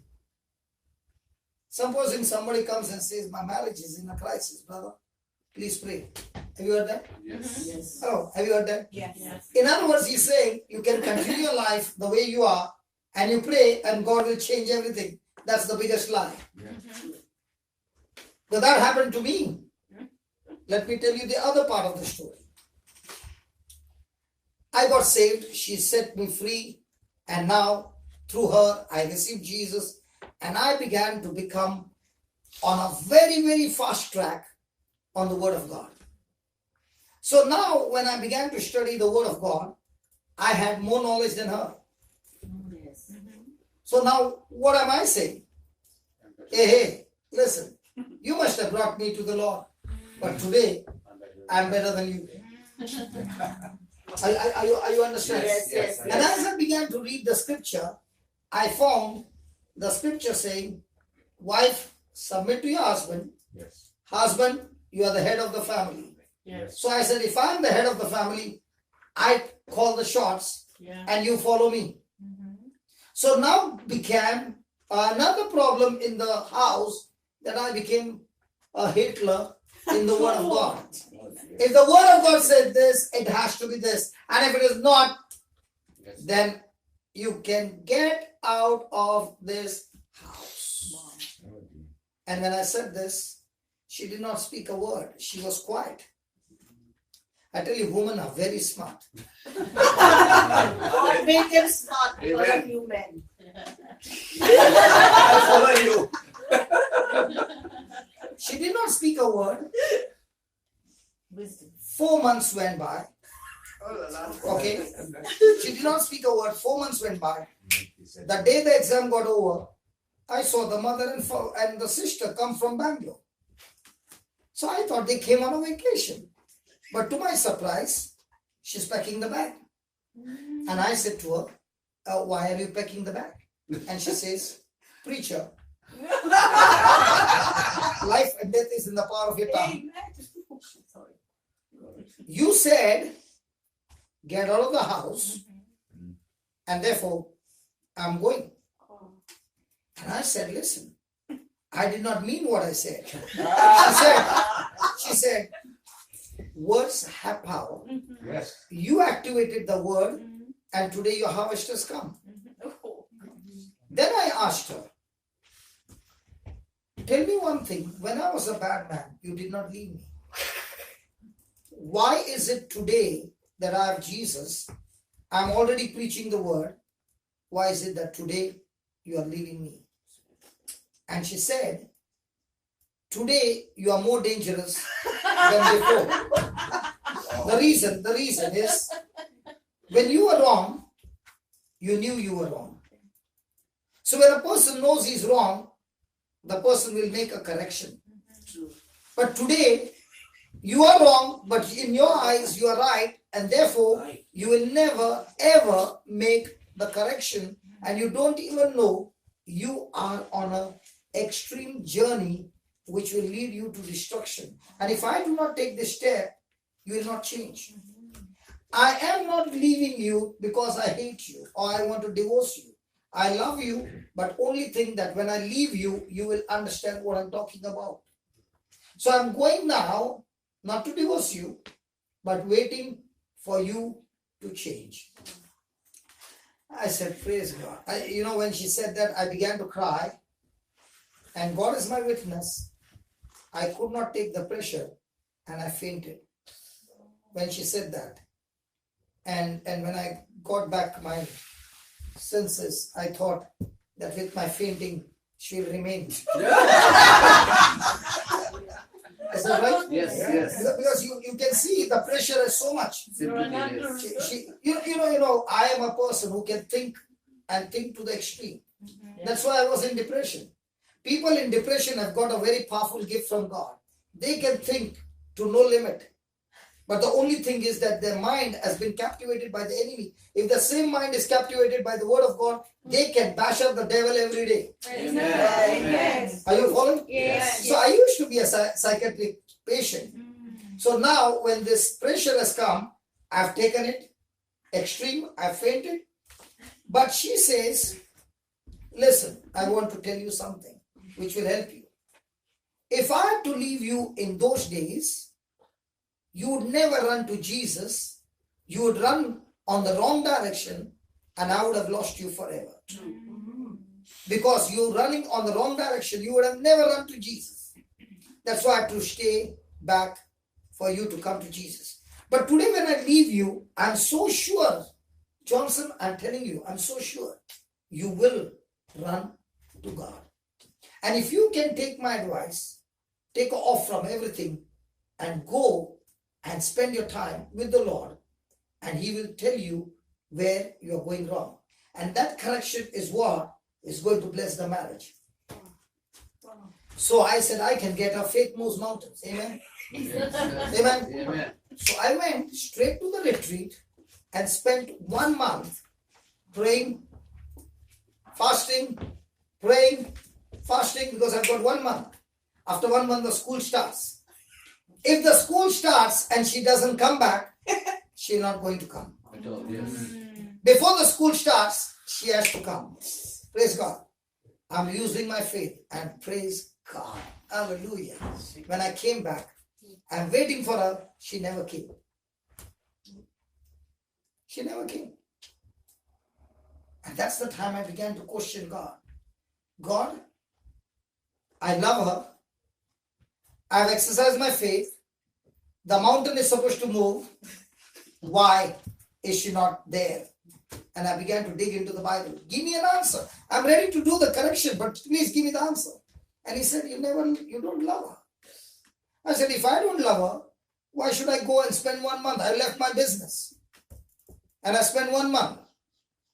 Supposing somebody comes and says, my marriage is in a crisis, brother, please pray. Have you heard that? Yes. Yes. Hello, have you heard that? Yes. In other words, he's saying you can continue your life the way you are and you pray and God will change everything. That's the biggest lie. Now that happened to me. Let me tell you the other part of the story. I got saved, she set me free, and now through her I received Jesus, and I began to become on a very, very fast track on the Word of God. So now when I began to study the Word of God, I had more knowledge than her. Yes. So now what am I saying? Hey, listen, you must have brought me to the Lord, but today I'm better than you. Are you understanding? Yes. And as I began to read the scripture, I found the scripture saying, wife, submit to your husband. Yes. Husband, you are the head of the family. Yes. So I said, if I'm the head of the family, I call the shots Yeah. and you follow me. So now began another problem in the house that I became a Hitler in the Word of God. If the Word of God said this, it has to be this. And if it is not, Yes. then you can get out of this house. And when I said this, she did not speak a word. She was quiet. I tell you, women are very smart. God made them smart because of you men. I follow you. She did not speak a word. Wisdom. 4 months went by. Oh la la. Okay. She did not speak a word. 4 months went by. The day the exam got over, I saw the mother and the sister come from Bangalore. So I thought they came on a vacation. But to my surprise, she's packing the bag. And I said to her, why are you packing the bag? And she says, preacher, life and death is in the power of your tongue. Sorry. You said, get out of the house, and therefore, I'm going. And I said, listen, I did not mean what I said. She said, words have power. Yes. You activated the word, and today your harvest has come. Then I asked her, tell me one thing, when I was a bad man, you did not leave me. Why is it today that I have Jesus, I'm already preaching the word. Why is it that today you are leaving me? And she said, today you are more dangerous than before. The reason is, when you were wrong, you knew you were wrong. So when a person knows he's wrong, the person will make a correction. But today, you are wrong, but in your eyes you are right, and therefore you will never ever make the correction, and you don't even know you are on an extreme journey which will lead you to destruction. And if I do not take this step, you will not change. I am not leaving you because I hate you or I want to divorce you. I love you, but only thing that when I leave you, you will understand what I'm talking about. So I'm going now, not to divorce you, but waiting for you to change. I said, praise God. When she said that, I began to cry. And God is my witness. I could not take the pressure and I fainted when she said that. And when I got back my senses, I thought that with my fainting, she will remain. Is that right? Yes, yes. Because you can see the pressure is so much. I am a person who can think and think to the extreme. That's why I was in depression. People in depression have got a very powerful gift from God. They can think to no limit. But the only thing is that their mind has been captivated by the enemy. If the same mind is captivated by the word of God, they can bash up the devil every day. Amen. Yes. Are you following? Yes. So I used to be a psychiatric patient. So now when this pressure has come, I've taken it extreme, I've fainted. But she says, listen, I want to tell you something which will help you. If I had to leave you in those days, you would never run to Jesus. You would run on the wrong direction and I would have lost you forever. Because you're running on the wrong direction, you would have never run to Jesus. That's why I have to stay back for you to come to Jesus. But today when I leave you, I'm so sure, Johnson, I'm telling you, I'm so sure you will run to God. And if you can take my advice, take off from everything and go and spend your time with the Lord, and He will tell you where you are going wrong. And that correction is what is going to bless the marriage. So I said, I can get her. Faith moves mountains. Amen. Yes. Amen. Amen. So I went straight to the retreat and spent 1 month praying, fasting, because I've got 1 month. After 1 month, the school starts. If the school starts and she doesn't come back, she's not going to come. Yes. Before the school starts, she has to come. Praise God. I'm using my faith and praise God. Hallelujah. When I came back, I'm waiting for her. She never came. She never came. And that's the time I began to question God. God, I love her. I've exercised my faith. The mountain is supposed to move. Why is she not there? And I began to dig into the Bible. Give me an answer. I'm ready to do the correction, but please give me the answer. And he said, you don't love her. I said, if I don't love her, why should I go and spend 1 month? I left my business. And I spent 1 month.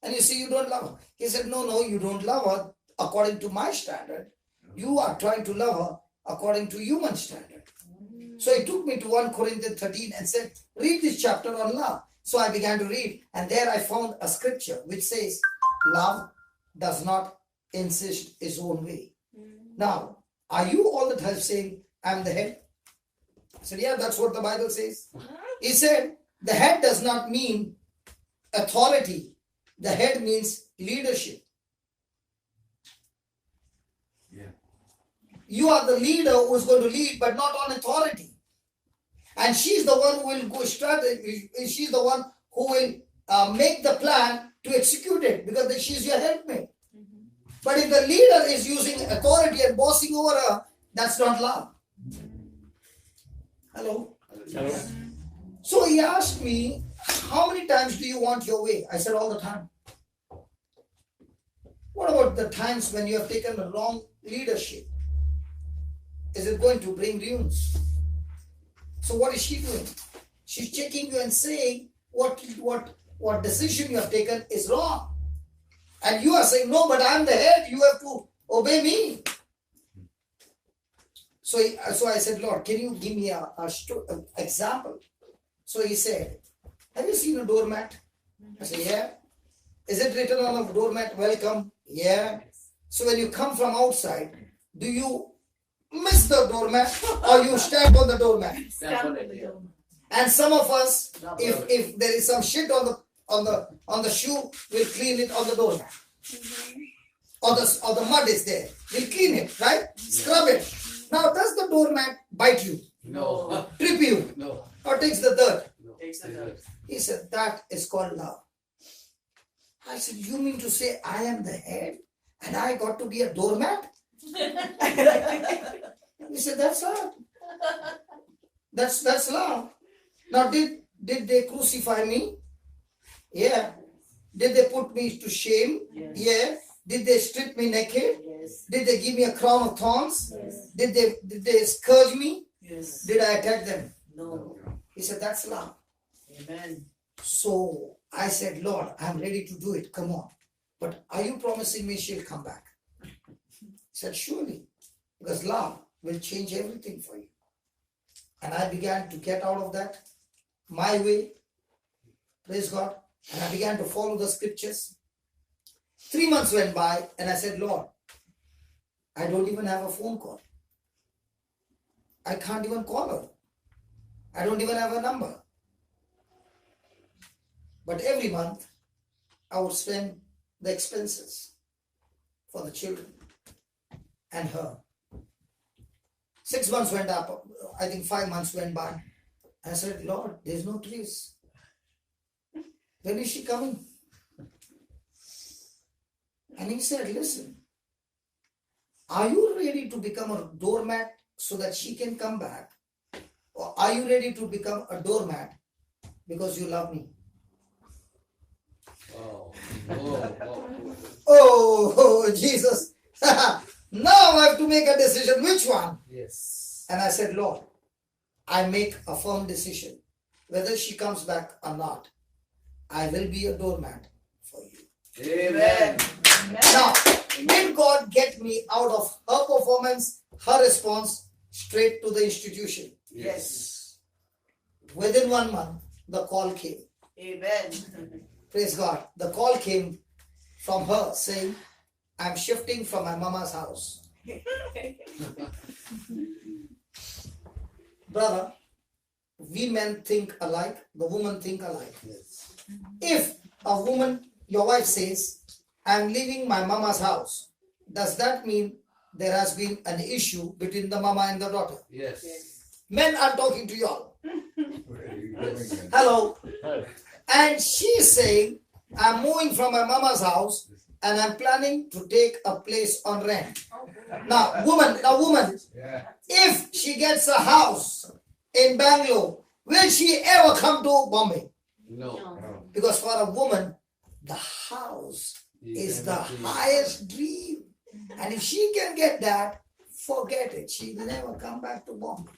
And you see, you don't love her. He said, no, you don't love her according to my standard. You are trying to love her according to human standard. So he took me to 1 Corinthians 13 and said, read this chapter on love. So I began to read, and there I found a scripture which says, love does not insist its own way. Now, are you all the time saying, I'm the head? I said, yeah, that's what the Bible says. He said, the head does not mean authority. The head means leadership. Yeah. You are the leader who is going to lead, but not on authority. And she's the one who will go strategy. She's the one who will make the plan to execute it, because she's your helpmate. But if the leader is using authority and bossing over her, that's not love. Hello? Hello. So he asked me, how many times do you want your way? I said, all the time. What about the times when you have taken the wrong leadership? Is it going to bring ruins? So what is she doing? She's checking you and saying what decision you have taken is wrong. And you are saying, no, but I'm the head, you have to obey me. So I said, Lord, can you give me an example? So he said, have you seen a doormat? I said, yeah. Is it written on a doormat, welcome? Yeah. So when you come from outside, do you miss the doormat or you stamp on the doormat? And some of us, if there is some shit on the shoe, we'll clean it on the doormat. Or the mud is there, we'll clean it, right? Scrub it. Now does the doormat bite you? No. Trip you? No. Or takes the dirt? No. He said, that is called love. I said, you mean to say I am the head and I got to be a doormat? He said, that's love. That's love. Now did they crucify me? Yeah. Did they put me to shame? Yes. Yeah. Did they strip me naked? Yes. Did they give me a crown of thorns? Yes. Did they scourge me? Yes. Did I attack them? No. He said, that's love. Amen. So I said, Lord, I'm ready to do it. Come on. But are you promising me she'll come back? He said, surely. Because love will change everything for you. And I began to get out of that my way. Praise God. And I began to follow the scriptures. 3 months went by and I said, Lord, I don't even have a phone call. I can't even call her. I don't even have a number. But every month, I would spend the expenses for the children and her. 6 months went up, I think 5 months went by. I said, Lord, there's no trace. When is she coming? And he said, listen, are you ready to become a doormat so that she can come back? Or are you ready to become a doormat because you love me? Oh. Oh. Oh, Jesus. Now I have to make a decision. Which one? Yes. And I said, Lord, I make a firm decision. Whether she comes back or not, I will be a doormat for you. Amen. Now, did God get me out of her performance, her response, straight to the institution? Yes. Within 1 month, the call came. Amen. Praise God. The call came from her saying, I'm shifting from my mama's house. Brother, we men think alike, the woman think alike. Yes. If a woman, your wife says, I'm leaving my mama's house, does that mean there has been an issue between the mama and the daughter? Yes. Men are talking to y'all. Where are you going then? Hello. And she's saying, I'm moving from my mama's house and I'm planning to take a place on rent. Now, woman, Yeah. if she gets a house in Bangalore, will she ever come to Bombay? No. Oh. Because for a woman, the house is the highest dream. And if she can get that, forget it. She'll never come back to Bombay.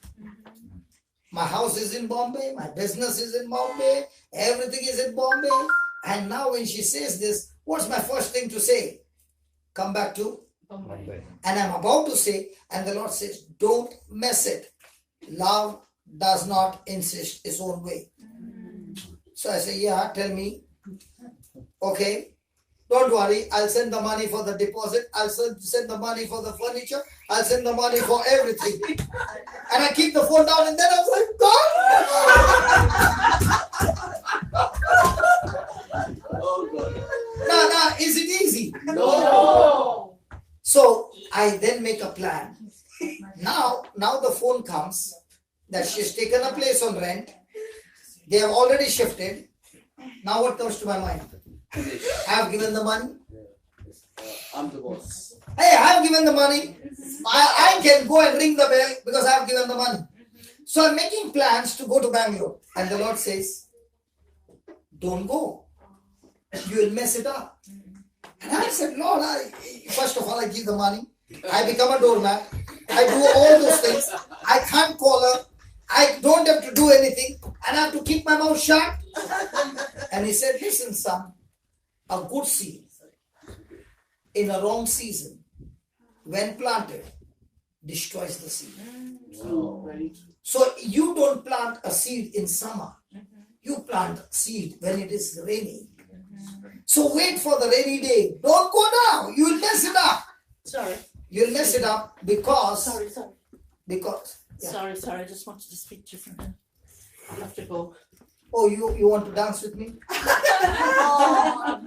My house is in Bombay, my business is in Bombay, everything is in Bombay. And now when she says this, what's my first thing to say? Come back to? Bombay. And I'm about to say, and the Lord says, don't mess it. Love does not insist its own way. So I say, yeah, tell me. Okay. Don't worry, I'll send the money for the deposit. I'll send the money for the furniture. I'll send the money for everything. And I keep the phone down and then I was like, God! Oh God. Now, is it easy? No. So I then make a plan. Now the phone comes that she's taken a place on rent. They have already shifted. Now what comes to my mind? I have given the money. I'm the boss. Hey, I have given the money. I can go and ring the bell because I have given the money. So I'm making plans to go to Bangalore. And the Lord says, don't go. You will mess it up. And I said, Lord, first of all, I give the money. I become a doormat. I do all those things. I can't call her. I don't have to do anything. And I have to keep my mouth shut. And he said, listen, son, a good seed in a wrong season, when planted, destroys the seed. So you don't plant a seed in summer. You plant seed when it is raining. So wait for the rainy day. Don't go now. You will mess it up. Sorry. You'll mess it up because Sorry. yeah. Sorry. I just wanted to speak to you for a minute. I have to go. Oh, you want to dance with me?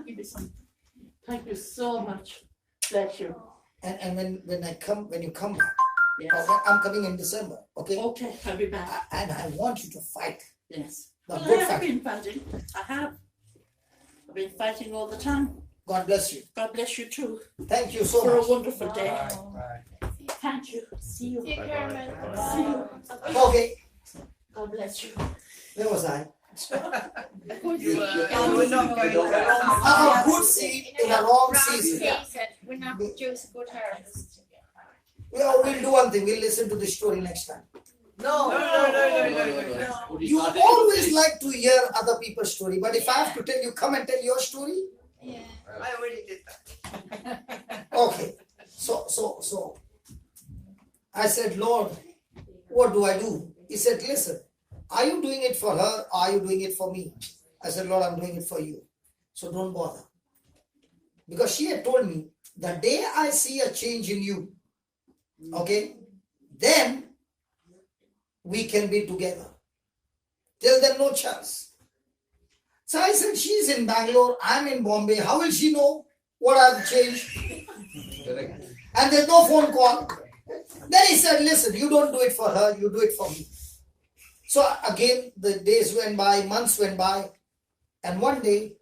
Give me some. Thank you so much. Bless you. And when you come back, Yes. I'm coming in December. Okay. Okay, I'll be back. And I want you to fight. Yes. The Well, good I have fight. been fighting. I have. I've been fighting all the time. God bless you. God bless you too. Thank you so For a much. wonderful day. Bye. Thank you. See you. Take care, man. See you. Okay. God bless you. Where was I? You were not going to A good seed in a wrong season. Season, we're not produce a good harvest. We'll do one thing. We'll listen to the story next time. No. No. You always like to hear other people's story, but if I have to tell you, come and tell your story. Yeah. I already did that. Okay. So I said, Lord, what do I do? He said, listen, are you doing it for her or are you doing it for me? I said, Lord, I'm doing it for you. So don't bother. Because she had told me, the day I see a change in you, okay, then we can be together. Till then, no chance. So I said, she's in Bangalore, I'm in Bombay. How will she know what I've changed? And there's no phone call. Then he said, listen, you don't do it for her, you do it for me. So again, the days went by, months went by. And one day,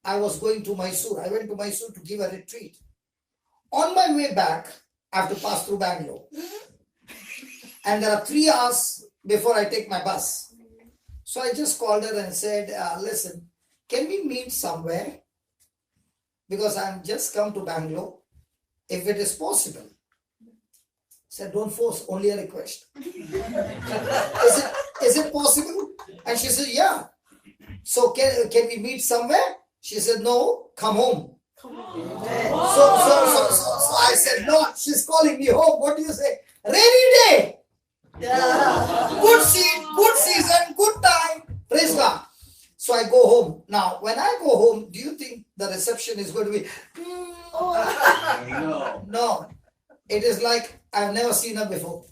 I was going to Mysore. I went to Mysore to give a retreat. On my way back, I have to pass through Bangalore. And there are 3 hours before I take my bus. So I just called her and said, listen, can we meet somewhere? Because I'm just come to Bangalore. If it is possible. Said, don't force, only a request. Is it possible? And she said, yeah. So can we meet somewhere? She said, no, come home. So I said, no, she's calling me home. What do you say? Rainy day. Good seed, good season, good time. Praise God. So I go home. Now, when I go home, do you think the reception is going to be? No. It is like I've never seen her before.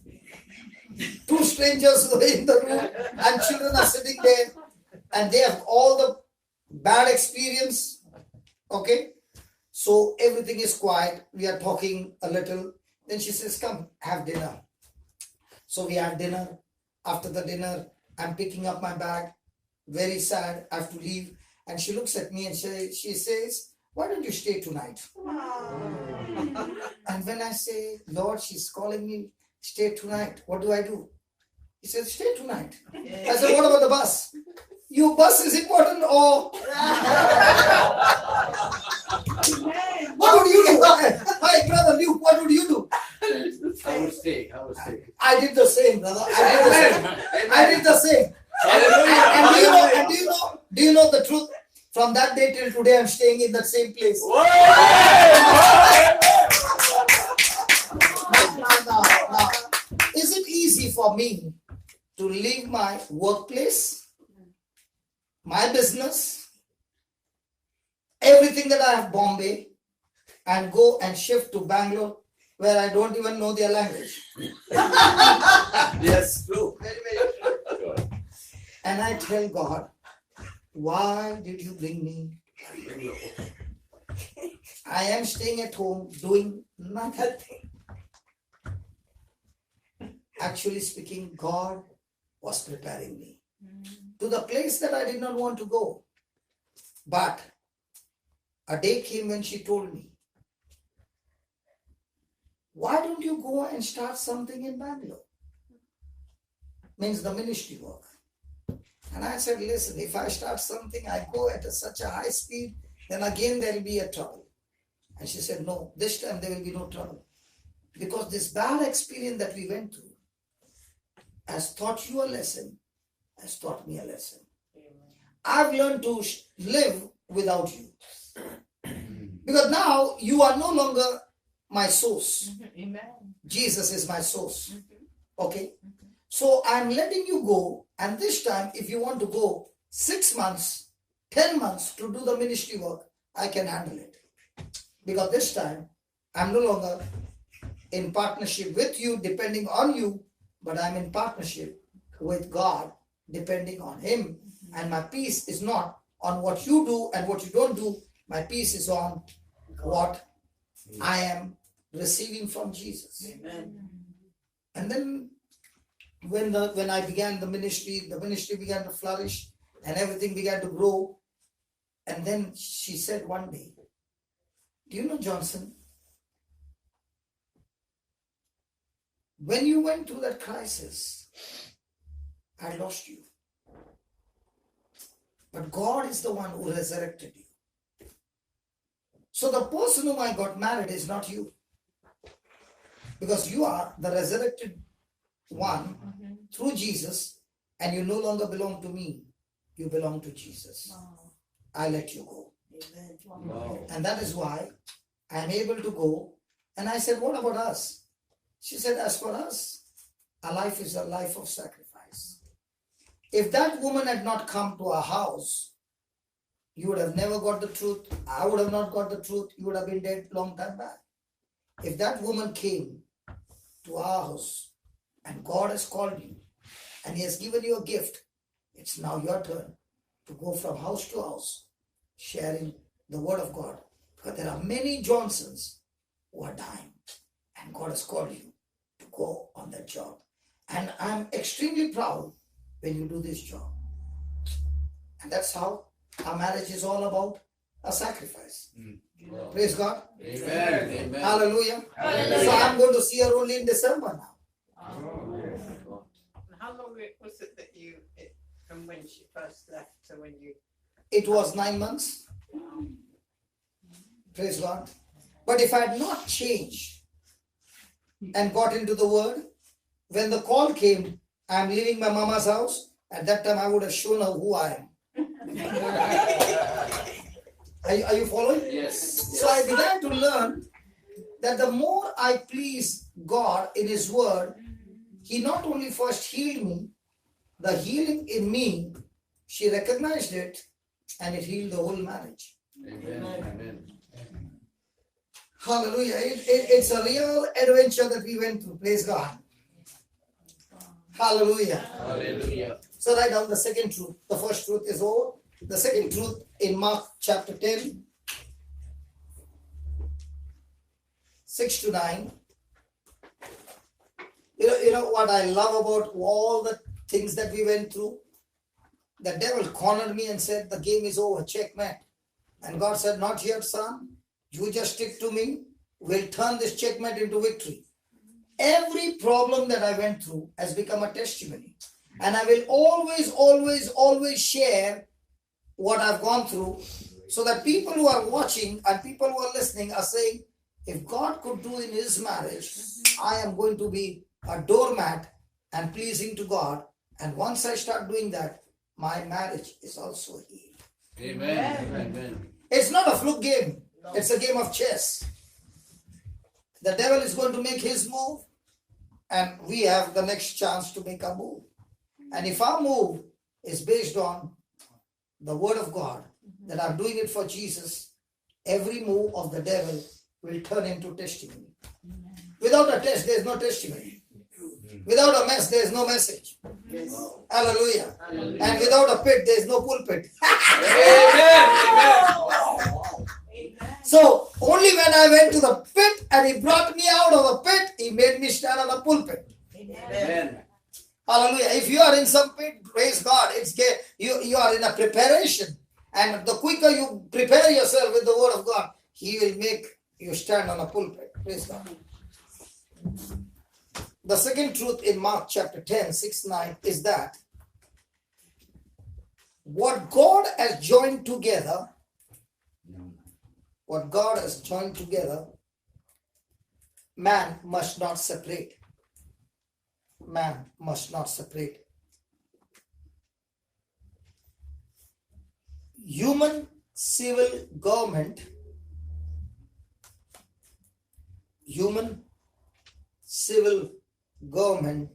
2 strangers were in the room and children are sitting there and they have all the bad experience. Okay. So everything is quiet. We are talking a little. Then she says, come, have dinner. So we have dinner. After the dinner, I'm picking up my bag. Very sad. I have to leave. And she looks at me and she says, why don't you stay tonight? And when I say, Lord, she's calling me, stay tonight. What do I do? He says, stay tonight. I said, what about the bus? Your bus is important or? What would you do? Hi, brother Luke, what would you do? I would stay. I did the same, brother. I did the same. And do you know the truth? From that day till today, I'm staying in that same place. Now, is it easy for me to leave my workplace, my business, everything that I have Bombay, and go and shift to Bangalore where I don't even know their language? Yes, true. Very, very true. And I tell God, why did you bring me? I am staying at home doing nothing. Actually speaking, God was preparing me to the place that I did not want to go. But a day came when she told me, why don't you go and start something in Bangalore? Means the ministry work. And I said, listen, if I start something, I go at such a high speed, then again there will be a trouble. And she said, no, this time there will be no trouble. Because this bad experience that we went through has taught you a lesson, has taught me a lesson. I've learned to live without you. Because now you are no longer my source. Amen. Jesus is my source. Okay? So I'm letting you go. And this time, if you want to go 6 months, 10 months to do the ministry work, I can handle it. Because this time, I'm no longer in partnership with you, depending on you, but I'm in partnership with God, depending on Him. And my peace is not on what you do and what you don't do. My peace is on what I am receiving from Jesus. Amen. And then when I began the ministry began to flourish and everything began to grow. And then she said one day, do you know, Johnson, when you went through that crisis, I lost you. But God is the one who resurrected you. So the person whom I got married is not you. Because you are the resurrected one through Jesus, and you no longer belong to me. You belong to Jesus. I let you go. Amen. Wow. And that is why I am able to go. And I said, what about us? She said, as for us, our life is a life of sacrifice. If that woman had not come to our house, you would have never got the truth. I would have not got the truth. You would have been dead long time back. If that woman came to our house and God has called you and He has given you a gift, it's now your turn to go from house to house, sharing the word of God. Because there are many Johnsons who are dying, and God has called you to go on that job. And I'm extremely proud when you do this job. And that's how our marriage is all about, a sacrifice. Wow. Praise God. Amen. Amen. Hallelujah. Hallelujah. So I'm going to see her only in December now. And how long was it that from when she first left to when you? It was 9 months. Praise God. But if I had not changed and got into the word, when the call came, I'm leaving my mama's house, at that time I would have shown her who I am. Are you following? Yes. So I began to learn that the more I please God in His word, He not only first healed me, the healing in me, she recognized it, and it healed the whole marriage. Amen. Amen. Hallelujah. It's a real adventure that we went through. Praise God. Hallelujah. Hallelujah. So write down the second truth. The first truth is over. The second truth in Mark chapter 10, 6 to 9. You know what I love about all the things that we went through? The devil cornered me and said, the game is over, checkmate. And God said, not yet, son. You just stick to me. We'll turn this checkmate into victory. Every problem that I went through has become a testimony. And I will always share what I've gone through, so that people who are watching and people who are listening are saying, if God could do in his marriage, I am going to be a doormat and pleasing to God. And once I start doing that, my marriage is also healed. Amen. Amen. It's not a fluke game. It's a game of chess. The devil is going to make his move, and we have the next chance to make a move. And if our move is based on the word of God, that I'm doing it for Jesus, every move of the devil will turn into testimony. Without a test, there is no testimony. Without a mess, there is no message. Hallelujah. And without a pit, there is no pulpit. So only when I went to the pit and he brought me out of the pit, he made me stand on the pulpit. Amen. Hallelujah. If you are in some pit, praise God, you are in a preparation. And the quicker you prepare yourself with the word of God, he will make you stand on a pulpit. Praise God. The second truth in Mark chapter 10, 6, 9 is that What God has joined together, what God has joined together, man must not separate. Man must not separate. Human civil government, human civil government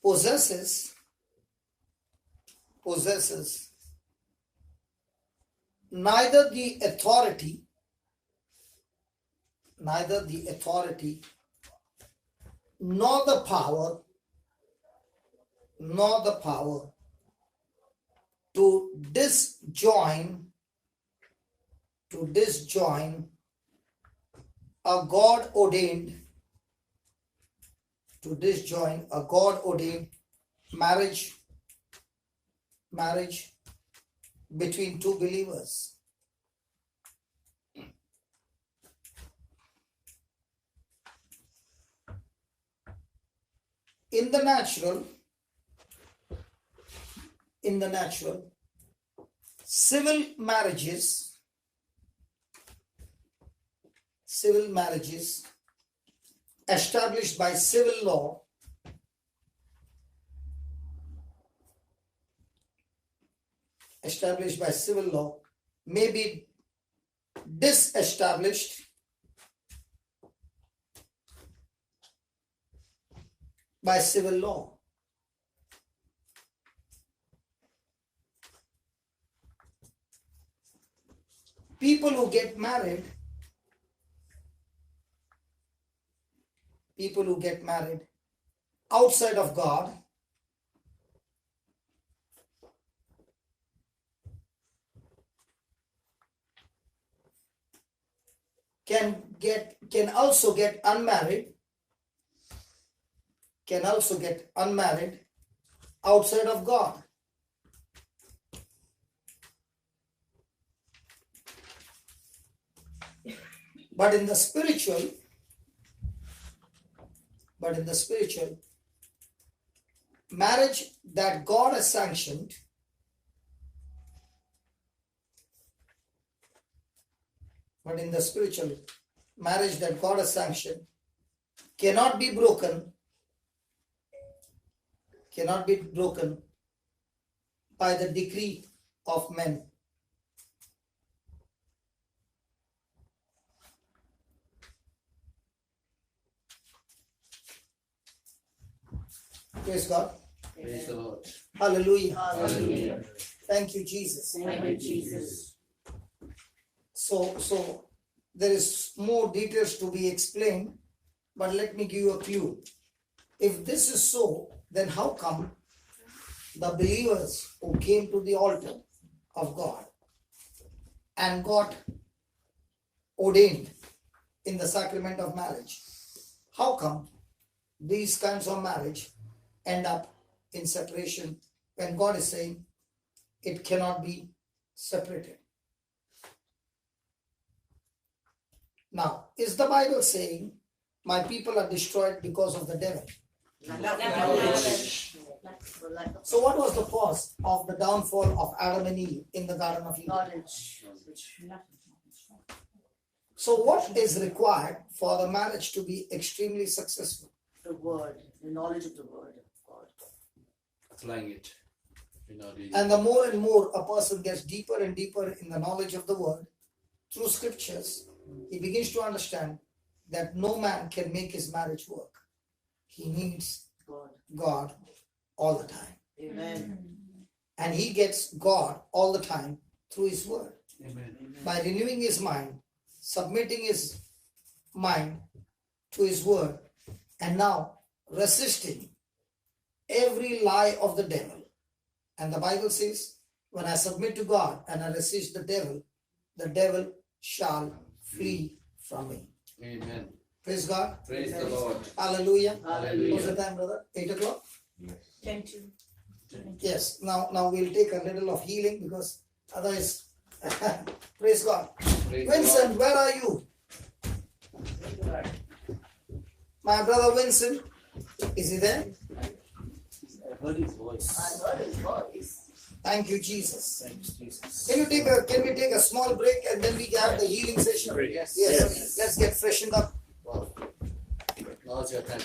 possesses neither the authority nor the power to disjoin a God ordained marriage between two believers. In the natural, civil marriages established by civil law may be disestablished by civil law. People who get married outside of God can also get unmarried outside of God. But in the spiritual, marriage that God has sanctioned cannot be broken by the decree of men. Praise God. Praise the Lord. Hallelujah. Hallelujah. Thank you, Jesus. Thank you, Jesus. So there is more details to be explained, but let me give you a clue. If this is so, then how come the believers who came to the altar of God and got ordained in the sacrament of marriage, how come these kinds of marriage end up in separation when God is saying it cannot be separated? Now, is the Bible saying my people are destroyed because of the devil? So what was the cause of the downfall of Adam and Eve in the Garden of Eden? Knowledge. So what is required for the marriage to be extremely successful? The word, the knowledge of the word of God. Applying it. And the more and more a person gets deeper and deeper in the knowledge of the word through scriptures, he begins to understand that no man can make his marriage work. He needs God all the time. Amen. And he gets God all the time through his word. Amen. By renewing his mind, submitting his mind to his word, and now resisting every lie of the devil. And the Bible says, when I submit to God and I resist the devil shall flee from me. Amen. Praise God. Praise the Lord. Hallelujah. Hallelujah. What's the time, brother? 8 o'clock? 10 to. Yes. Now we'll take a little of healing because otherwise, praise God. Praise Vincent, where are you? My brother Vincent, is he there? I heard his voice. I heard his voice. Thank you, Jesus. Thank you, Jesus. Can we take a small break and then we can have the healing session? Yes. Yes. Let's get freshened up. Wow. Now's your time.